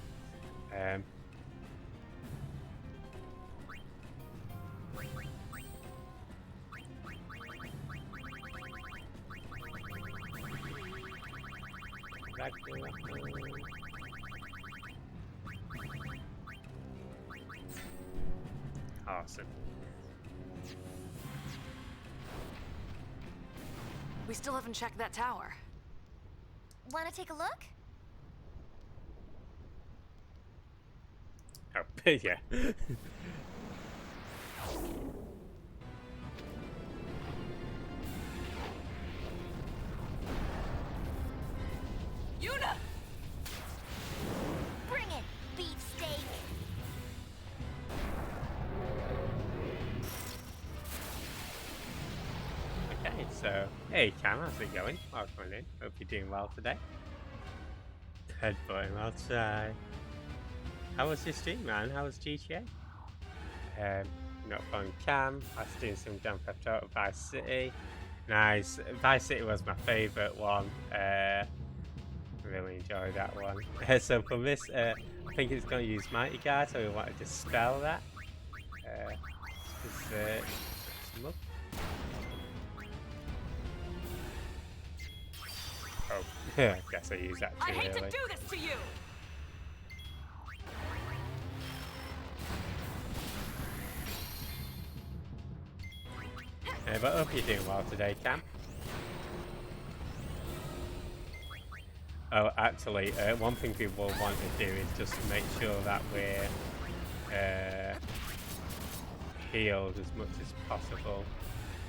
Awesome. We still haven't checked that tower. Want to take a look? Oh, yeah. Yuna! Bring it, beefsteak! Okay, so, hey Cam, how's it going? Welcome in. Hope you're doing well today. Headbutting, I'll try. How was your stream, man? How was GTA? Not fun Cam. I was doing some Grand Theft Auto Vice City. Nice. Vice City was my favourite one. Really enjoyed that one. So for this, I think it's going to use Mighty Guard, so we want to dispel that. Smoke. Oh, I guess I used that too early. I hate to do this to you! But I hope you're doing well today, Cam. Oh, actually, one thing we will want to do is just to make sure that we're healed as much as possible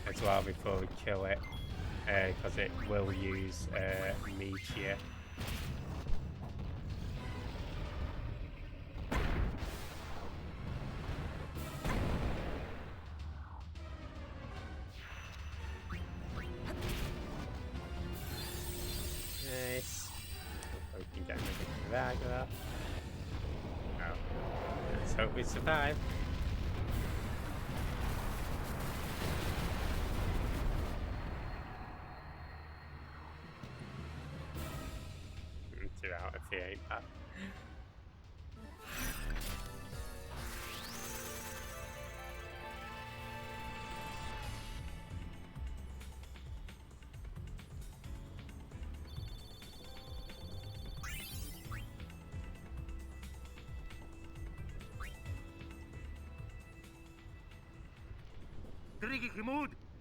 as well before we kill it, because it will use Meteor. Nice. Hopefully we can get another Viagra. Oh. Let's hope we survive. Two out if he ain't bad.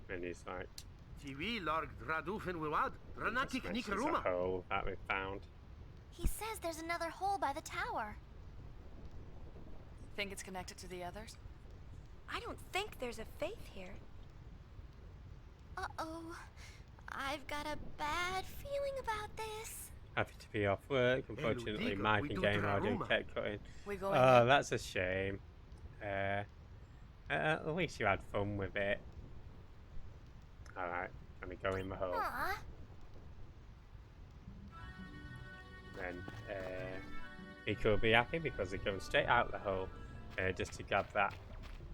And he's like, Ranaki just mentions a hole that we found. He says there's another hole by the tower. Think it's connected to the others? I don't think there's a faith here. Uh-oh. I've got a bad feeling about this. Happy to be off work. Unfortunately, Mike and game audio kept cutting. We going Oh, in? that's a shame. At least you had fun with it. Alright, let me go in the hole. Aw. Then he could be happy because they're going straight out the hole just to grab that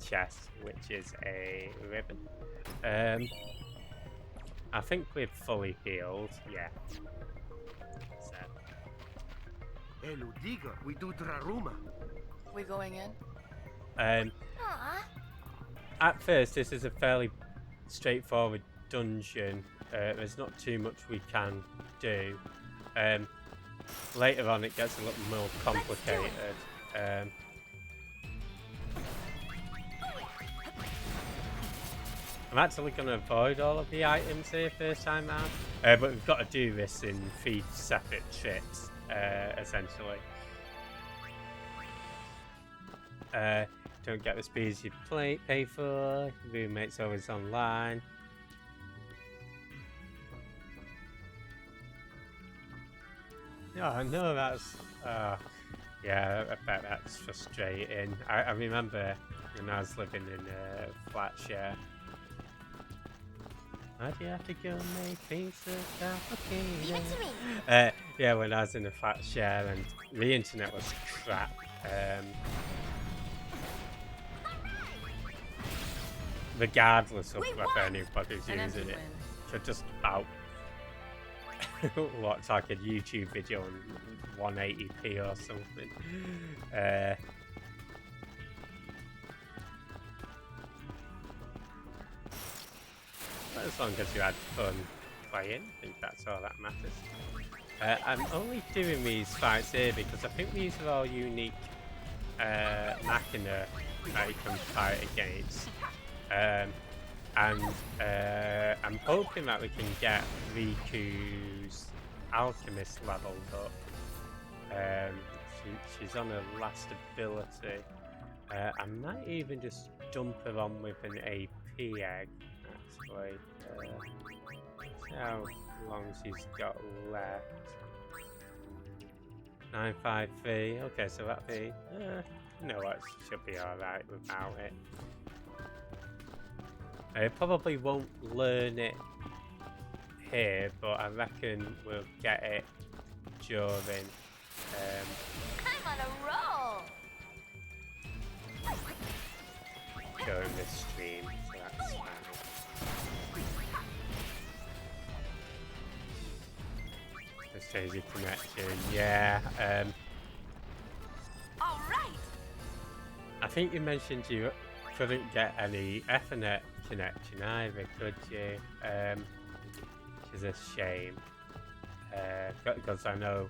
chest, which is a ribbon. I think we're fully healed, yeah. So. We going in? At first, this is a fairly straightforward dungeon. There's not too much we can do. Later on, it gets a little more complicated. I'm actually going to avoid all of the items here first time out, but we've got to do this in 3 separate trips, essentially. Don't get the speeds you pay for. Roommate's always online. Oh no, that's yeah, I bet that's frustrating. I remember when I was living in a flat share. Why do you have to go make things so complicated? Leave it to me. Yeah, when I was in a flat share and the internet was crap. Regardless of whether anybody's using it, for just about what's like a YouTube video on 180p or something. But as long as you had fun playing, I think that's all that matters. I'm only doing these fights here because I think these are all unique machina that you can fight against. And I'm hoping that we can get Riku's alchemist leveled up. She's on her last ability. I might even just dump her on with an AP egg, actually. See how long she's got left. 953. Okay, so that'll be. You know what? She'll be alright without it. I probably won't learn it here, but I reckon we'll get it during. I'm on a roll. During this stream, so that's fine. The crazy connection, yeah. All right. I think you mentioned you couldn't get any Ethernet connection either, could you? Which is a shame. Because I know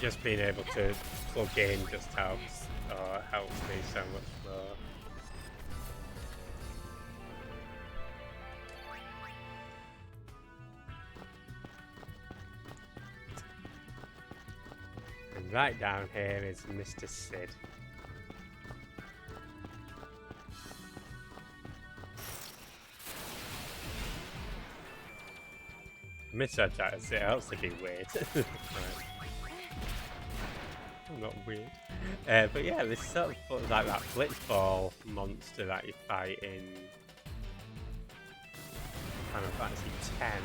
just being able to plug in just helps me so much more. And right down here is Mr. Sid. Misjudge that as it helps to be weird. Right. I'm not weird. But yeah, this sort of like that blitzball monster that you fight in Final Fantasy X.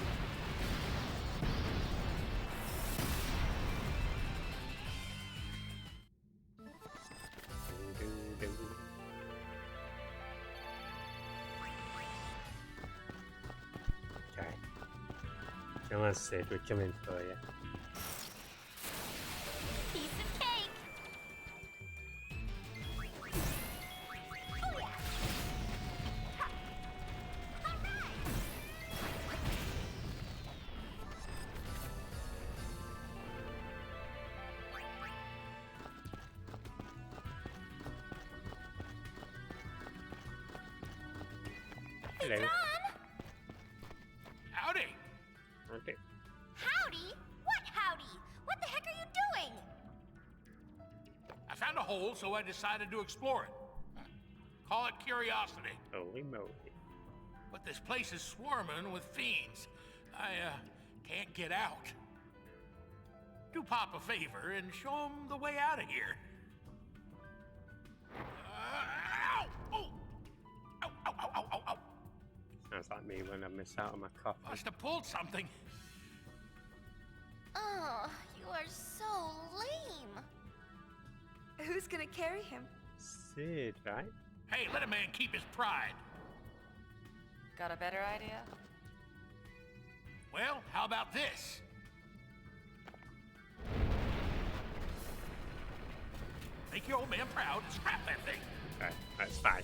Okay. Come on, Sid, we're coming for you. Piece of cake. Hello. Howdy. Okay. Howdy? What howdy? What the heck are you doing? I found a hole, so I decided to explore it. Call it curiosity. Holy moly. But this place is swarming with fiends. I can't get out. Do Pop a favor and show him the way out of here. Ow! Oh! Ow, ow, ow, ow, ow, ow. Sounds like me when I miss out on my coffee. Must have pulled something. Oh, you are so lame. Who's gonna carry him? Sid, right? Hey, let a man keep his pride. Got a better idea? Well, how about this? Make your old man proud and scrap that thing. Okay, that's fine.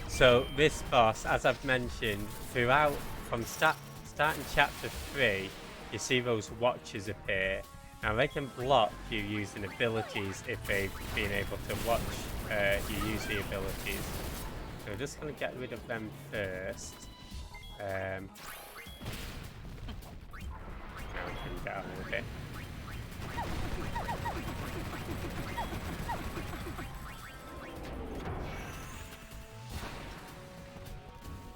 So this boss, as I've mentioned, throughout from starting chapter 3, you see those watchers appear. Now they can block you using abilities if they've been able to watch you use the abilities. So we're just going to get rid of them first. Now we can get on with it.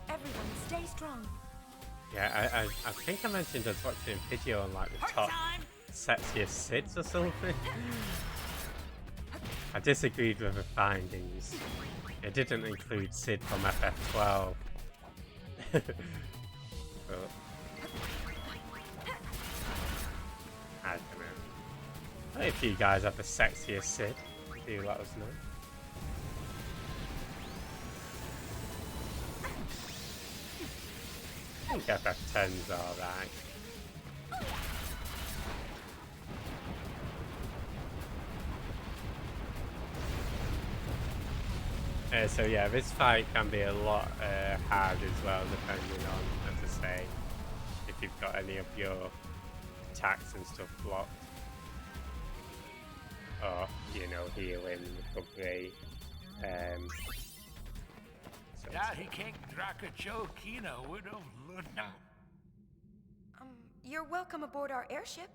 Everyone, stay strong. Yeah, I think I mentioned I was watching a video on like the top sexiest Sids or something. I disagreed with the findings. It didn't include Sid from FF12. But I don't know. If you guys have the sexiest Sid, do let us know. I think FF10's alright. So yeah, this fight can be a lot hard as well, depending on, as I say, if you've got any of your attacks and stuff blocked. Or, you know, healing, recovery. So Yeah, he can't draka cho kino would have You're welcome aboard our airship.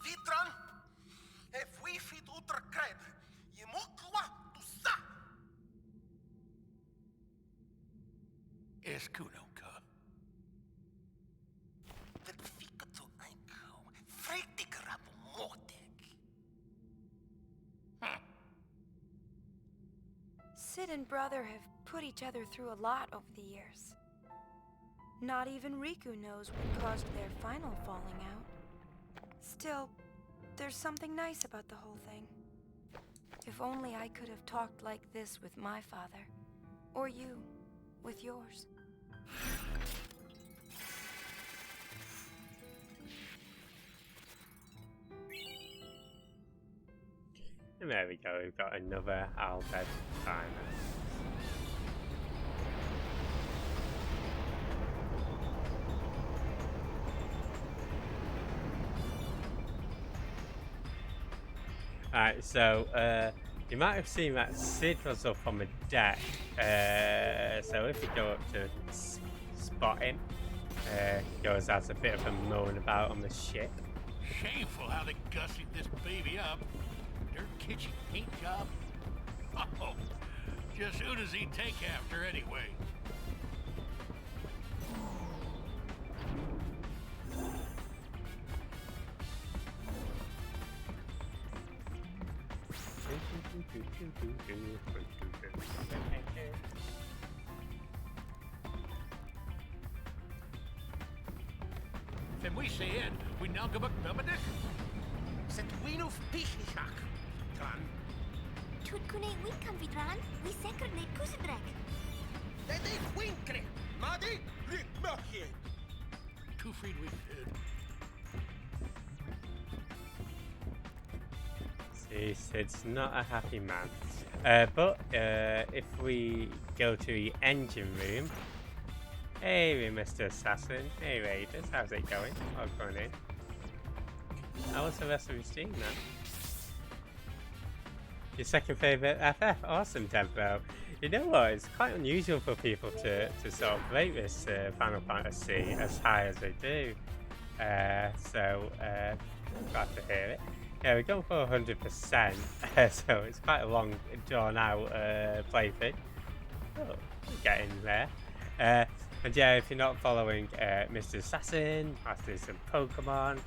Vitran, if we fit utra kreb, yimukwa tusa. Es kunoka. That fika to aiko, freaktig rapu motek. Sid and brother have put each other through a lot over the years. Not even Riku knows what caused their final falling out. Still, there's something nice about the whole thing. If only I could have talked like this with my father. Or you, with yours. And there we go, we've got another Albed timer. Alright, so you might have seen that Sid was up on the deck. So if you go up to spot him, he goes has a bit of a moan about on the ship. Shameful how they gussied this baby up. Dirt kitchen paint job. Oh, just who does he take after anyway? Then we say it, we now go back Belmedic? Set winu pichnichak. Tran. Tutkune winkam Vitran, we sekerne kusidrek. Dede winkre. Madi lik machie. Too freed we did. See, Sid's not a happy man. But if we go to the engine room. Hey, Mr. Assassin. Hey, Raiders. How's it going? What's going in? How was the rest of your team, then? Your second favourite FF? Awesome, Tempo. You know what? It's quite unusual for people to sort of rate this Final Fantasy as high as they do. So I'm glad to hear it. Yeah, we're going for 100%, so it's quite a long, drawn-out playthrough. Oh, we're getting there. And yeah, if you're not following Mr. Assassin, Masters some Pokemon,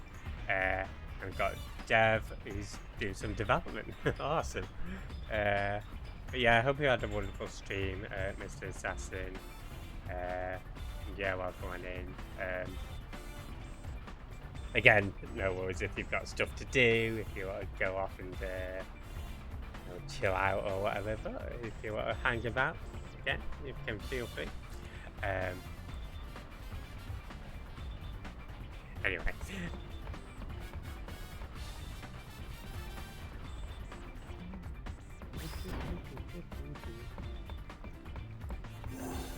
and we've got Dev, who's doing some development. Awesome. But yeah, I hope you had a wonderful stream, Mr. Assassin. Yeah, welcome on in. Again, no worries if you've got stuff to do, if you want to go off and chill out or whatever, but if you want to hang about, again, you can feel free. Anyway.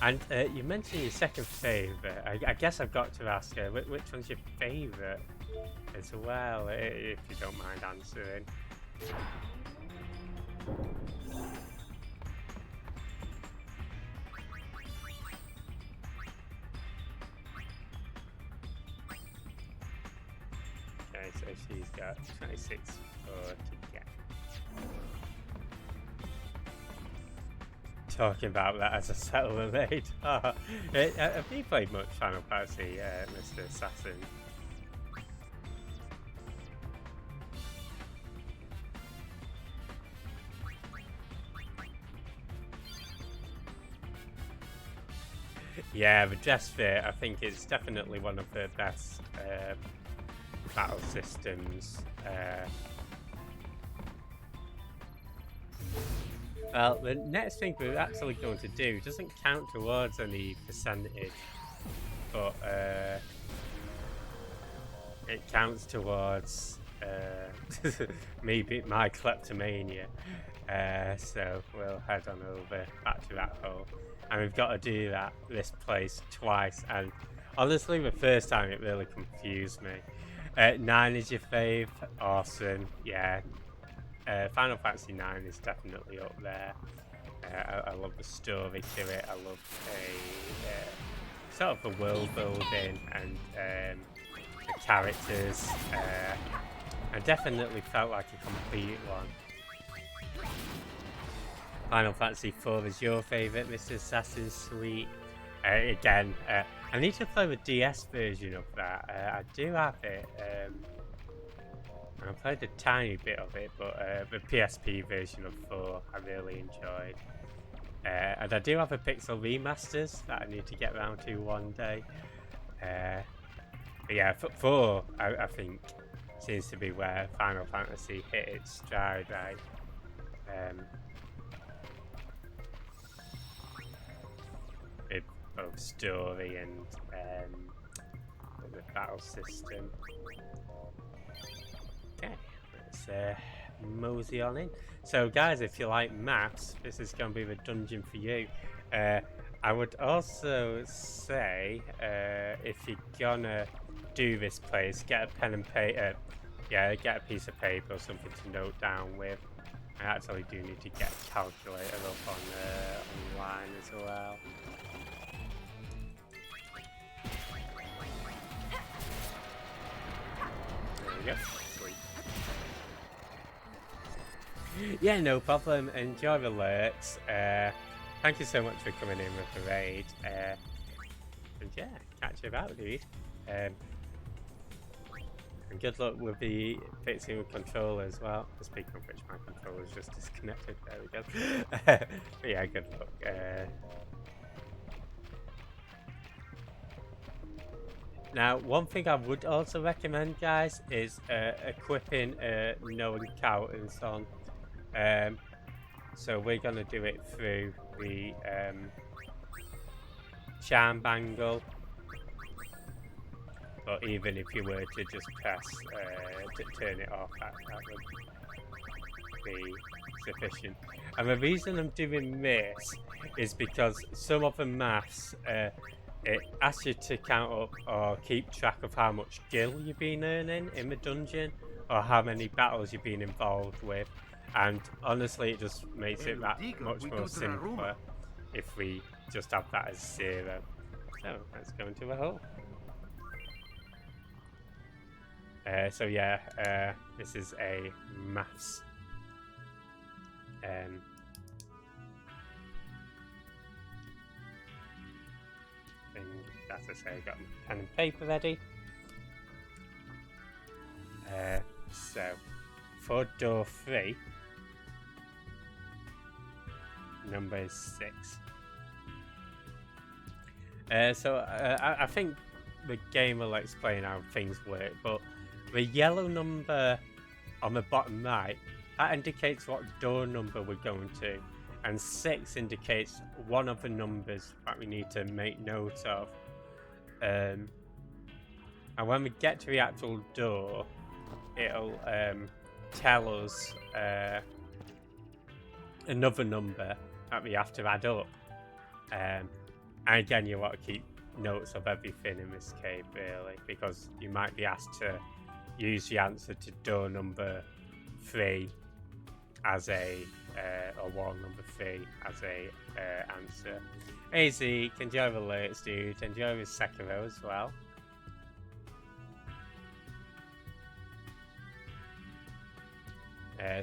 And you mentioned your second favourite. I guess I've got to ask which one's your favourite as well, if you don't mind answering. Okay, so she's got 26 for to get. Talking about that as a settler maid. Oh, have you played much Final Fantasy, Mr. Assassin? Yeah, the dress fit, I think it's definitely one of the best battle systems. Well, the next thing we're actually going to do doesn't count towards any percentage, but it counts towards maybe my kleptomania. So we'll head on over back to that hole, and we've got to do this place twice. And honestly, the first time it really confused me. 9 is your fave, awesome, yeah. Final Fantasy 9 is definitely up there. I love the story to it. I love the sort of the world building and the characters. I definitely felt like a complete one. Final Fantasy 4 is your favourite, Mr. Assassin, sweet. Again, I need to play the DS version of that. I do have it. I played a tiny bit of it, but the PSP version of 4 I really enjoyed. And I do have a Pixel remasters that I need to get around to one day. But yeah, 4 I think seems to be where Final Fantasy hit its stride, right? With both story and the battle system. Okay, let's mosey on in. So guys, if you like maps, this is going to be the dungeon for you. I would also say, if you're gonna do this place, get a pen and paper. Yeah, get a piece of paper or something to note down with. I actually do need to get a calculator up on online as well. There we go. Yeah, no problem. Enjoy the alerts. Thank you so much for coming in with the raid. And yeah, catch you about, dude. And good luck with the fixing the controller as well. Speaking of which, my controller is just disconnected. There we go. But yeah, good luck. Now, one thing I would also recommend, guys, is equipping no encounters on. So we're going to do it through the charm bangle. But even if you were to just press to turn it off, that would be sufficient. And the reason I'm doing this is because some of the maths, it asks you to count up or keep track of how much gil you've been earning in the dungeon, or how many battles you've been involved with. And honestly, it just makes it that much more simpler. if we just have that as 0. So let's go into a hole. So yeah, this is a maths thing. As I say, I've got my pen and paper ready. So for door 3, number is 6. I think the game will explain how things work, but the yellow number on the bottom right, that indicates what door number we're going to, and 6 indicates one of the numbers that we need to make note of. And when we get to the actual door, it'll tell us another number that we have to add up. And again, you want to keep notes of everything in this cave, really, because you might be asked to use the answer to door number 3 as a or wall number 3 as a answer. Hey Z, can you have alerts, dude? And do you have a Sekiro as well?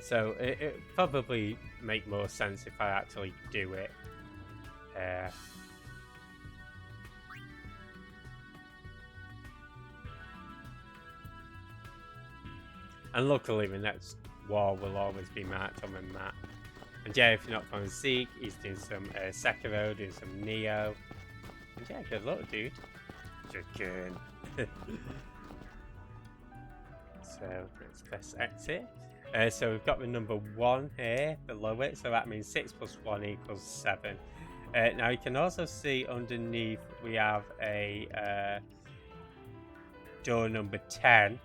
So it probably make more sense if I actually do it. And luckily the next wall will always be marked on the map. And yeah, if you're not from Zeke, he's doing some Sekiro, doing some Neo. And yeah, good luck, dude. Chicken. So let's press exit. So we've got the number 1 here below it, so that means 6 plus 1 equals 7. Now you can also see underneath we have a door number 10,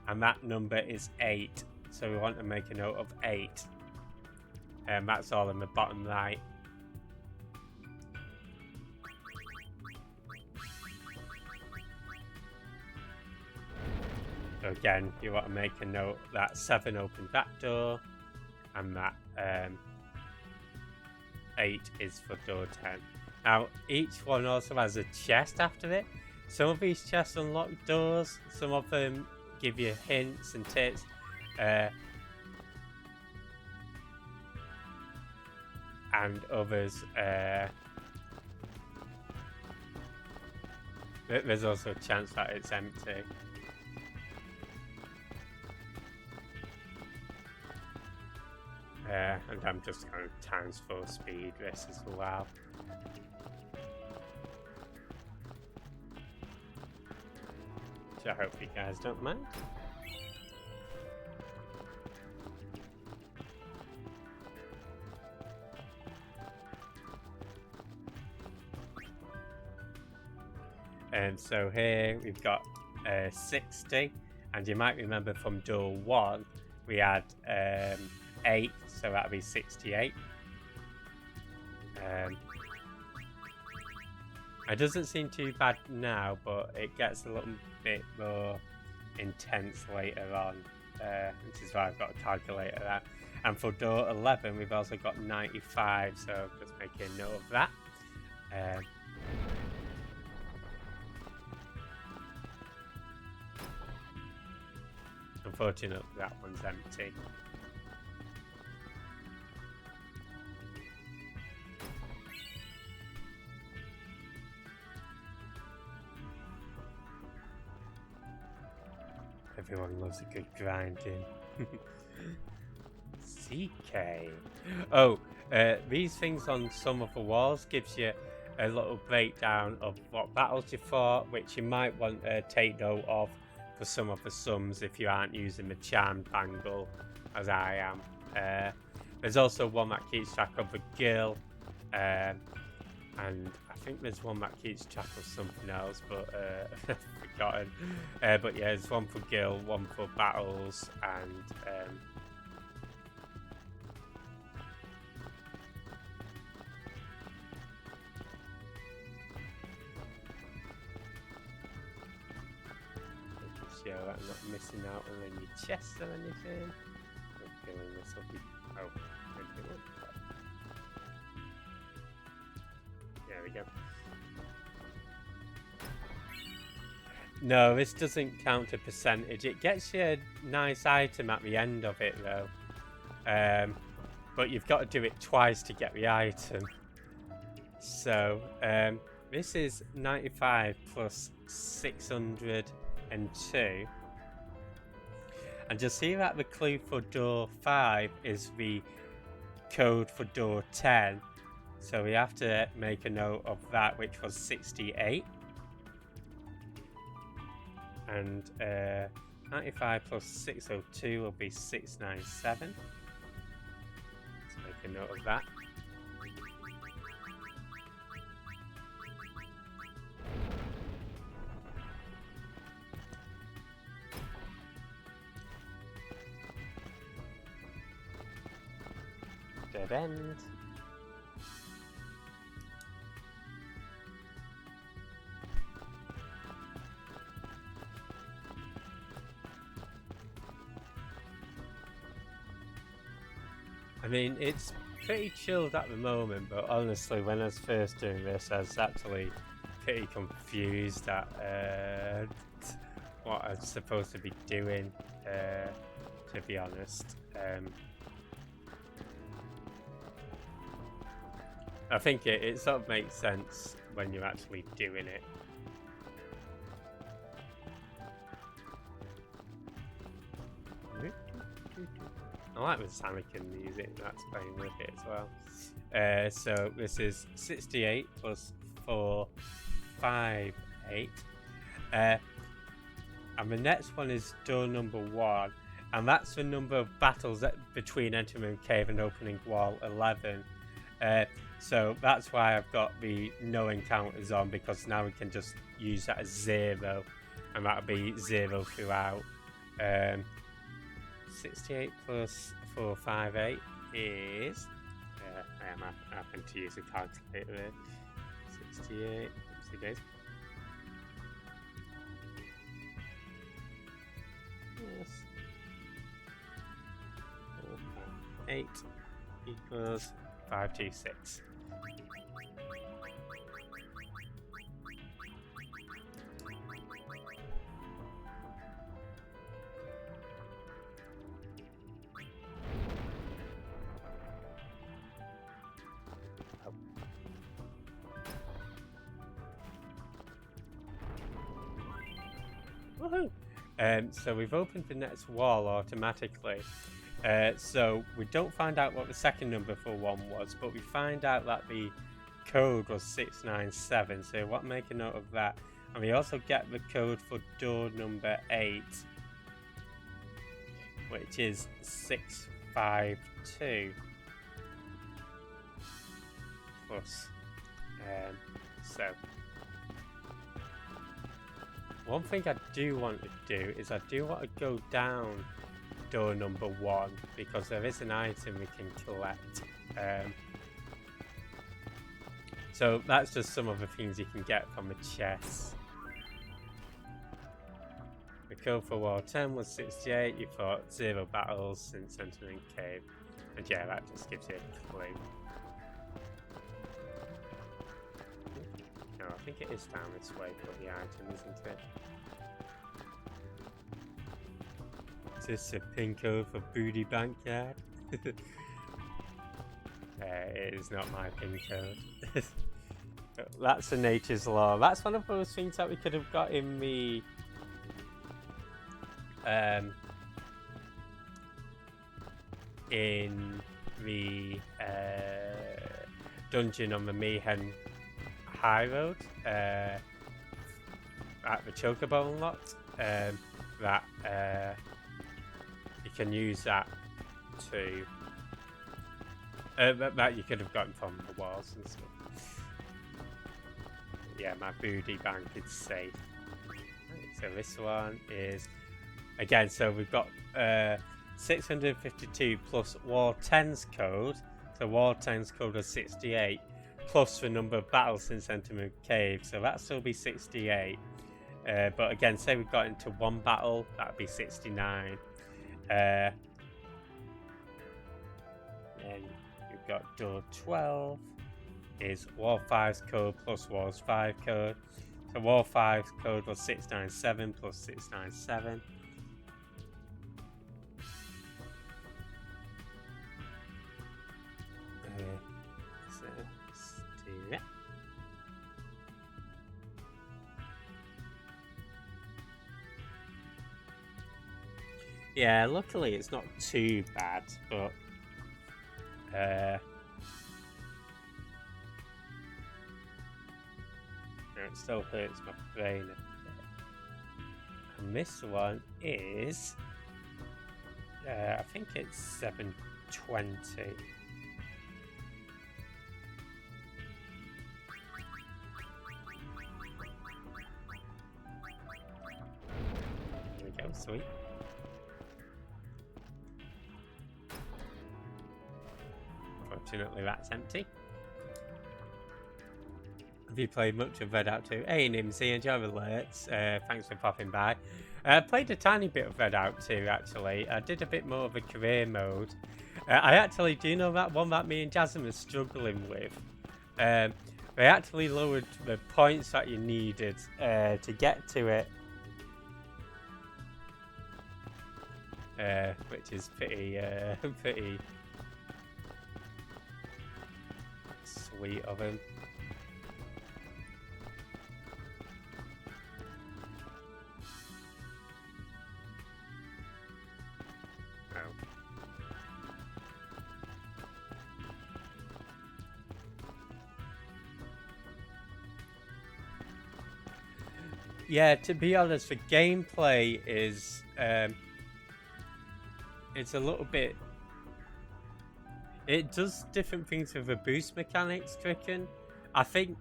and that number is 8. So we want to make a note of 8. And that's all in the bottom right. So again, you want to make a note that 7 opened that door, and that 8 is for door 10. Now, each one also has a chest after it. Some of these chests unlock doors, some of them give you hints and tips. And others, there's also a chance that it's empty. And I'm just going to times 4 speed this as well. So I hope you guys don't mind. And so here we've got 60, and you might remember from door 1 we had 8, so that'll be 68. It doesn't seem too bad now, but it gets a little bit more intense later on, which is why I've got a calculator there. And for door 11 we've also got 95, so just making a note of that. Unfortunately, that one's empty. Everyone loves a good grinding. CK. Oh, these things on some of the walls gives you a little breakdown of what battles you fought, which you might want to take note of for some of the sums if you aren't using the charmed bangle, as I am. There's also one that keeps track of the girl, and I think there's one that keeps track of something else, but I've forgotten. But yeah, there's one for girl, one for battles, and sure I'm not missing out on any chests or anything. I'm feeling this will be... Oh, go. No, this doesn't count a percentage. It gets you a nice item at the end of it, though. But you've got to do it twice to get the item. So, this is 95 plus 602. And you'll see that the clue for door 5 is the code for door 10. So we have to make a note of that, which was 68. And 95 plus 602 will be 697. Let's make a note of that. Dead end. I mean, it's pretty chilled at the moment, but honestly, when I was first doing this, I was actually pretty confused at what I was supposed to be doing, to be honest. I think it sort of makes sense when you're actually doing it. I like the Samican music that's playing with it as well. So this is 68 plus 458. And the next one is door number 1. And that's the number of battles between entering cave and opening wall 11. So that's why I've got the no encounters on, because now we can just use that as 0. And that'll be 0 throughout. 68 plus 458 is... I am having to use a calculator there. 68... Oopsie days. Yes. 458 equals 526. Woohoo! So we've opened the next wall automatically. So we don't find out what the second number for 1 was, but we find out that the code was 697. So what, make a note of that. And we also get the code for door number 8, which is 652. Plus. So. One thing I do want to do is I do want to go down door number 1, because there is an item we can collect. So that's just some of the things you can get from the chests. The code for wall 10 was 68. You fought 0 battles since entering cave. And yeah, that just gives you a clue. No, I think it is down this way for the item, isn't it? Is this a pin code for Booty Bankyard? It is not my pin code. That's a nature's law. That's one of those things that we could have got in the dungeon on the Mayhem High Road at the Chocobo unlocked. That you can use that to that you could have gotten from the walls and stuff. Yeah, my booty bank is safe. So this one is again. So we've got 652 plus wall 10's code. So wall 10's code was 68 plus the number of battles since entering cave. So that'd still be 68. But again, say we got into 1 battle, that'd be 69. And we've got door 12. is Wall 5's code plus Wall's 5 code. So Wall 5's code was 697 plus 697. So let's do that. Yeah, luckily it's not too bad, but it still hurts my brain a bit. And this one is, I think it's 720. There we go, sweet. Fortunately, that's empty. Have you played much of Red Out 2? Hey, Nimsy, enjoy the alerts. Thanks for popping by. I played a tiny bit of Red Out 2, actually. I did a bit more of a career mode. I actually do know that one that me and Jasmine are struggling with. They actually lowered the points that you needed to get to it. Which is pretty sweet of him. Yeah, to be honest, the gameplay is it's a little bit. It does different things with the boost mechanics, Cricken. I think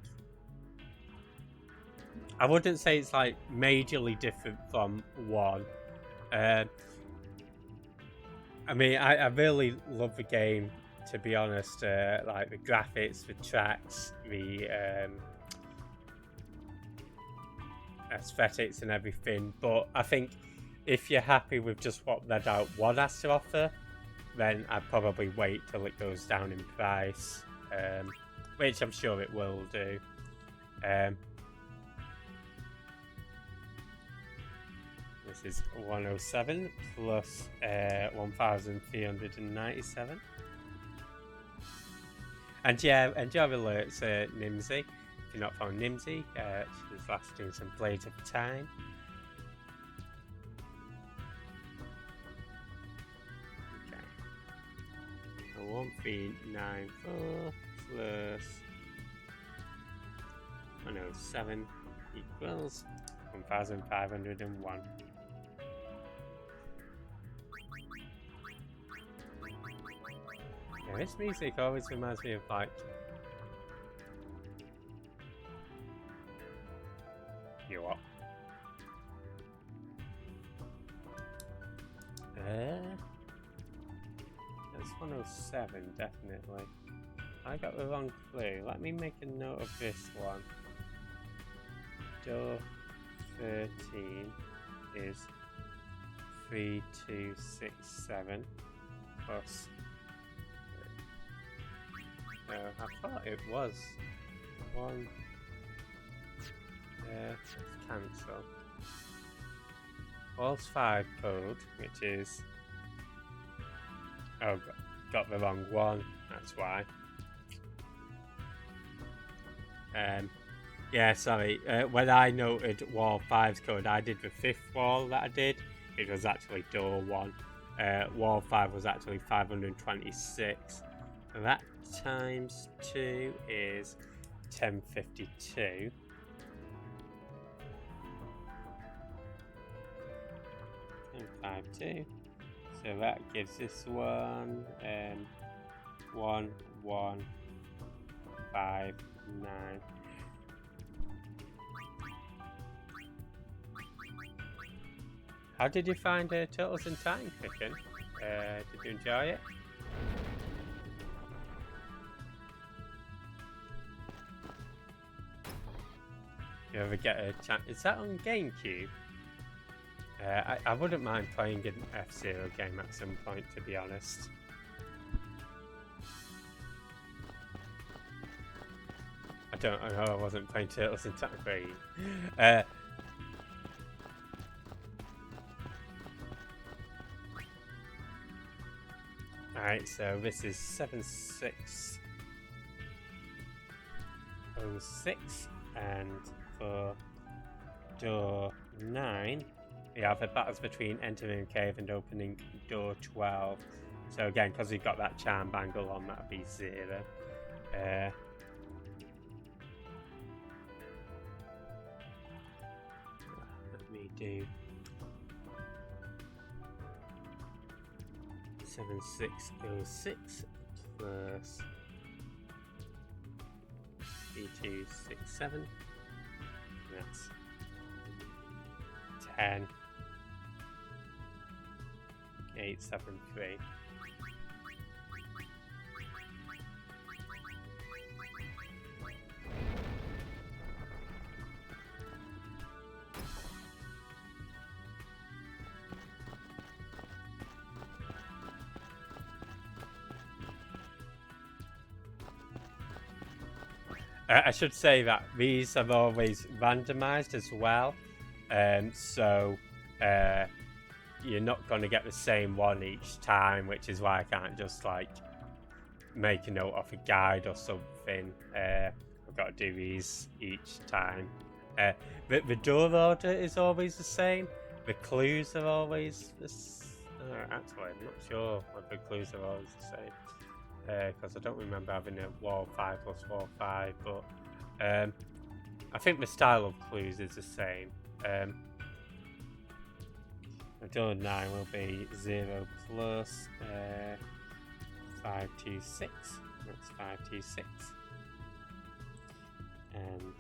I wouldn't say it's like majorly different from 1. I mean, I really love the game, to be honest. Like the graphics, the tracks, the aesthetics and everything, but I think if you're happy with just what Red Out 1 has to offer, then I'd probably wait till it goes down in price, which I'm sure it will do. This is 107 plus 1,397. And yeah, enjoy the alerts, Nimsy. If you're not following Nimsy, she's last doing some Blades of Time. Okay. 1394 plus 107 equals 1,501. Yeah, this music always reminds me of like you what? That's 107 definitely. I got the wrong clue. Let me make a note of this one. Door 13 is 3267 plus. No, I thought it was 1. Let's cancel. Walls 5 code, which is. Oh, got the wrong one. That's why. Yeah, sorry. When I noted Wall 5's code, I did the 5th wall that I did. It was actually door 1. Wall 5 was actually 526. So that times 2 is 1052. And 52. So that gives this one 1159. How did you find Turtles in Time, Cricken? Did you enjoy it? You ever get a chance? Is that on GameCube? I wouldn't mind playing an F-Zero game at some point, to be honest. don't. I know I wasn't playing Turtles in Time 3. Alright, so this is 7606, and for door 9, we have the battles between entering a cave and opening door 12. So again, because we've got that charm bangle on, that'll be 0. Let me do 7606 plus 3267. That's 10 873. I should say that these are always randomized as well, so you're not going to get the same one each time, which is why I can't just like make a note off a guide or something. I've got to do these each time. But the door order is always the same. The clues are always the same. Actually, I'm not sure whether the clues are always the same. Because I don't remember having a wall 5 plus wall 5, but I think the style of clues is the same. Door 9 will be 0 plus 526. That's 526. And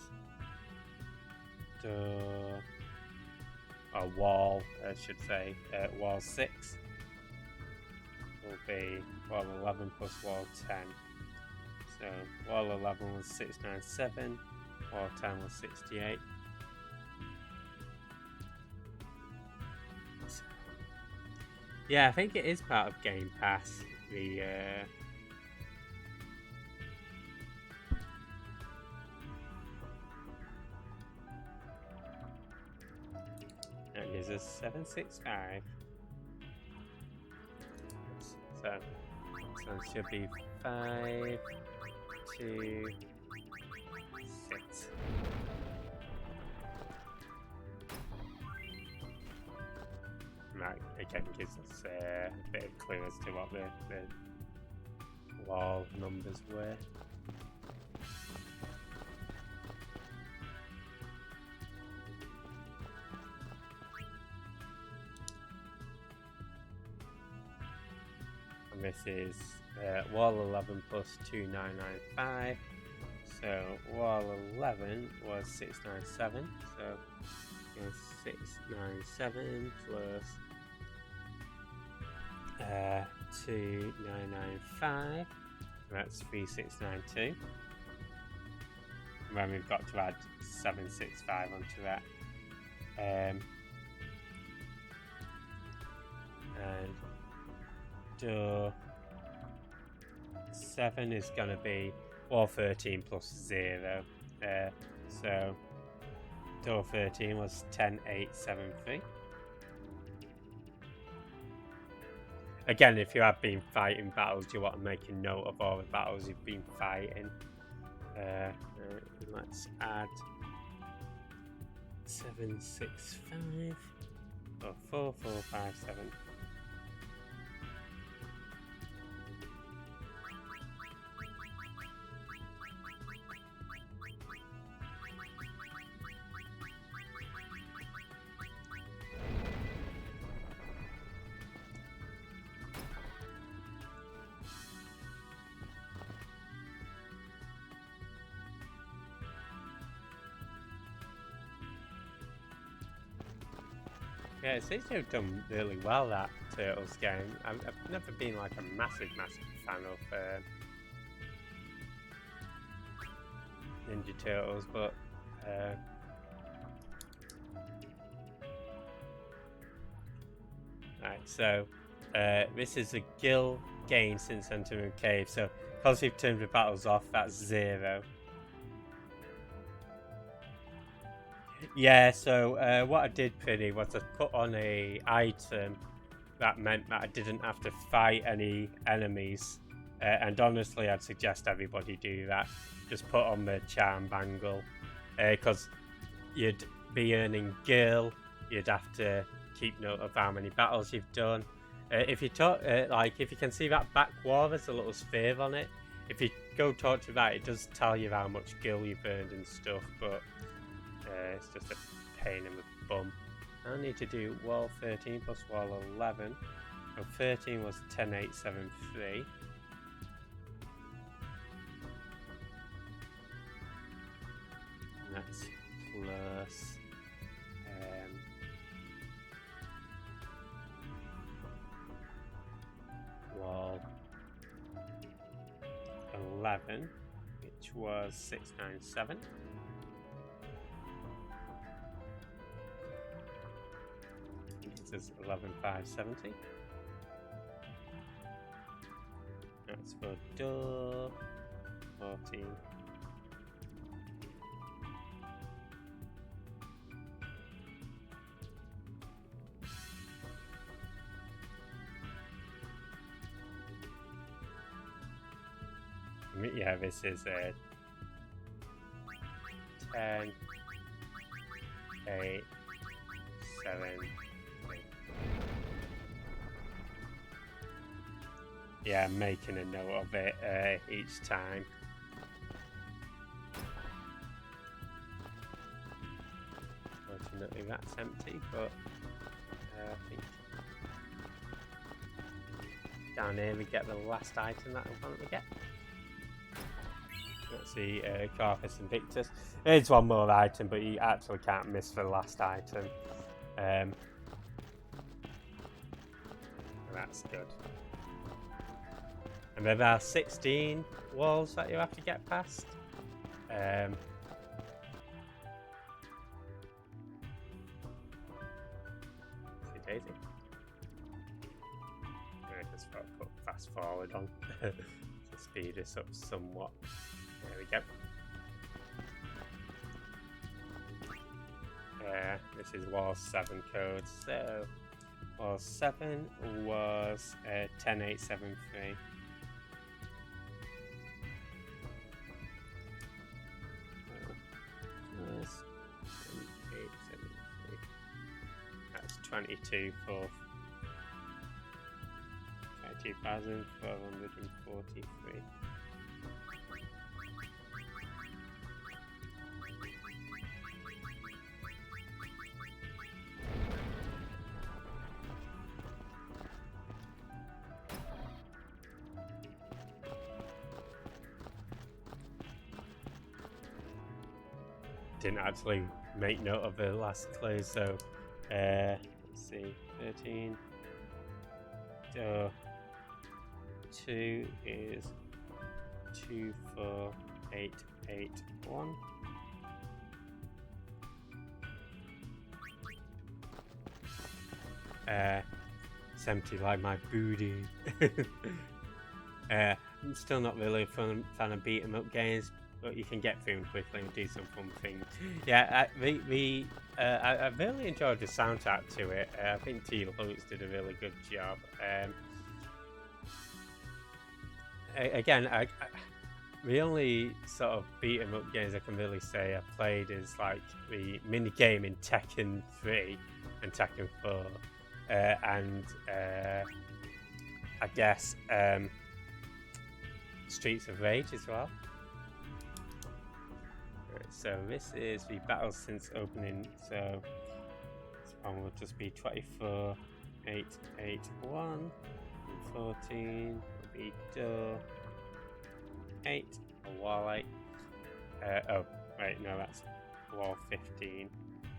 door, or wall, I should say, wall 6 will be wall 11 plus wall 10. So wall 11 was 697, wall 10 was 68. So, yeah, I think it is part of Game Pass. The that gives us 765. So it should be 5, 2, 6. Right, again gives us a bit of clue as to what the wall numbers were. And this is wall 11 plus 2995. So wall 11 was 697. So 697 plus 2995. That's 3692. And then we've got to add 765 onto that. And door 7 is going to be wall 13 plus 0. So door 13 was 10873. Again, if you have been fighting battles, you want to make a note of all the battles you've been fighting. Let's add 765 or 4457. Yeah, it seems to have done really well, that Turtles game. I've never been like a massive fan of Ninja Turtles, but right, so this is a gil gain since entering a cave. So because we've turned the battles off, that's 0. Yeah, so what I did pretty was I put on a item that meant that I didn't have to fight any enemies. And honestly, I'd suggest everybody do that. Just put on the charm bangle, because you'd be earning gil. You'd have to keep note of how many battles you've done. If you talk, if you can see that back wall, there's a little sphere on it. If you go talk to that, it does tell you how much gil you've earned and stuff, but it's just a pain in the bum. I need to do wall 13 plus wall 11. Oh, 13 was 10,873. And that's plus wall 11, which was 697. This is 11,570. That's for door 14. Yeah, this is 10, 8, 7, 8. Yeah, I'm making a note of it each time. Fortunately, that's empty, but I think down here we get the last item that I want to get. Let's see, Carcass and Victus. There's one more item, but you actually can't miss the last item. That's good. And there are 16 walls that you have to get past. See Daisy. I just thought I'd put fast forward on to speed this up somewhat. There we go. This is wall 7 code. So wall 7 was 10,873. That's 22 for 22,443. Didn't actually make note of the last clue, so let's see, 13. So 2 is 24881. It's empty like my booty. I'm still not really a fan of beat 'em up games, but you can get through them quickly and do some fun things. Yeah, I really enjoyed the soundtrack to it. I think T. Lutz did a really good job. Again, the only sort of beat 'em up games I can really say I played is like the mini game in Tekken 3 and Tekken 4, and I guess Streets of Rage as well. Right, so this is the battles since opening. So this one will just be 24,881, and 14 will be door 8 or wall 8. Oh, wait, no, that's wall 15,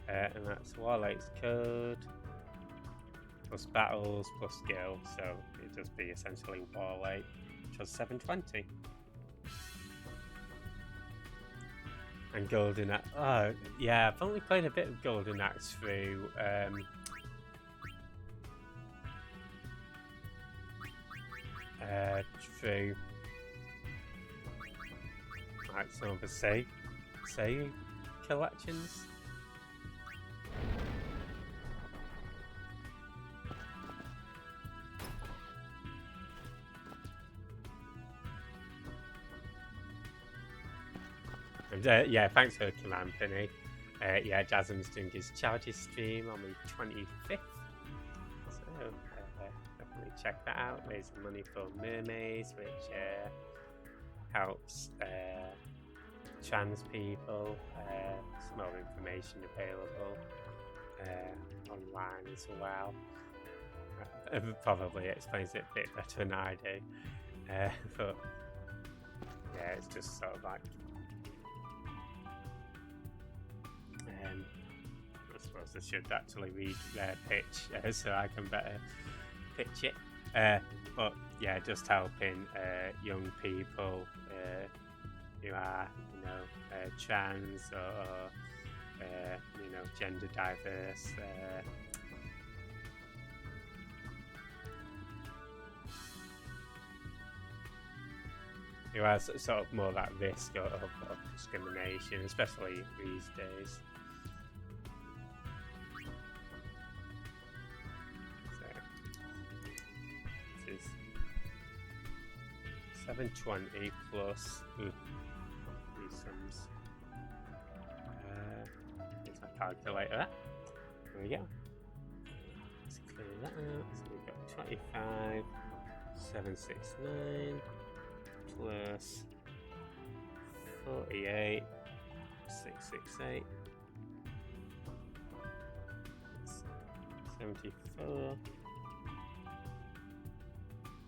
and that's wall 8's code plus battles plus skill. So it'd just be essentially wall 8, which was 720. And Golden Axe. Oh, yeah, I've only played a bit of Golden Axe through like some of the Sega collections. Yeah, thanks for the command, Penny. Yeah, Jasmine's doing his charity stream on the 25th. So, definitely check that out. Raising money for mermaids, which helps trans people. Some more information available online as well. Probably explains it a bit better than I do. But yeah, it's just sort of like I suppose I should actually read their pitch so I can better pitch it. But yeah, just helping young people who are, trans or gender diverse. Who has sort of more that risk of discrimination, especially these days. So, this is 720 plus these sums. Here's my calculator. There we go. Let's clear that out. So we've got 25, 769. Plus 48, 668, 74,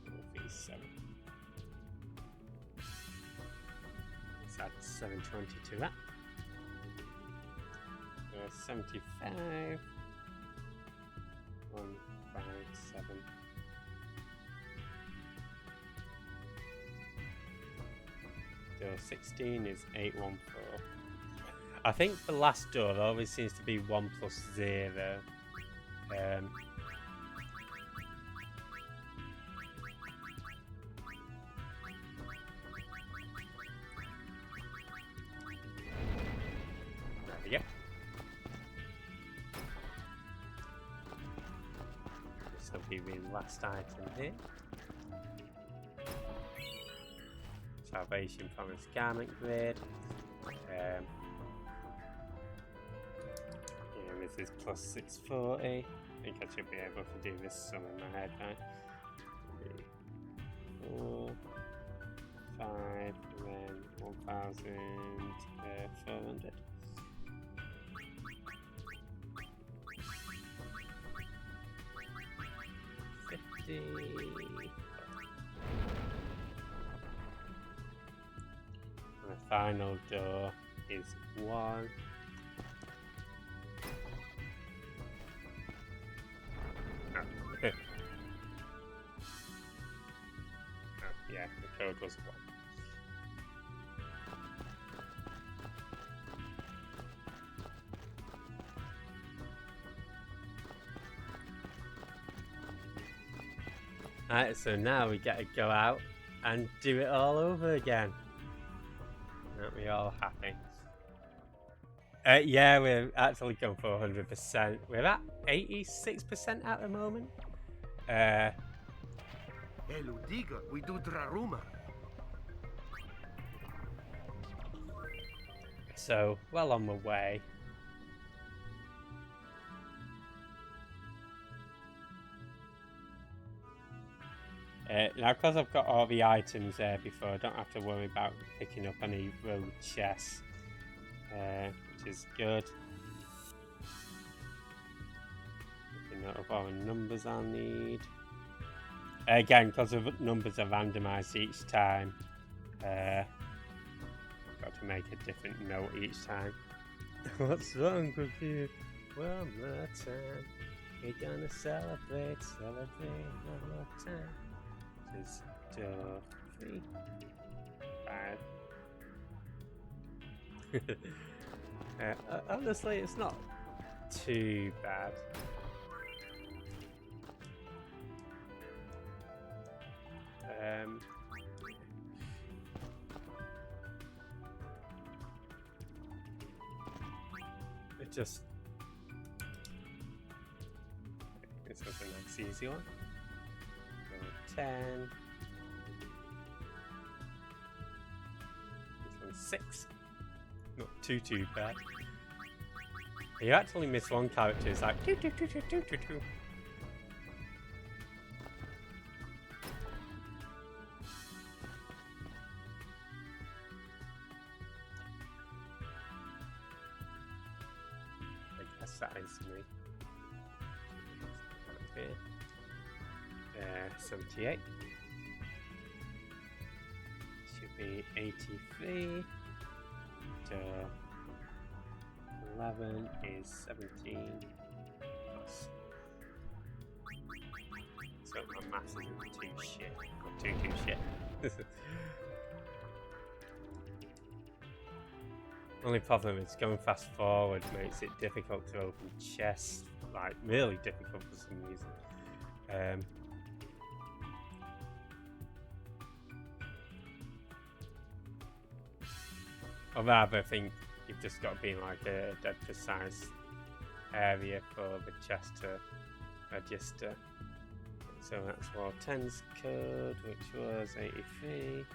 47. Let's add 720 to that. 75, 157. Door 16 is 814. I think the last door always seems to be 1 plus 0. There we go. This will be the last item here. Salvation from his garment grid. Yeah, this is plus 640. I think I should be able to do this sum in my head now. 4, 5, and then 1,400. The final door is 1. Yeah, the code was 1. Alright, so now we get to go out and do it all over again. Aren't we all happy? Yeah, we're actually going for 100%. We're at 86% at the moment. Hello, Digger. We do Draruma. So, well on my way. Now, because I've got all the items there before, I don't have to worry about picking up any road chests, which is good. Making note of all the numbers I'll need. Again, because the numbers are randomised each time, I've got to make a different note each time. What's wrong with you? One more time. We're gonna celebrate one more time. Is 2, 3, 5. Honestly, it's not too bad. It just this was a nice easy one. 10. This one's 6. too bad. You actually miss one character. It's like doo, doo, doo, doo, doo, doo, doo. I guess that is me. Okay. 78. Should be 83. 11 is 17 plus. So my maths isn't too shit. Not too shit. Only problem is going fast forward makes it difficult to open chests. Like, really difficult for some reason. Or rather, I think you've just got to be in like a dead precise area for the chest to register. So that's World 10's code, which was 83,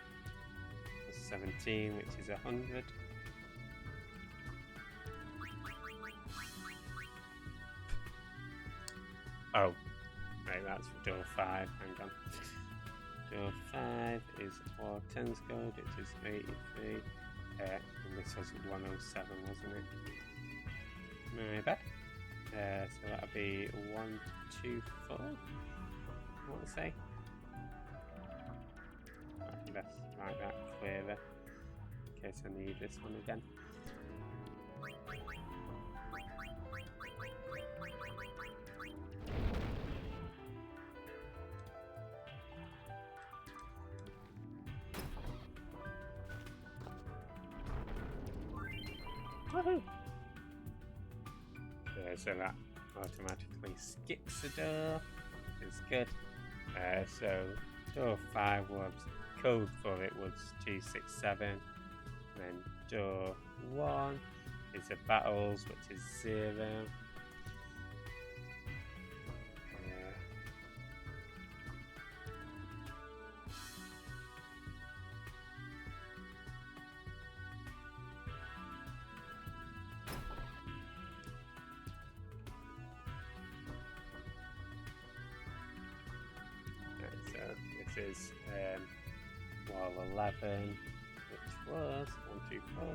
plus 17, which is 100. Oh, right, that's for door 5. Hang on. Door 5 is World 10's code, which is 83. And this was 107, wasn't it? My bad. So that'll be 124. What to say? I think that's like that clearer. In case I need this one again. Woohoo! Yeah, so that automatically skips the door. It's good. So door 5 was code for it was 267. Then door 1 is the battles, which is 0. This is wall 11, which was 124.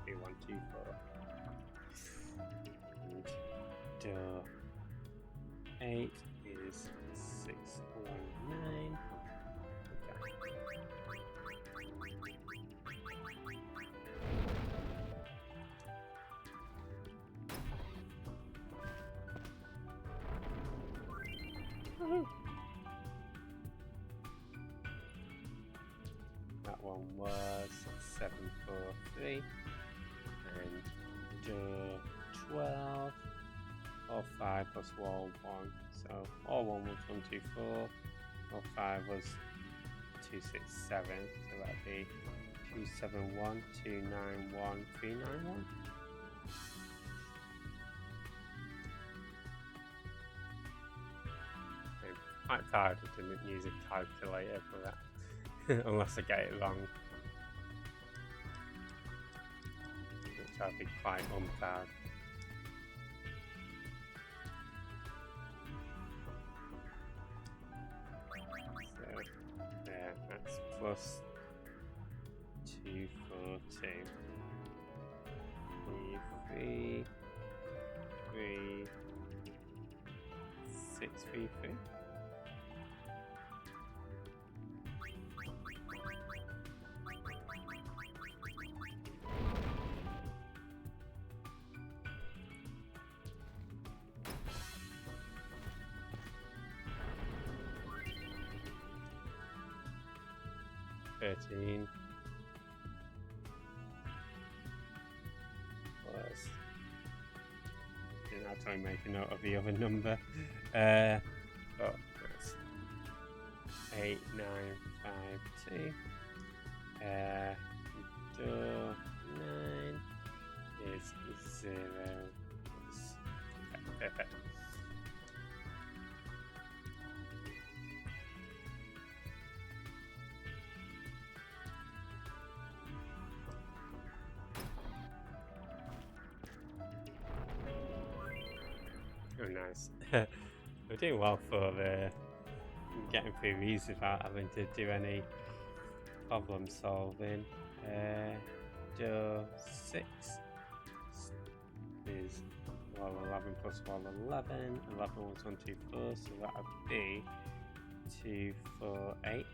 Okay, 124. And door 8 is 619. Okay. That one was 743 and door 12 or 5 plus wall 1, so wall 1 was 124, wall 5 was 267, so that'd be 271, 291, 391. I'm quite tired of didn't use a calculator for that. Unless I get it wrong, which I'd be quite unproud. So, yeah, that's plus 242. 3, 633. Plus, didn't actually make a note of the other number. But that's 8952. Door 9 is 0. Okay, perfect. Oh, nice. We're doing well for getting through these without having to do any problem solving. Door 6 is wall 11 plus wall 11. 11 was 1, 2, 4, so that would be 2, 4, 8.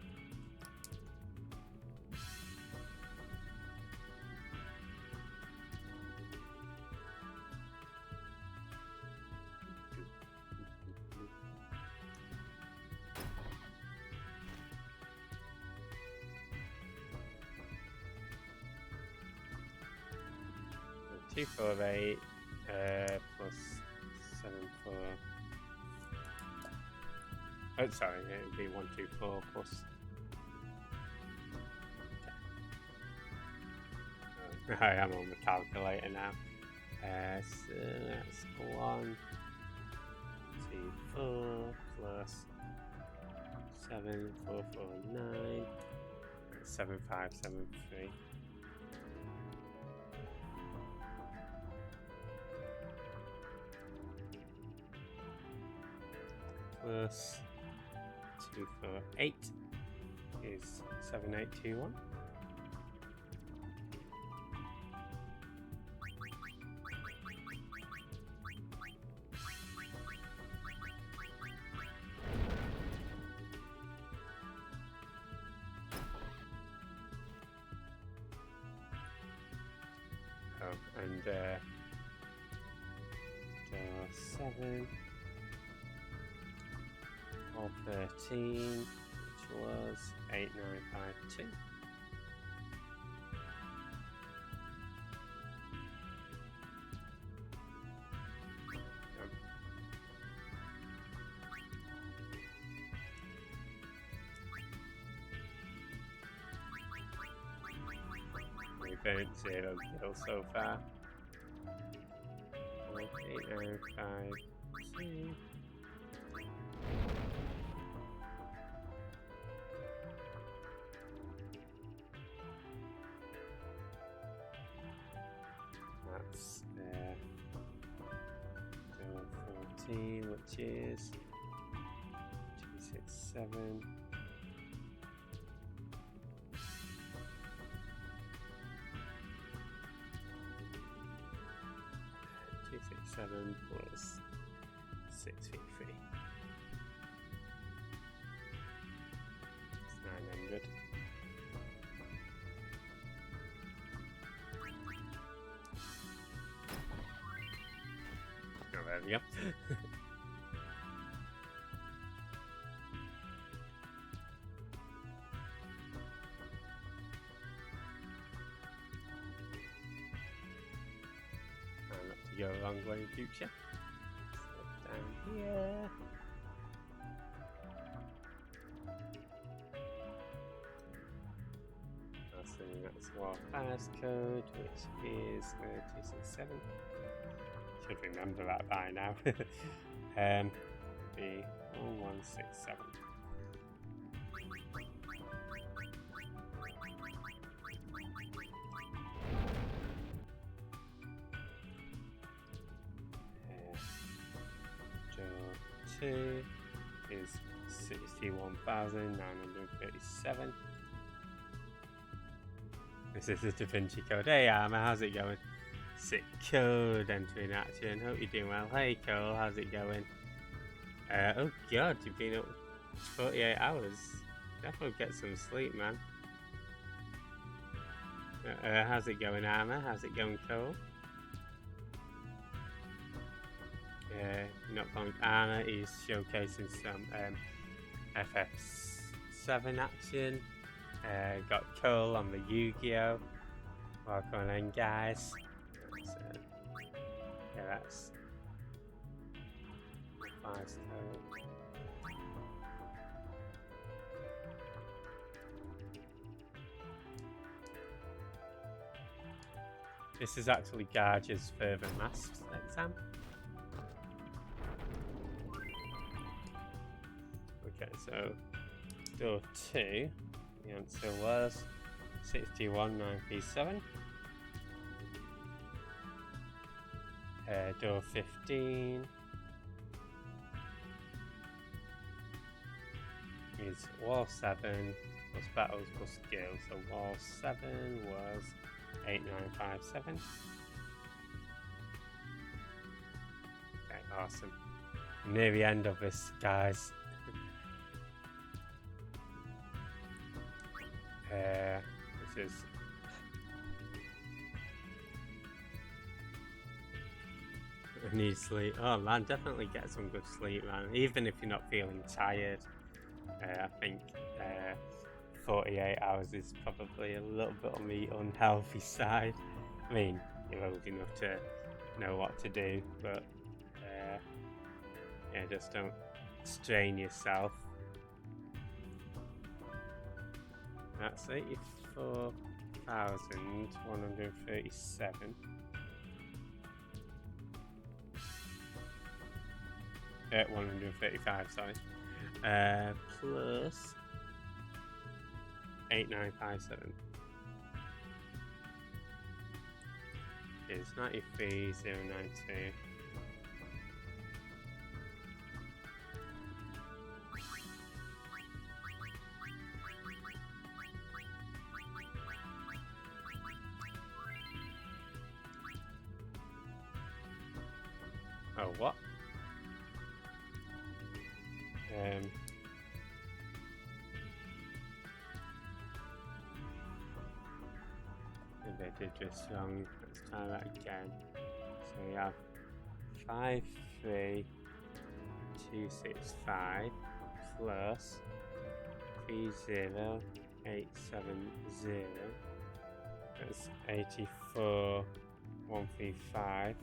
Two, 4, 8, plus 7, 4. Oh, sorry, it would be 1, 2, 4 plus. Okay. I am on the calculator now. So that's 1, 2, 4 plus 7, 4, 4, 9, 7, 5, 7, 3. Plus 2, 4, 8 is 7, 8, 2, 1. Oh, and door 7. Or 13, which was 8, 9, 5, 2. We've earned 0 kills so far. 8, 9, 5, 2. That's door 14, which is 2, 6, 7. 2, 6, 7 plus 6, 3, 3. It's 900. Oh, there we go. Try not to go the wrong way in future. So down here. That's wall passcode, which is 267. Should remember that by now. Be 1167. Door 2 is 61,937. This is the Da Vinci Code. Hey Armour, how's it going? Sick code entering action. Hope you're doing well. Hey Cole, how's it going? Oh god, you've been up 48 hours. Definitely get some sleep, man. How's it going, Armour? How's it going, Cole? Not long. Armour is showcasing some FF7 action. Got Cole on the Yu-Gi-Oh! Welcome in, guys. Yeah, that's fast code. This is actually Garge's further masks exam. Okay, so door 2, the answer was 61937. Door 15 is wall 7 plus battles plus skills. So wall 7 was 8957. Okay, awesome. Near the end of this, guys. This is I need sleep. Oh man, definitely get some good sleep, man. Even if you're not feeling tired. I think 48 hours is probably a little bit on the unhealthy side. I mean, you're old enough to know what to do, but yeah, just don't strain yourself. That's 84,137. 135, sorry. Plus 8957 is 93,092. Oh, what? Maybe I did this wrong. Let's try that again. So we have 53265 plus 30870. That's 84,135.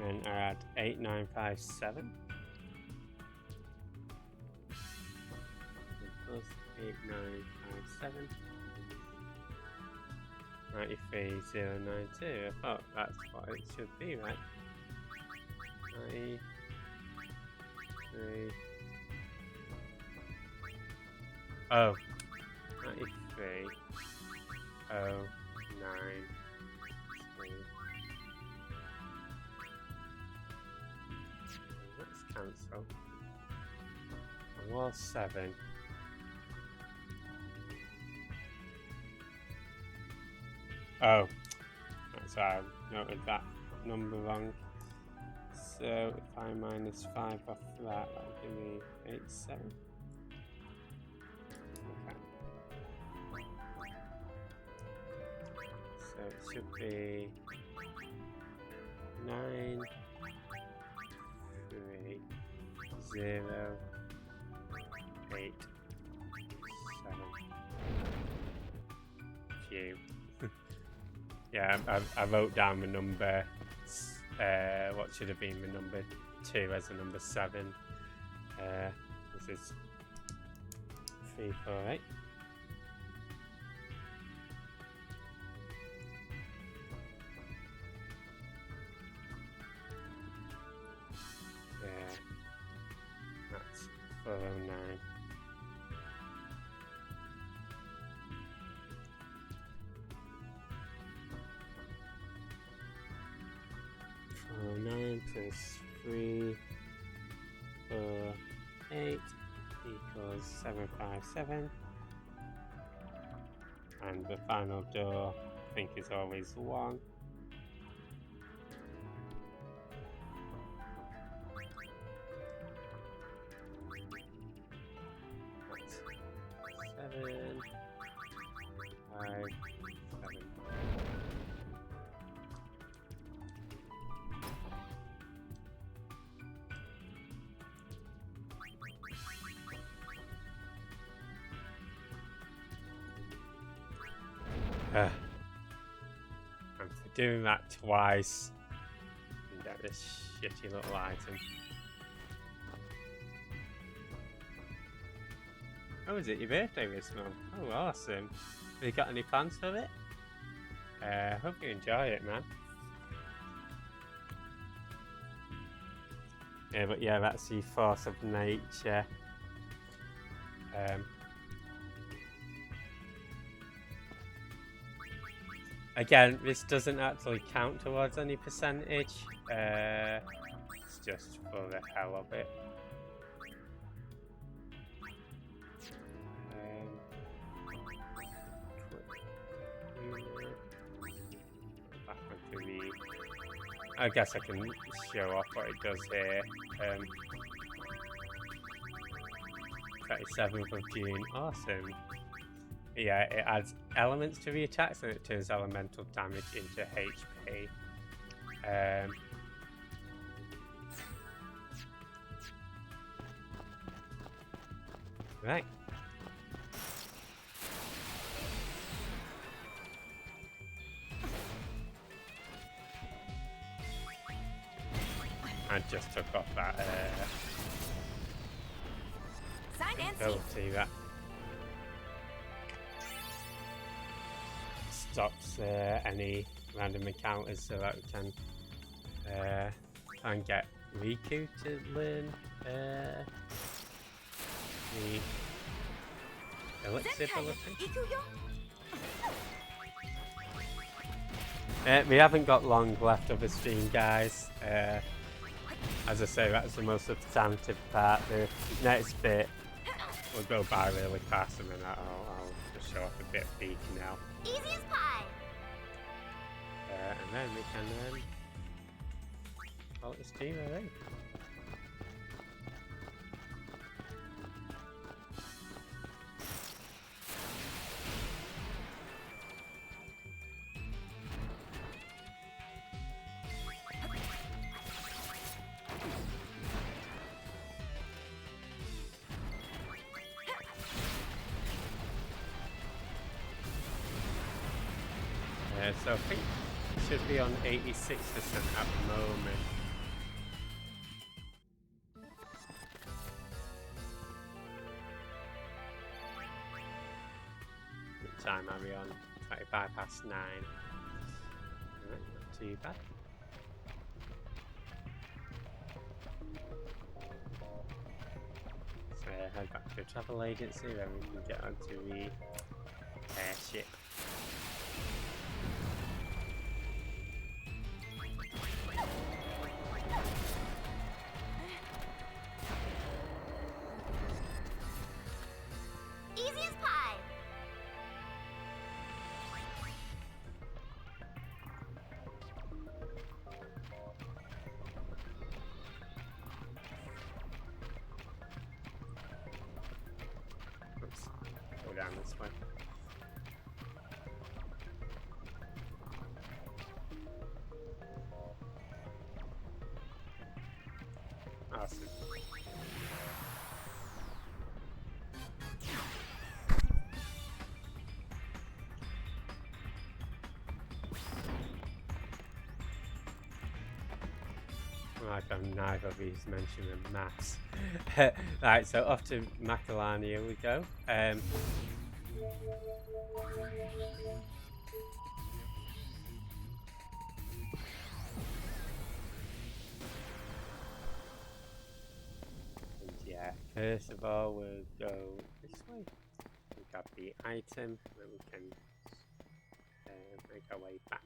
And I add 8957 plus 8957 93,092. I thought that's what it should be, right? 93. Oh, 93. Oh, 9. Let's cancel. I was 7. Oh, that's why I noted that number wrong. So if I minus 5 off that, that'll give me 87. Okay. So it should be 9, 3, 0, 8, 7. Phew. Yeah, I wrote down the number, what should have been the number 2 as a number 7. This is 348. Yeah, that's 409. So 9 plus 3, 4, 8 equals 757. And the final door, I think, is always 1. That's 7, 5, 7. And for doing that twice, and get this shitty little item. Oh, is it your birthday this month? Oh, awesome. Have you got any plans for it? Hope you enjoy it, man. Yeah, but yeah, that's the force of nature. Again, this doesn't actually count towards any percentage. It's just for the hell of it. I guess I can show off what it does here. 27th of June, awesome. Yeah, it adds elements to the attacks and it turns elemental damage into HP. Right. I just took off that ability that stops any random encounters, so that we can try and get Riku to learn the elixir ability. We haven't got long left of the stream, guys. As I say, that's the most substantive part. The next bit will go by really fast, and then I'll just show off a bit of Beak now. Easy as pie. And then we can call it a stream, I think. So I think it should be on 86% at the moment. What time are we on? 25 past 9. Alright, not too bad. So head back to the travel agency, then we can get onto the airship. Down this way. Awesome. Like neither of these mentioned the maths. Right, so off to Macalania we go. And yeah, first of all we'll go this way. We got the item, then we can make our way back.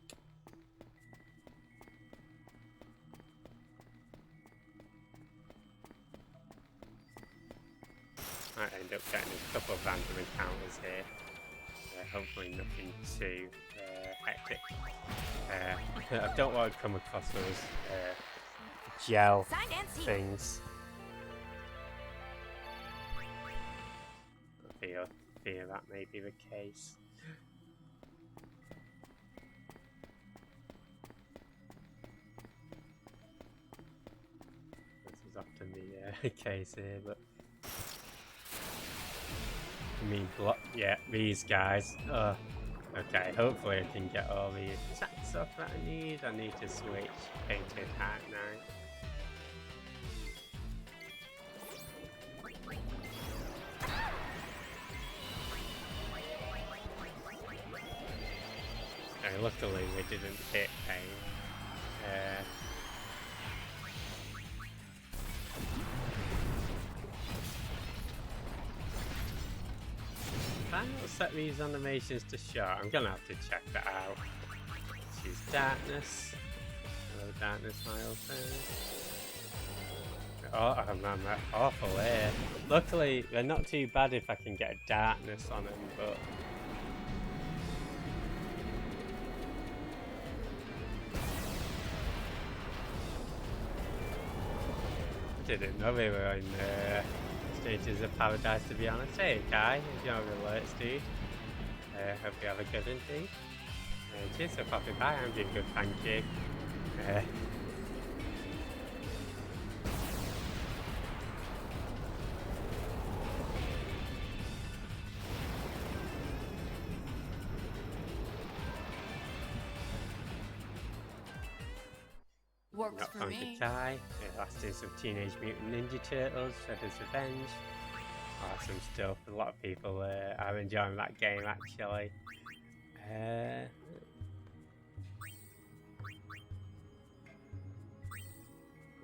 I end up getting a couple of random encounters here. Hopefully nothing too hectic. I don't want to come across those gel things. I fear that may be the case. This is often the case here, but I mean, yeah, these guys. Okay, hopefully I can get all the attacks off that I need. I need to switch Painted Hat now. Okay, luckily they didn't hit pain. Can I not set these animations to short? I'm gonna have to check that out. Choose darkness. Hello, darkness, my old friend. Oh man, that's awful here. Luckily, they're not too bad if I can get a darkness on them, but didn't know we were in stages of paradise, to be honest. Hey, Kai, if you're alerts, dude. Hope you have a good one, dude. Cheers for popping by. I'm doing good, thank you. Works Not for found me. a Kai. Last is some Teenage Mutant Ninja Turtles, Shredder's Revenge. Awesome stuff. A lot of people are enjoying that game, actually.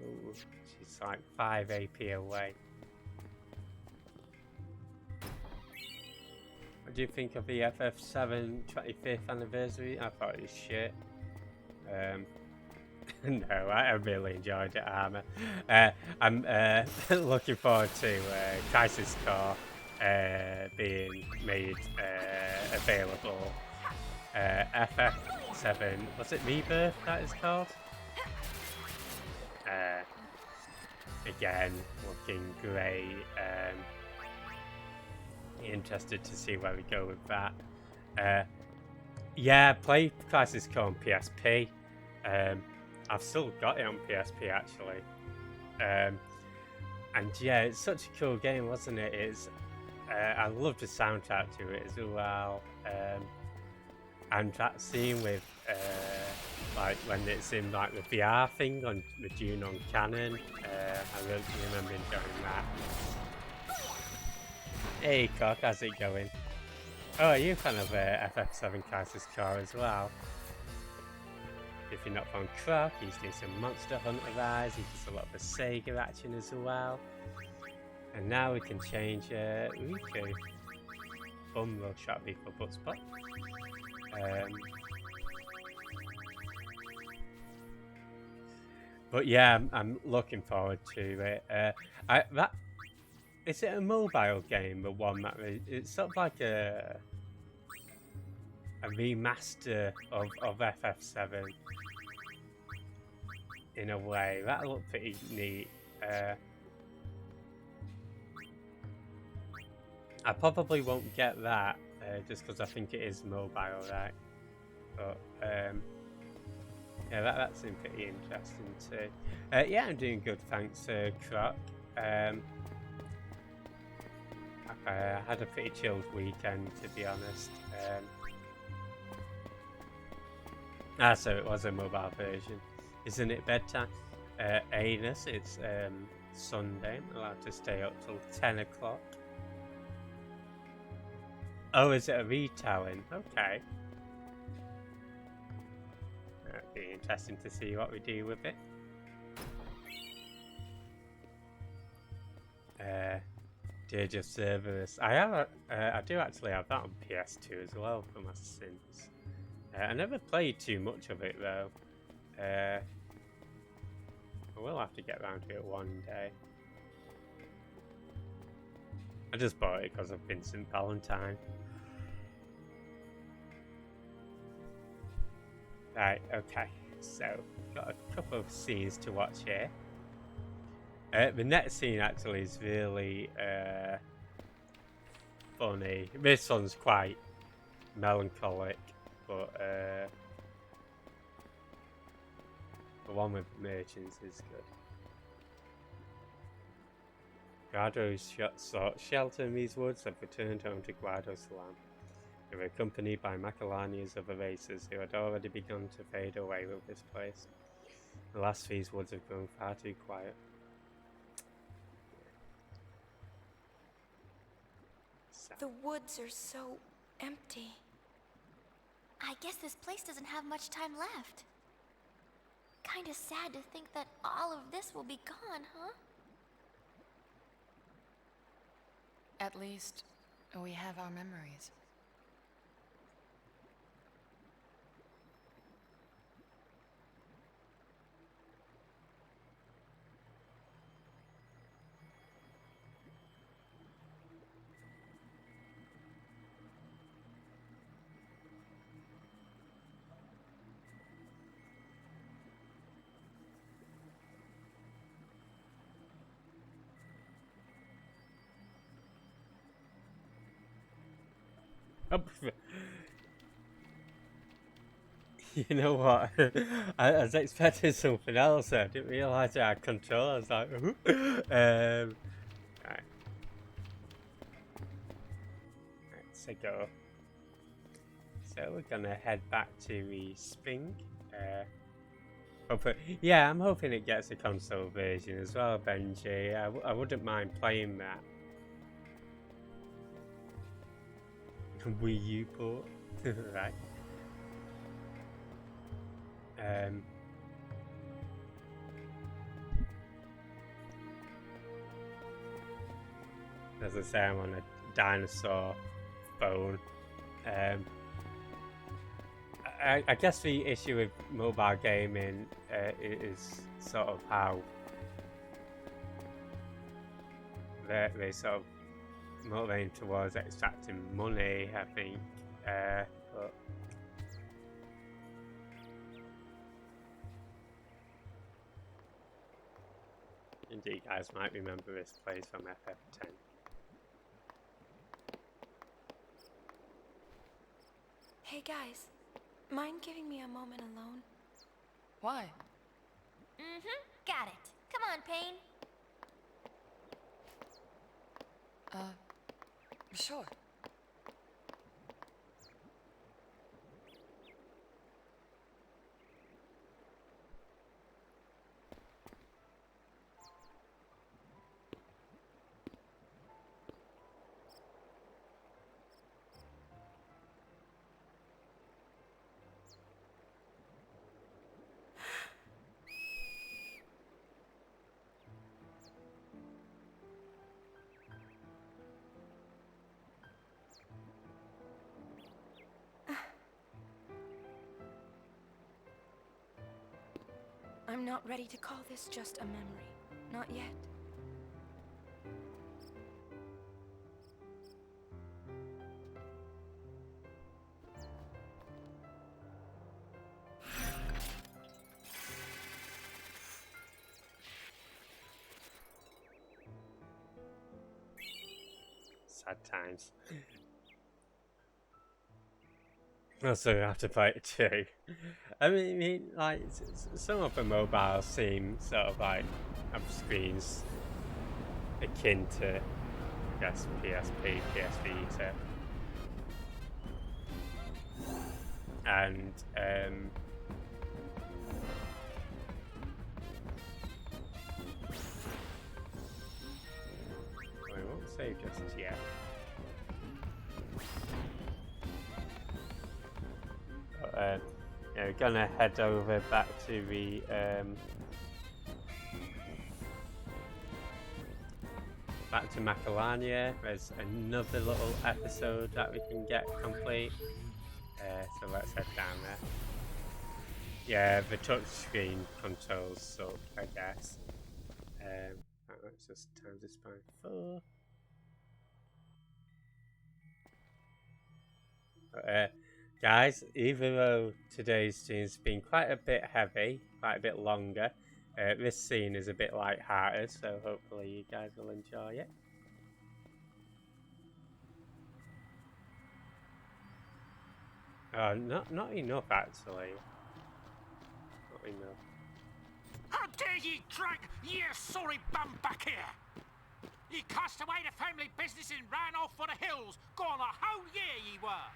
Ooh, she's like 5 AP away. What do you think of the FF7 25th anniversary? I thought it was shit. No, I really enjoyed it, Armour. I'm looking forward to Crisis Core being made available. FF7, was it Rebirth that is called? Again, looking great. Interested to see where we go with that. Yeah, play Crisis Core on PSP. I've still got it on PSP actually. And yeah, it's such a cool game, wasn't it? It's I love the soundtrack to it as well. And that scene with like when it's in like the VR thing on the Dune on Canon, I really remember enjoying that. Hey Cock, how's it going? Oh, are you a fan of FF7 Crisis Core as well? If you're not from Croc, he's doing some Monster Hunter Rise, he does a lot of the Sega action as well. And now we can change Riku. Bum will shot me for butt spot. But yeah, I'm looking forward to it. Is it a mobile game, the one that it's sort of like a remaster of FF7 in a way. That looked pretty neat. I probably won't get that just because I think it is mobile, right? But yeah, that seemed pretty interesting too. Yeah, I'm doing good, thanks, Croc. I had a pretty chilled weekend, to be honest. So it was a mobile version. Isn't it bedtime? Anus, it's Sunday. I'm allowed to stay up till 10 o'clock. Oh, is it a retelling? Okay. That'd be interesting to see what we do with it. Dirge of Cerberus. I do actually have that on PS2 as well for my sins. I never played too much of it though. I will have to get around to it one day. I just bought it because of Vincent Valentine. Right, okay. So, got a couple of scenes to watch here. The next scene actually is really funny. This one's quite melancholic, but the one with merchants is good. Guardo's sought shelter in these woods have returned home to Guardo Salam. They were accompanied by Macalanians of the races who had already begun to fade away with this place. Alas, these woods have grown far too quiet. The woods are so empty. I guess this place doesn't have much time left. Kinda sad to think that all of this will be gone, huh? At least, we have our memories. Oh, you know what? I was expecting something else. I didn't realise I had control. I was like, right. Let's go. So we're gonna head back to the Spring. Yeah, I'm hoping it gets a console version as well, Benji. I wouldn't mind playing that. Wii U port, right? As I say, I'm on a dinosaur phone. I guess the issue with mobile gaming is sort of how they sort of motivating towards extracting money, I think. But indeed, you guys might remember this place from FF10. Hey guys, mind giving me a moment alone? Why? Got it. Come on, Payne. Sure. I'm not ready to call this just a memory. Not yet. Sad times. Also, you have to play it too. I mean, like, some of the mobiles seem sort of like have screens akin to, I guess, PSP, PS Vita. And, we won't save just yet. Yeah, we're gonna head over back to the back to Macalania. There's another little episode that we can get complete. So let's head down there. Yeah, the touchscreen controls suck, I guess. Right, let's just times this by 4. Guys, even though today's scene's been quite a bit heavy, quite a bit longer, this scene is a bit light-hearted, so hopefully you guys will enjoy it. Not enough, actually. Not enough. How dare ye drag ye sorry bum back here! Ye cast away the family business and ran off for the hills, gone a whole year ye were!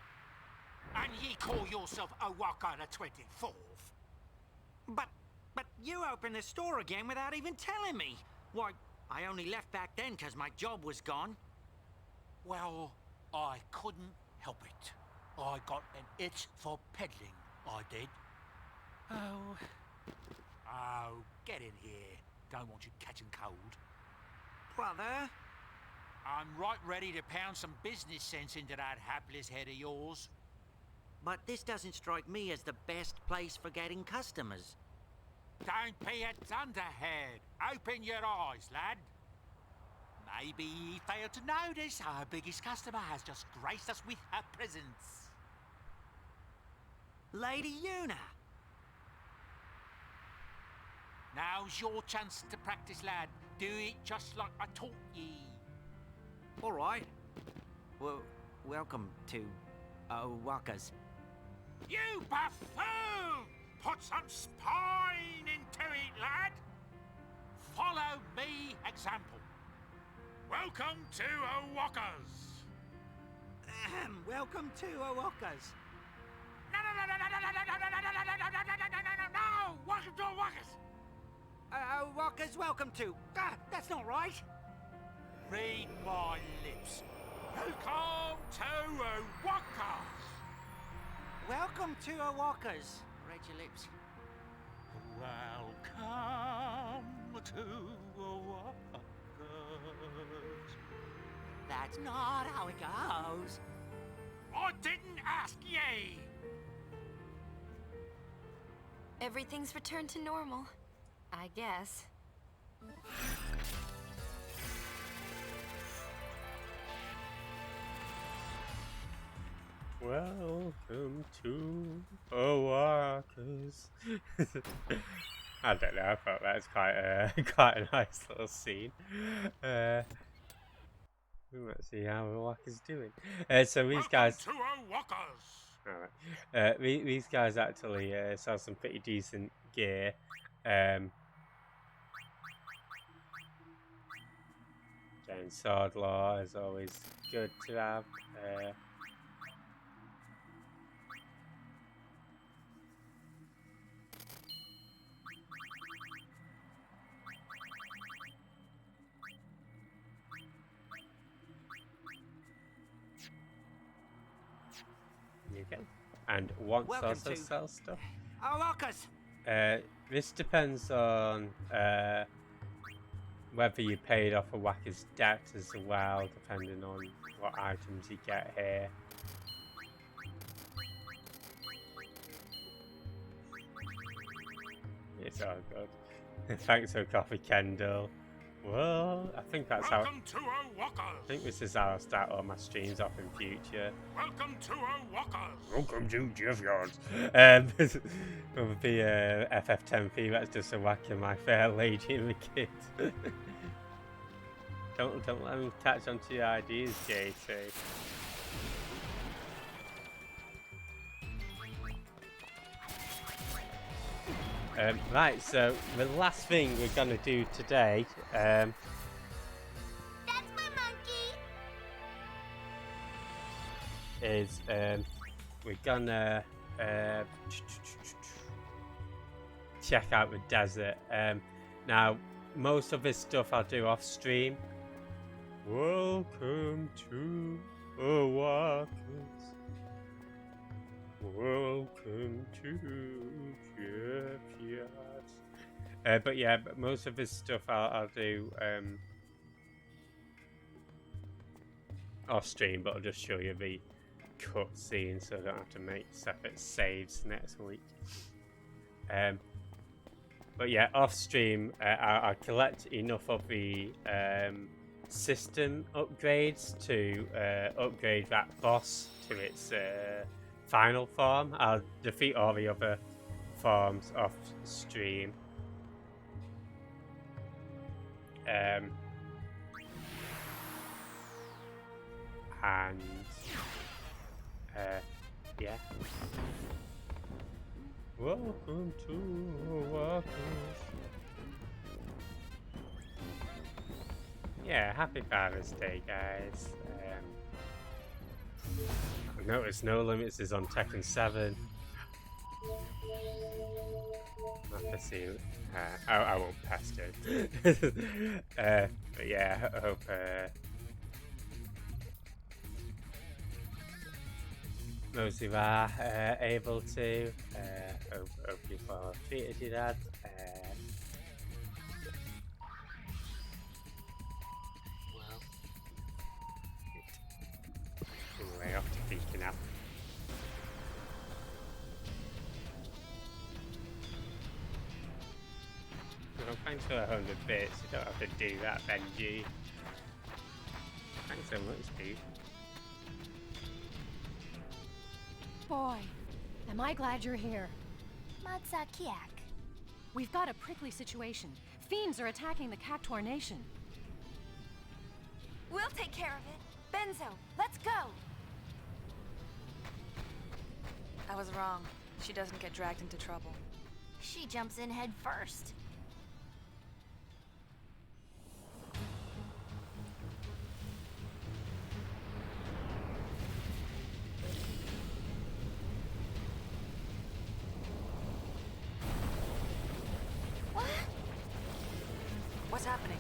And ye call yourself a Waka the 24th? But you opened the store again without even telling me. Why, I only left back then 'cause my job was gone. Well, I couldn't help it. I got an itch for peddling, I did. Oh, get in here. Don't want you catching cold. Brother? I'm right ready to pound some business sense into that hapless head of yours. But this doesn't strike me as the best place for getting customers. Don't be a dunderhead. Open your eyes, lad. Maybe you failed to notice our biggest customer has just graced us with her presence. Lady Una! Now's your chance to practice, lad. Do it just like I taught ye. All right. Well, welcome to walkers. You buffoon! Put some spine into it, lad! Follow me example. Welcome to Walkers. Welcome to walkers. No! Welcome to Walkers. Walkers, welcome to. That's not right. Read my lips. Welcome to Walkers. Welcome to walkers. Read your lips. Welcome to Walkers. That's not how it goes. I didn't ask ye. Everything's returned to normal, I guess. Welcome to Walkers. I don't know. I thought that was quite a nice little scene. Let's see how Walker's doing. So these guys. Alright. These guys actually sell some pretty decent gear. Again, sword law is always good to have. Okay. And once also sell stuff. Walkers. This depends on whether you paid off a Whacker's debt as well, depending on what items you get here. It's all good. Thanks for coffee, Kendall. Well, I think that's how. I think this is how I'll start all my streams off in future. Welcome to Walkers. Welcome to Jeff Yards. Will be FF10P. That's just a whacking my fair lady and the kids. Don't let them catch on to your ideas, JT. Right, so the last thing we're gonna do today, That's my monkey. is we're gonna check out the desert. Now, most of this stuff I'll do off stream. Welcome to Walkers. Welcome to Jeff Yards. But yeah, most of this stuff I'll do off stream, but I'll just show you the cutscene so I don't have to make separate saves next week. But yeah, off stream, I'll collect enough of the system upgrades to upgrade that boss to its final form. I'll defeat all the other forms off stream. And yeah. Welcome to Walkers. Yeah, happy Father's Day, guys. I noticed No Limits is on Tekken 7. I'll see. I won't pest it. But yeah, I hope most of you are able to. Hope people are treated you that. Well, anyway, off to peeking up. Well, thanks for 100 bits. You don't have to do that, Benji. Thanks so much, Steve. Boy, am I glad you're here. Matsakiak. We've got a prickly situation. Fiends are attacking the Cactuar Nation. We'll take care of it. Benzo, let's go. I was wrong. She doesn't get dragged into trouble. She jumps in head first. What? What's happening?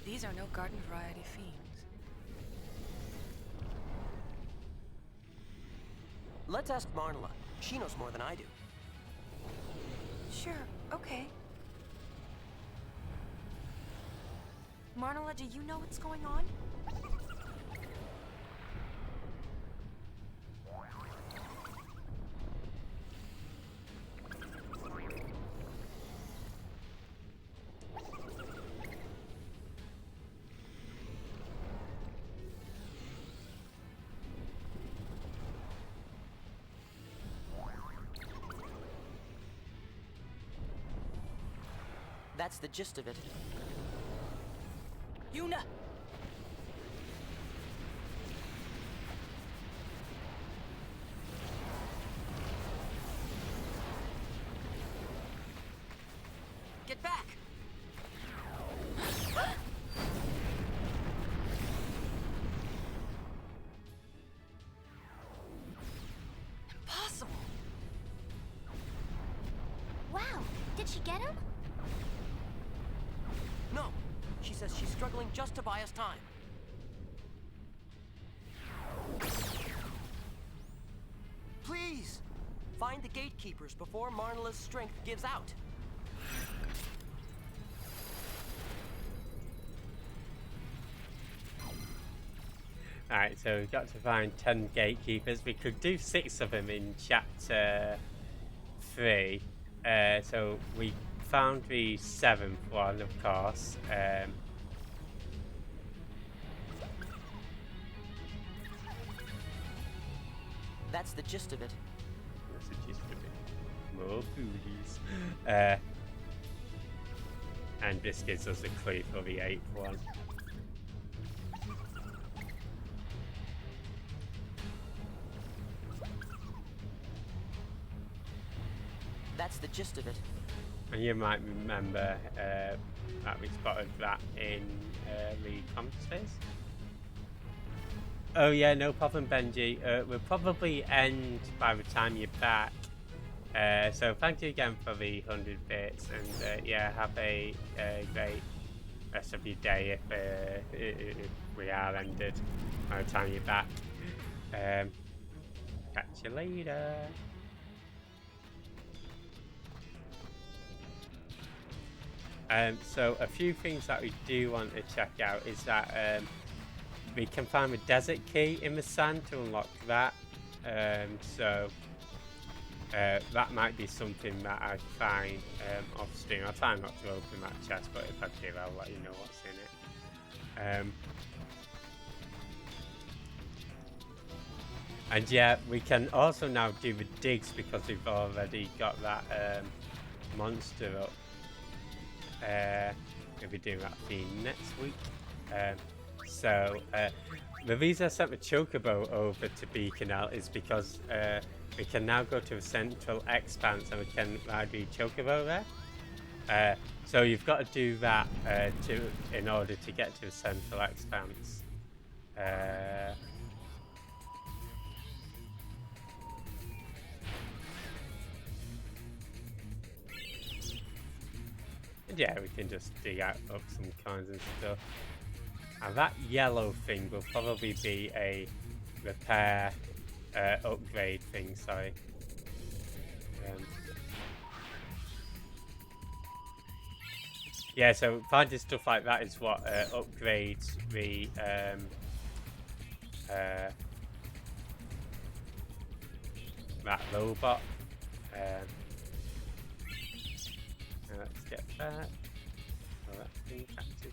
These are no garden variety fiends. Let's ask Marnela. She knows more than I do. Sure, okay. Marnela, do you know what's going on? That's the gist of it. Yuna! Get back! Impossible! Wow, did she get him? No, she says she's struggling just to buy us time. Please, find the gatekeepers before Marnela's strength gives out. Alright, so we've got to find 10 gatekeepers. We could do 6 of them in chapter 3. So we found the 7th one, of course. That's the gist of it. That's the gist of it. More foodies. And this gives us a clue for the 8th one. That's the gist of it. And you might remember that we spotted that in the common space. Oh yeah, no problem, Benji. We'll probably end by the time you're back. So thank you again for the 100 bits, and yeah, have a great rest of your day if we are ended by the time you're back. Catch you later. So a few things that we do want to check out is that we can find the desert key in the sand to unlock that. So that might be something that I find off stream. I'll try not to open that chest, but if I do, I'll let you know what's in it. And yeah, we can also now do the digs because we've already got that monster up. We'll be doing that theme next week. So the reason I sent the Chocobo over to Beaconel is because we can now go to the Central Expanse and we can ride the Chocobo there. So you've got to do that in order to get to the Central Expanse. Yeah, we can just dig up some coins and stuff. And that yellow thing will probably be a repair upgrade thing, sorry. Yeah, so finding stuff like that is what upgrades the that robot. Let's get that. Oh, that's been captured.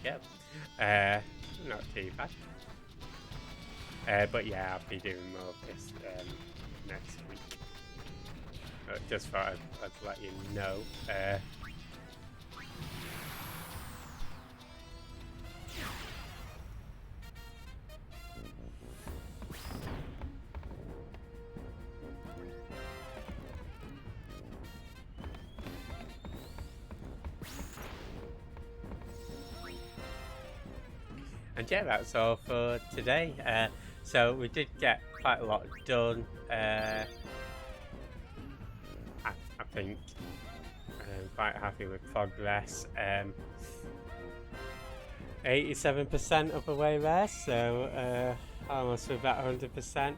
go. Not too bad. But yeah, I'll be doing more of this next week. Just thought I'd let you know. And yeah, that's all for today. So we did get quite a lot done. I think I'm quite happy with progress. 87% of the way there, so almost with that 100%.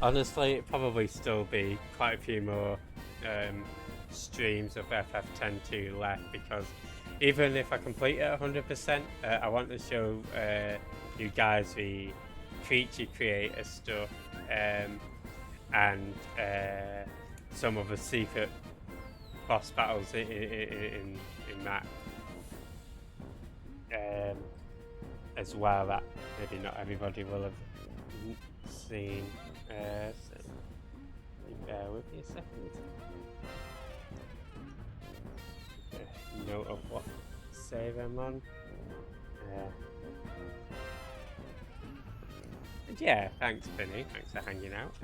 Honestly, it'd probably still be quite a few more streams of FF102 left, because even if I complete it 100%, I want to show you guys the creature creator stuff and some of the secret boss battles in that as well, that maybe not everybody will have seen. So bear with me a second. Note of what save I'm on. And yeah, thanks Vinny, thanks for hanging out.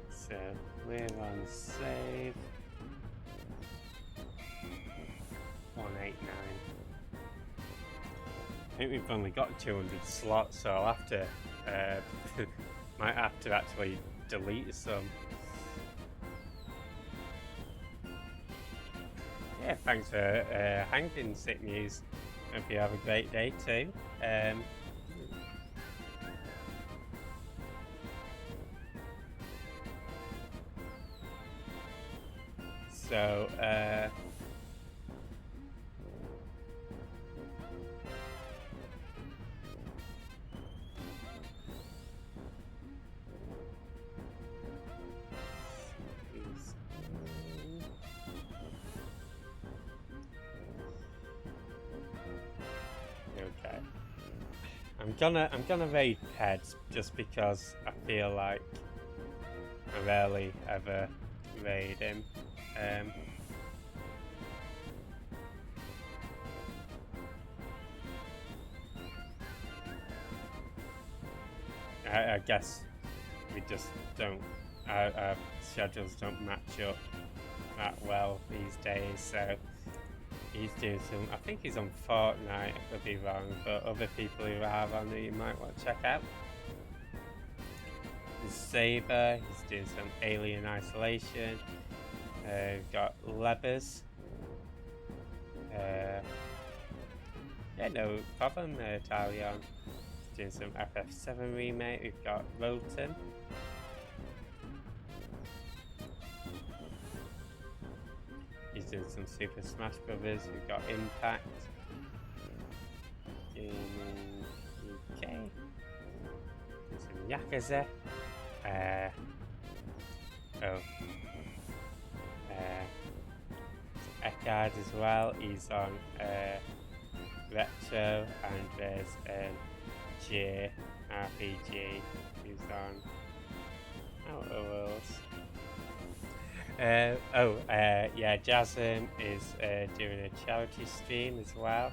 So we're on save 189. I think we've only got 200 slots, so I'll have to might have to actually delete some. Yeah, thanks for hanging, Sick News. Hope you have a great day too. So, okay. I'm gonna raid Peds just because I feel like I rarely ever raid him. I guess we just don't, our schedules don't match up that well these days, so he's doing some, I think he's on Fortnite, I could be wrong, but other people who are on it you might want to check out. There's Saber, he's doing some Alien Isolation. We've got Lebers. Yeah, no problem, Talion. He's doing some FF7 remake. We've got Roten. He's doing some Super Smash Brothers. We've got Impact. In UK. Some Yakuza. Eckhard as well, he's on Retro, and there's J RPG who's on Outer Worlds. Yeah, Jasm is doing a charity stream as well,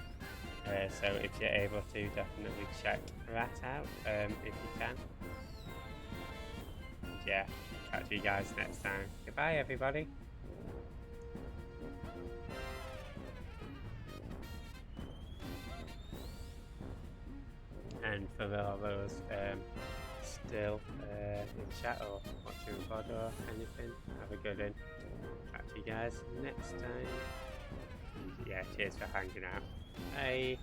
so if you're able to, definitely check that out if you can. And yeah, catch you guys next time. Goodbye everybody. And for all those still in chat or watching VOD or anything, have a good one. Catch you guys next time. And yeah, cheers for hanging out. Bye.